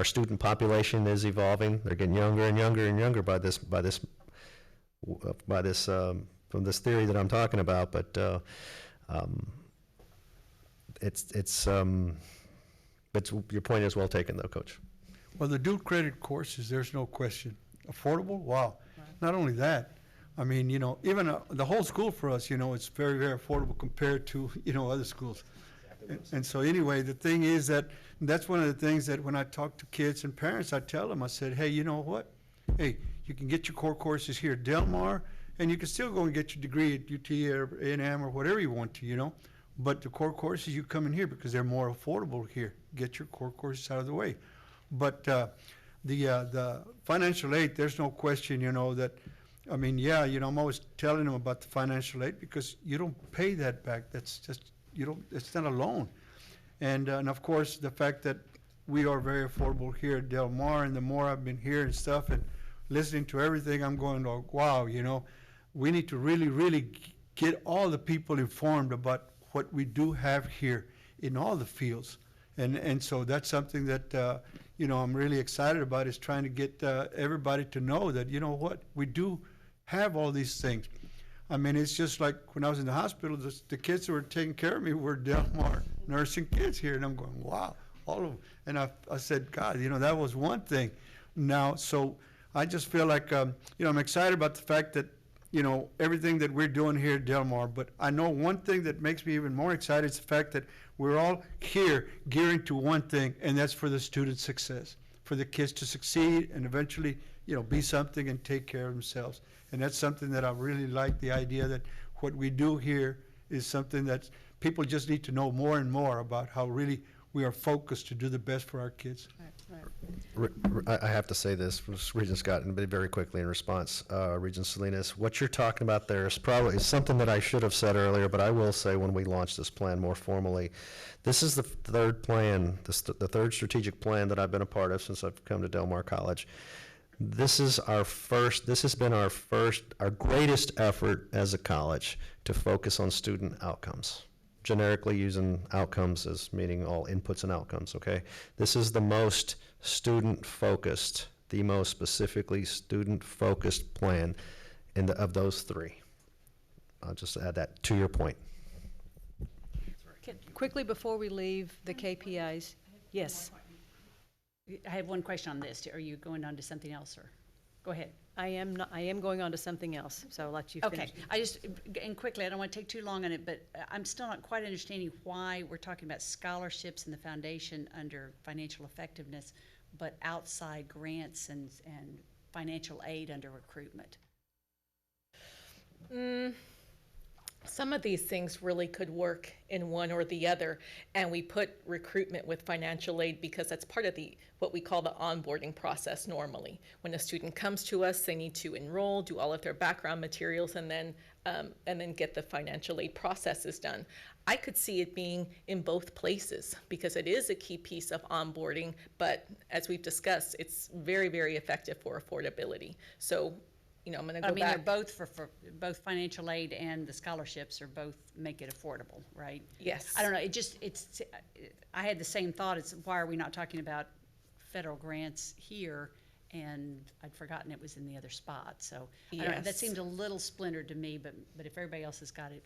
student population is evolving. They're getting younger and younger and younger by this from this theory that I'm talking about. But your point is well taken, though, Coach. Well, the dual credit courses, there's no question. Affordable? Wow. Not only that, I mean, you know, even the whole school for us, you know, it's very, very affordable compared to, you know, other schools. And so anyway, the thing is that's one of the things that when I talk to kids and parents, I tell them, I said, hey, you know what? Hey, you can get your core courses here at Del Mar, and you can still go and get your degree at UT or A&M or whatever you want to, you know. But the core courses, you come in here because they're more affordable here. Get your core courses out of the way. But the financial aid, there's no question, you know, that, I mean, yeah, you know, I'm always telling them about the financial aid because you don't pay that back. That's just, it's not a loan. And of course, the fact that we are very affordable here at Del Mar, and the more I've been here and stuff and listening to everything, I'm going, oh, wow, you know, we need to really, really get all the people informed about what we do have here in all the fields. And so that's something that, you know, I'm really excited about, is trying to get everybody to know that, you know what, we do have all these things. I mean, it's just like when I was in the hospital, the kids who were taking care of me were Del Mar nursing kids here. And I'm going, wow, all of them. And I said, God, you know, that was one thing. Now, so I just feel like, you know, I'm excited about the fact that, you know, everything that we're doing here at Del Mar. But I know one thing that makes me even more excited is the fact that we're all here gearing to one thing, and that's for the student success, for the kids to succeed and eventually, you know, be something and take care of themselves. And that's something that I really like, the idea that what we do here is something that people just need to know more and more about, how really we are focused to do the best for our kids. I have to say this, Regent Scott, and very quickly in response, Regent Salinas, what you're talking about there is probably something that I should have said earlier, but I will say when we launch this plan more formally. This is the third plan, the third strategic plan that I've been a part of since I've come to Del Mar College. This has been our greatest effort as a college to focus on student outcomes. Generically using outcomes as meaning all inputs and outcomes, okay? This is the most student-focused, the most specifically student-focused plan of those three. I'll just add that to your point. Quickly before we leave the KPIs, yes. I have one question on this. Are you going on to something else, or? Go ahead. I am going on to something else, so I'll let you finish. Okay, and quickly, I don't want to take too long on it, but I'm still not quite understanding why we're talking about scholarships and the foundation under financial effectiveness, but outside grants and financial aid under recruitment. Some of these things really could work in one or the other, and we put recruitment with financial aid because that's part of what we call the onboarding process normally. When a student comes to us, they need to enroll, do all of their background materials, and then get the financial aid processes done. I could see it being in both places because it is a key piece of onboarding, but as we've discussed, it's very, very effective for affordability. So, you know, I'm going to go back. They're both for both financial aid and the scholarships are both make it affordable, right? Yes. I don't know. I had the same thought. It's why are we not talking about federal grants here? And I'd forgotten it was in the other spot. So I don't know, that seemed a little splintered to me. But if everybody else has got it.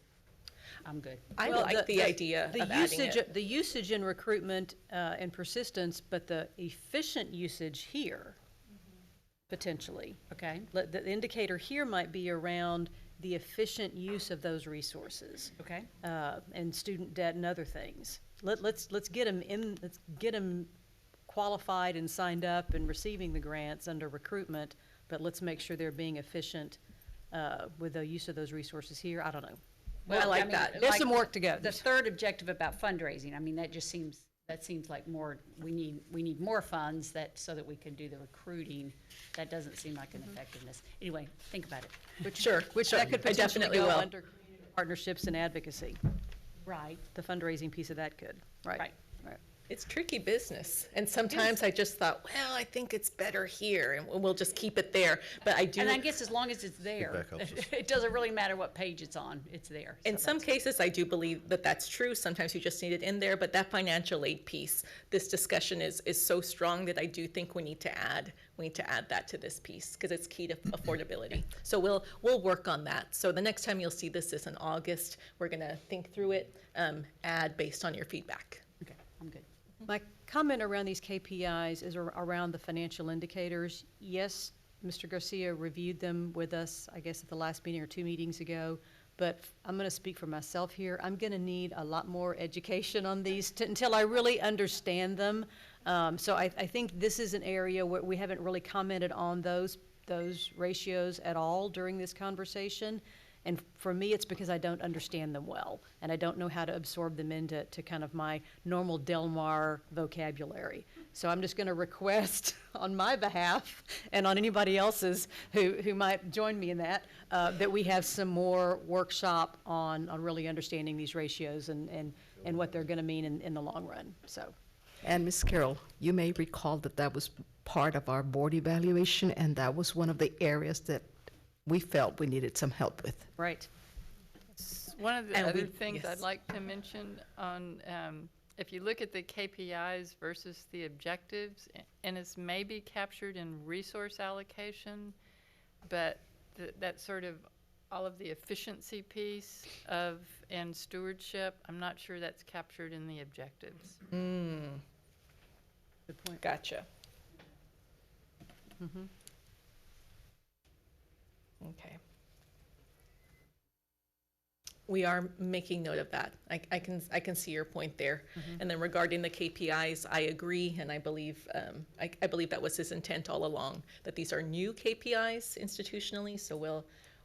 I'm good. I Well, like the idea of adding usage, it. the usage in recruitment and persistence, but the efficient usage here, potentially. Okay. The indicator here might be around the efficient use of those resources. Okay. And student debt and other things. Let's get them in, let's get them qualified and signed up and receiving the grants under recruitment, but let's make sure they're being efficient with the use of those resources here. I don't know. Well, I like that. There's some work to go. The third objective about fundraising, I mean, that seems like more, we need more funds so that we can do the recruiting. That doesn't seem like an effectiveness. Anyway, think about it. Which Sure, that could I potentially definitely go will. under community partnerships and advocacy. Right. The fundraising piece of that could, right? Right. It's tricky business, and sometimes I just thought, well, I think it's better here, and we'll just keep it there. But I do. And I guess as long as it's there, Feedback helps us. it doesn't really matter what page it's on, it's there. In So some cases, I do believe that that's true. Sometimes you just need it in there, but that financial aid piece, this discussion is so strong that I do think we need to add that to this piece because it's key to affordability. So we'll work on that. So the next time you'll see this is in August. We're gonna think through it, add based on your feedback. Okay, I'm good. My comment around these KPIs is around the financial indicators. Yes, Mr. Garcia reviewed them with us, I guess, at the last meeting or 2 meetings ago, but I'm going to speak for myself here. I'm going to need a lot more education on these until I really understand them. So I think this is an area where we haven't really commented on those ratios at all during this conversation. And for me, it's because I don't understand them well, and I don't know how to absorb them into kind of my normal Del Mar vocabulary. So I'm just going to request on my behalf and on anybody else's who might join me in that, that we have some more workshop on really understanding these ratios and what they're going to mean in the long run. So. And Ms. Carroll, you may recall that was part of our board evaluation, and that was one of the areas that we felt we needed some help with. Right. One of the And other things yes. I'd like to mention on, if you look at the KPIs versus the objectives, and it's maybe captured in resource allocation, but that sort of all of the efficiency piece and stewardship, I'm not sure that's captured in the objectives. Good point. Gotcha. Mm-hmm. Okay. We are making note of that. I can see your point there. And then regarding the KPIs, I agree, and I believe I believe that was his intent all along, that these are new KPIs institutionally, so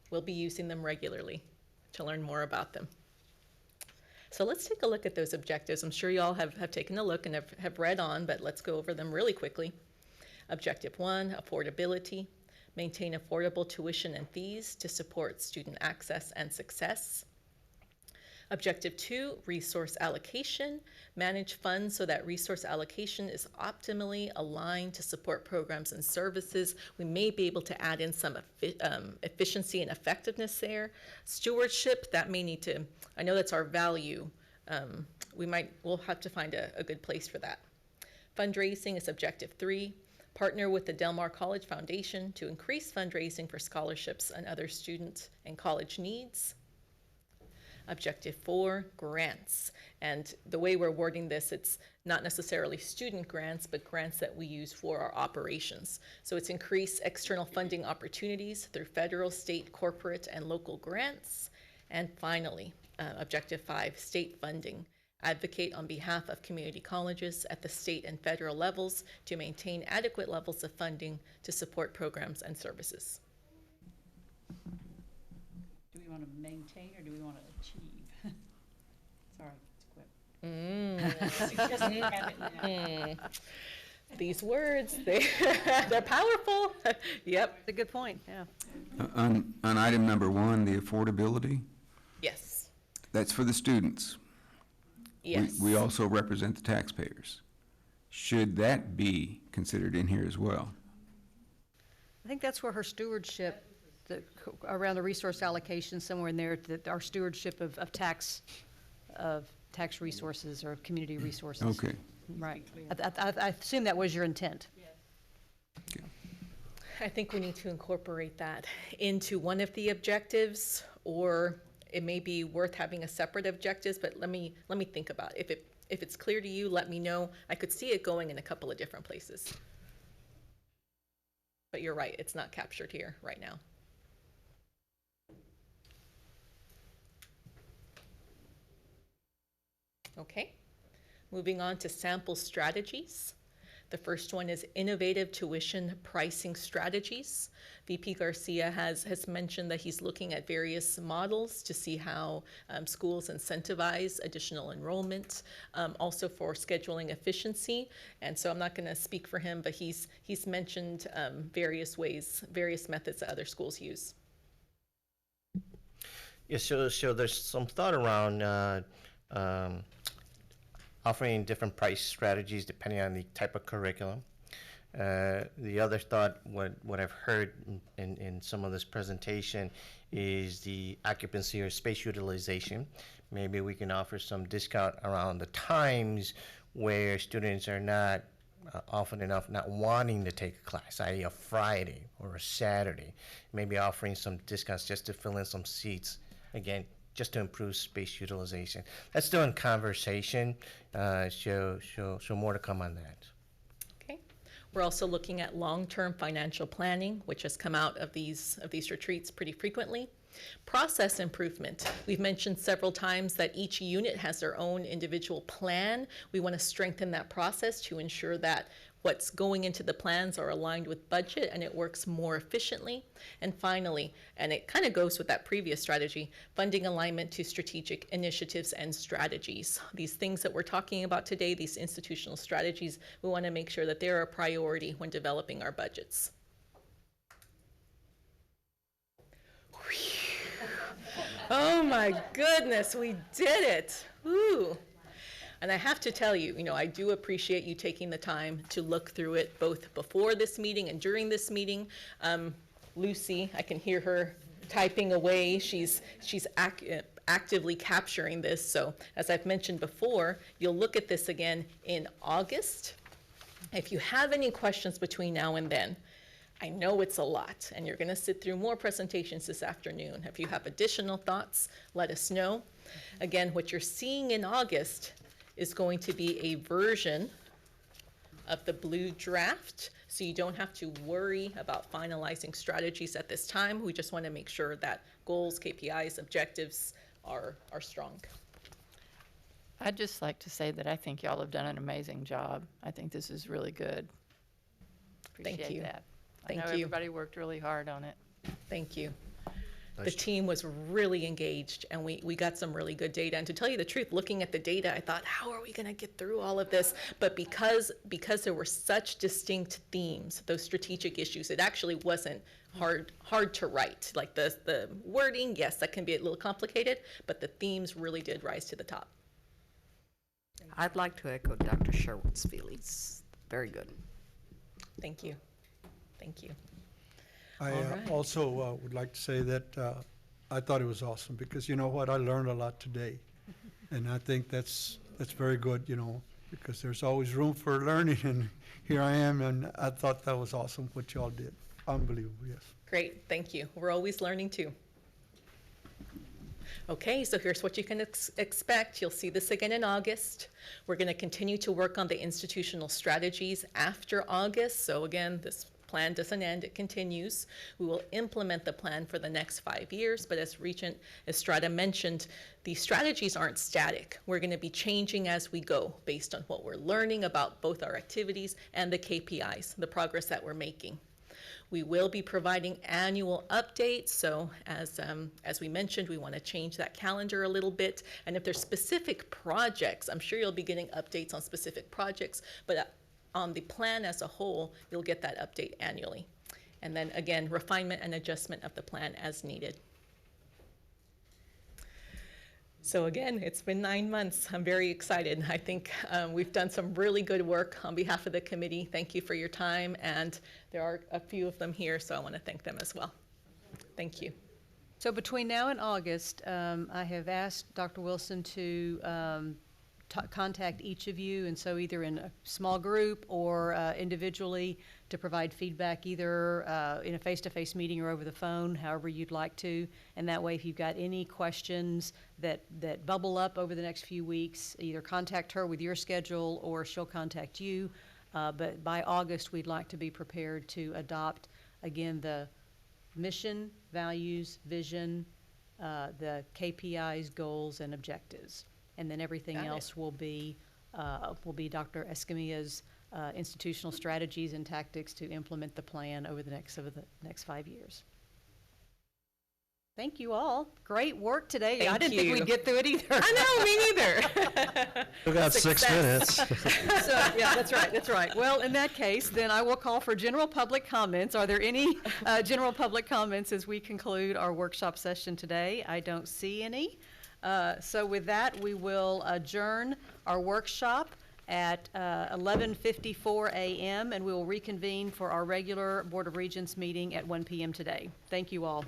we'll be using them regularly to learn more about them. So let's take a look at those objectives. I'm sure you all have taken a look and have read on, but let's go over them really quickly. Objective 1, affordability. Maintain affordable tuition and fees to support student access and success. Objective 2, resource allocation. Manage funds so that resource allocation is optimally aligned to support programs and services. We may be able to add in some efficiency and effectiveness there. Stewardship, that may need to, I know that's our value. We'll have to find a good place for that. Fundraising is objective 3. Partner with the Del Mar College Foundation to increase fundraising for scholarships and other student and college needs. Objective 4, grants. And the way we're wording this, it's not necessarily student grants, but grants that we use for our operations. So it's increase external funding opportunities through federal, state, corporate, and local grants. And finally, Objective 5, state funding. Advocate on behalf of community colleges at the state and federal levels to maintain adequate levels of funding to support programs and services. Do we want to maintain or do we want to achieve? Sorry, it's quick. Just have it now. These words, they're powerful. Yep. That's a good point, yeah. On item number 1, the affordability, Yes. that's for the students. Yes. We also represent the taxpayers. Should that be considered in here as well? I think that's where her stewardship, around the resource allocation, somewhere in there, that our stewardship of tax resources or community resources. Okay. Right. I assume that was your intent. I think we need to incorporate that into one of the objectives or it may be worth having a separate objectives, but let me think about it. If it's clear to you, let me know. I could see it going in a couple of different places. But you're right, it's not captured here right now. Okay, moving on to sample strategies. The first one is innovative tuition pricing strategies. VP Garcia has mentioned that he's looking at various models to see how schools incentivize additional enrollment, also for scheduling efficiency. And so I'm not going to speak for him, but he's mentioned various ways, various methods that other schools use. Yeah, so there's some thought around offering different price strategies depending on the type of curriculum. The other thought, what I've heard in some of this presentation, is the occupancy or space utilization. Maybe we can offer some discount around the times where students are not often enough not wanting to take a class, i.e. a Friday or a Saturday. Maybe offering some discounts just to fill in some seats. Again, just to improve space utilization. That's still in conversation, so more to come on that. Okay. We're also looking at long-term financial planning, which has come out of these retreats pretty frequently. Process improvement. We've mentioned several times that each unit has their own individual plan. We want to strengthen that process to ensure that what's going into the plans are aligned with budget and it works more efficiently. And finally, and it kind of goes with that previous strategy, funding alignment to strategic initiatives and strategies. These things that we're talking about today, these institutional strategies, we want to make sure that they're a priority when developing our budgets. Oh my goodness, we did it. Woo. And I have to tell you, I do appreciate you taking the time to look through it both before this meeting and during this meeting. Lucy, I can hear her typing away. She's actively capturing this. So as I've mentioned before, you'll look at this again in August. If you have any questions between now and then, I know it's a lot, and you're going to sit through more presentations this afternoon. If you have additional thoughts, let us know. Again, what you're seeing in August is going to be a version of the blue draft, so you don't have to worry about finalizing strategies at this time. We just want to make sure that goals, KPIs, objectives are strong. I'd just like to say that I think y'all have done an amazing job. I think this is really good. Appreciate you. that. Thank I know you. everybody worked really hard on it. Thank you. Nice The job. team was really engaged, and we got some really good data. And to tell you the truth, looking at the data, I thought, how are we going to get through all of this? But because there were such distinct themes, those strategic issues, it actually wasn't hard to write. Like the wording, yes, that can be a little complicated, but the themes really did rise to the top. I'd like to echo Dr. Sherwood's feelings. Very good. Thank you. Thank you. I All right. also would like to say that I thought it was awesome, because you know what, I learned a lot today. And I think that's very good, because there's always room for learning, and here I am, and I thought that was awesome what y'all did. Unbelievable, yes. Great, thank you. We're always learning too. Okay, so here's what you can expect. You'll see this again in August. We're going to continue to work on the institutional strategies after August. So again, this plan doesn't end, it continues. We will implement the plan for the next 5 years, but as Regent Estrada mentioned, the strategies aren't static. We're going to be changing as we go based on what we're learning about both our activities and the KPIs, the progress that we're making. We will be providing annual updates, so as we mentioned, we want to change that calendar a little bit, and if there's specific projects, I'm sure you'll be getting updates on specific projects, but on the plan as a whole, you'll get that update annually. And then again, refinement and adjustment of the plan as needed. So again, it's been 9 months. I'm very excited. I think we've done some really good work on behalf of the committee. Thank you for your time, and there are a few of them here, so I want to thank them as well. Thank you. So between now and August, I have asked Dr. Wilson to contact each of you, and so either in a small group or individually to provide feedback, either in a face-to-face meeting or over the phone, however you'd like to. And that way, if you've got any questions that bubble up over the next few weeks, either contact her with your schedule or she'll contact you. But by August, we'd like to be prepared to adopt, again, the mission, values, vision, the KPIs, goals, and objectives. And then everything else will be Dr. Escamilla's institutional strategies and tactics to implement the plan over the next 5 years. Thank you all. Great work today. I didn't think we'd get through it either. I know, me neither. We got 6 minutes. So, yeah, that's right. Well, in that case, then I will call for general public comments. Are there any general public comments as we conclude our workshop session today? I don't see any. So with that, we will adjourn our workshop at 11:54 a.m. and we will reconvene for our regular Board of Regents meeting at 1 p.m. today. Thank you all.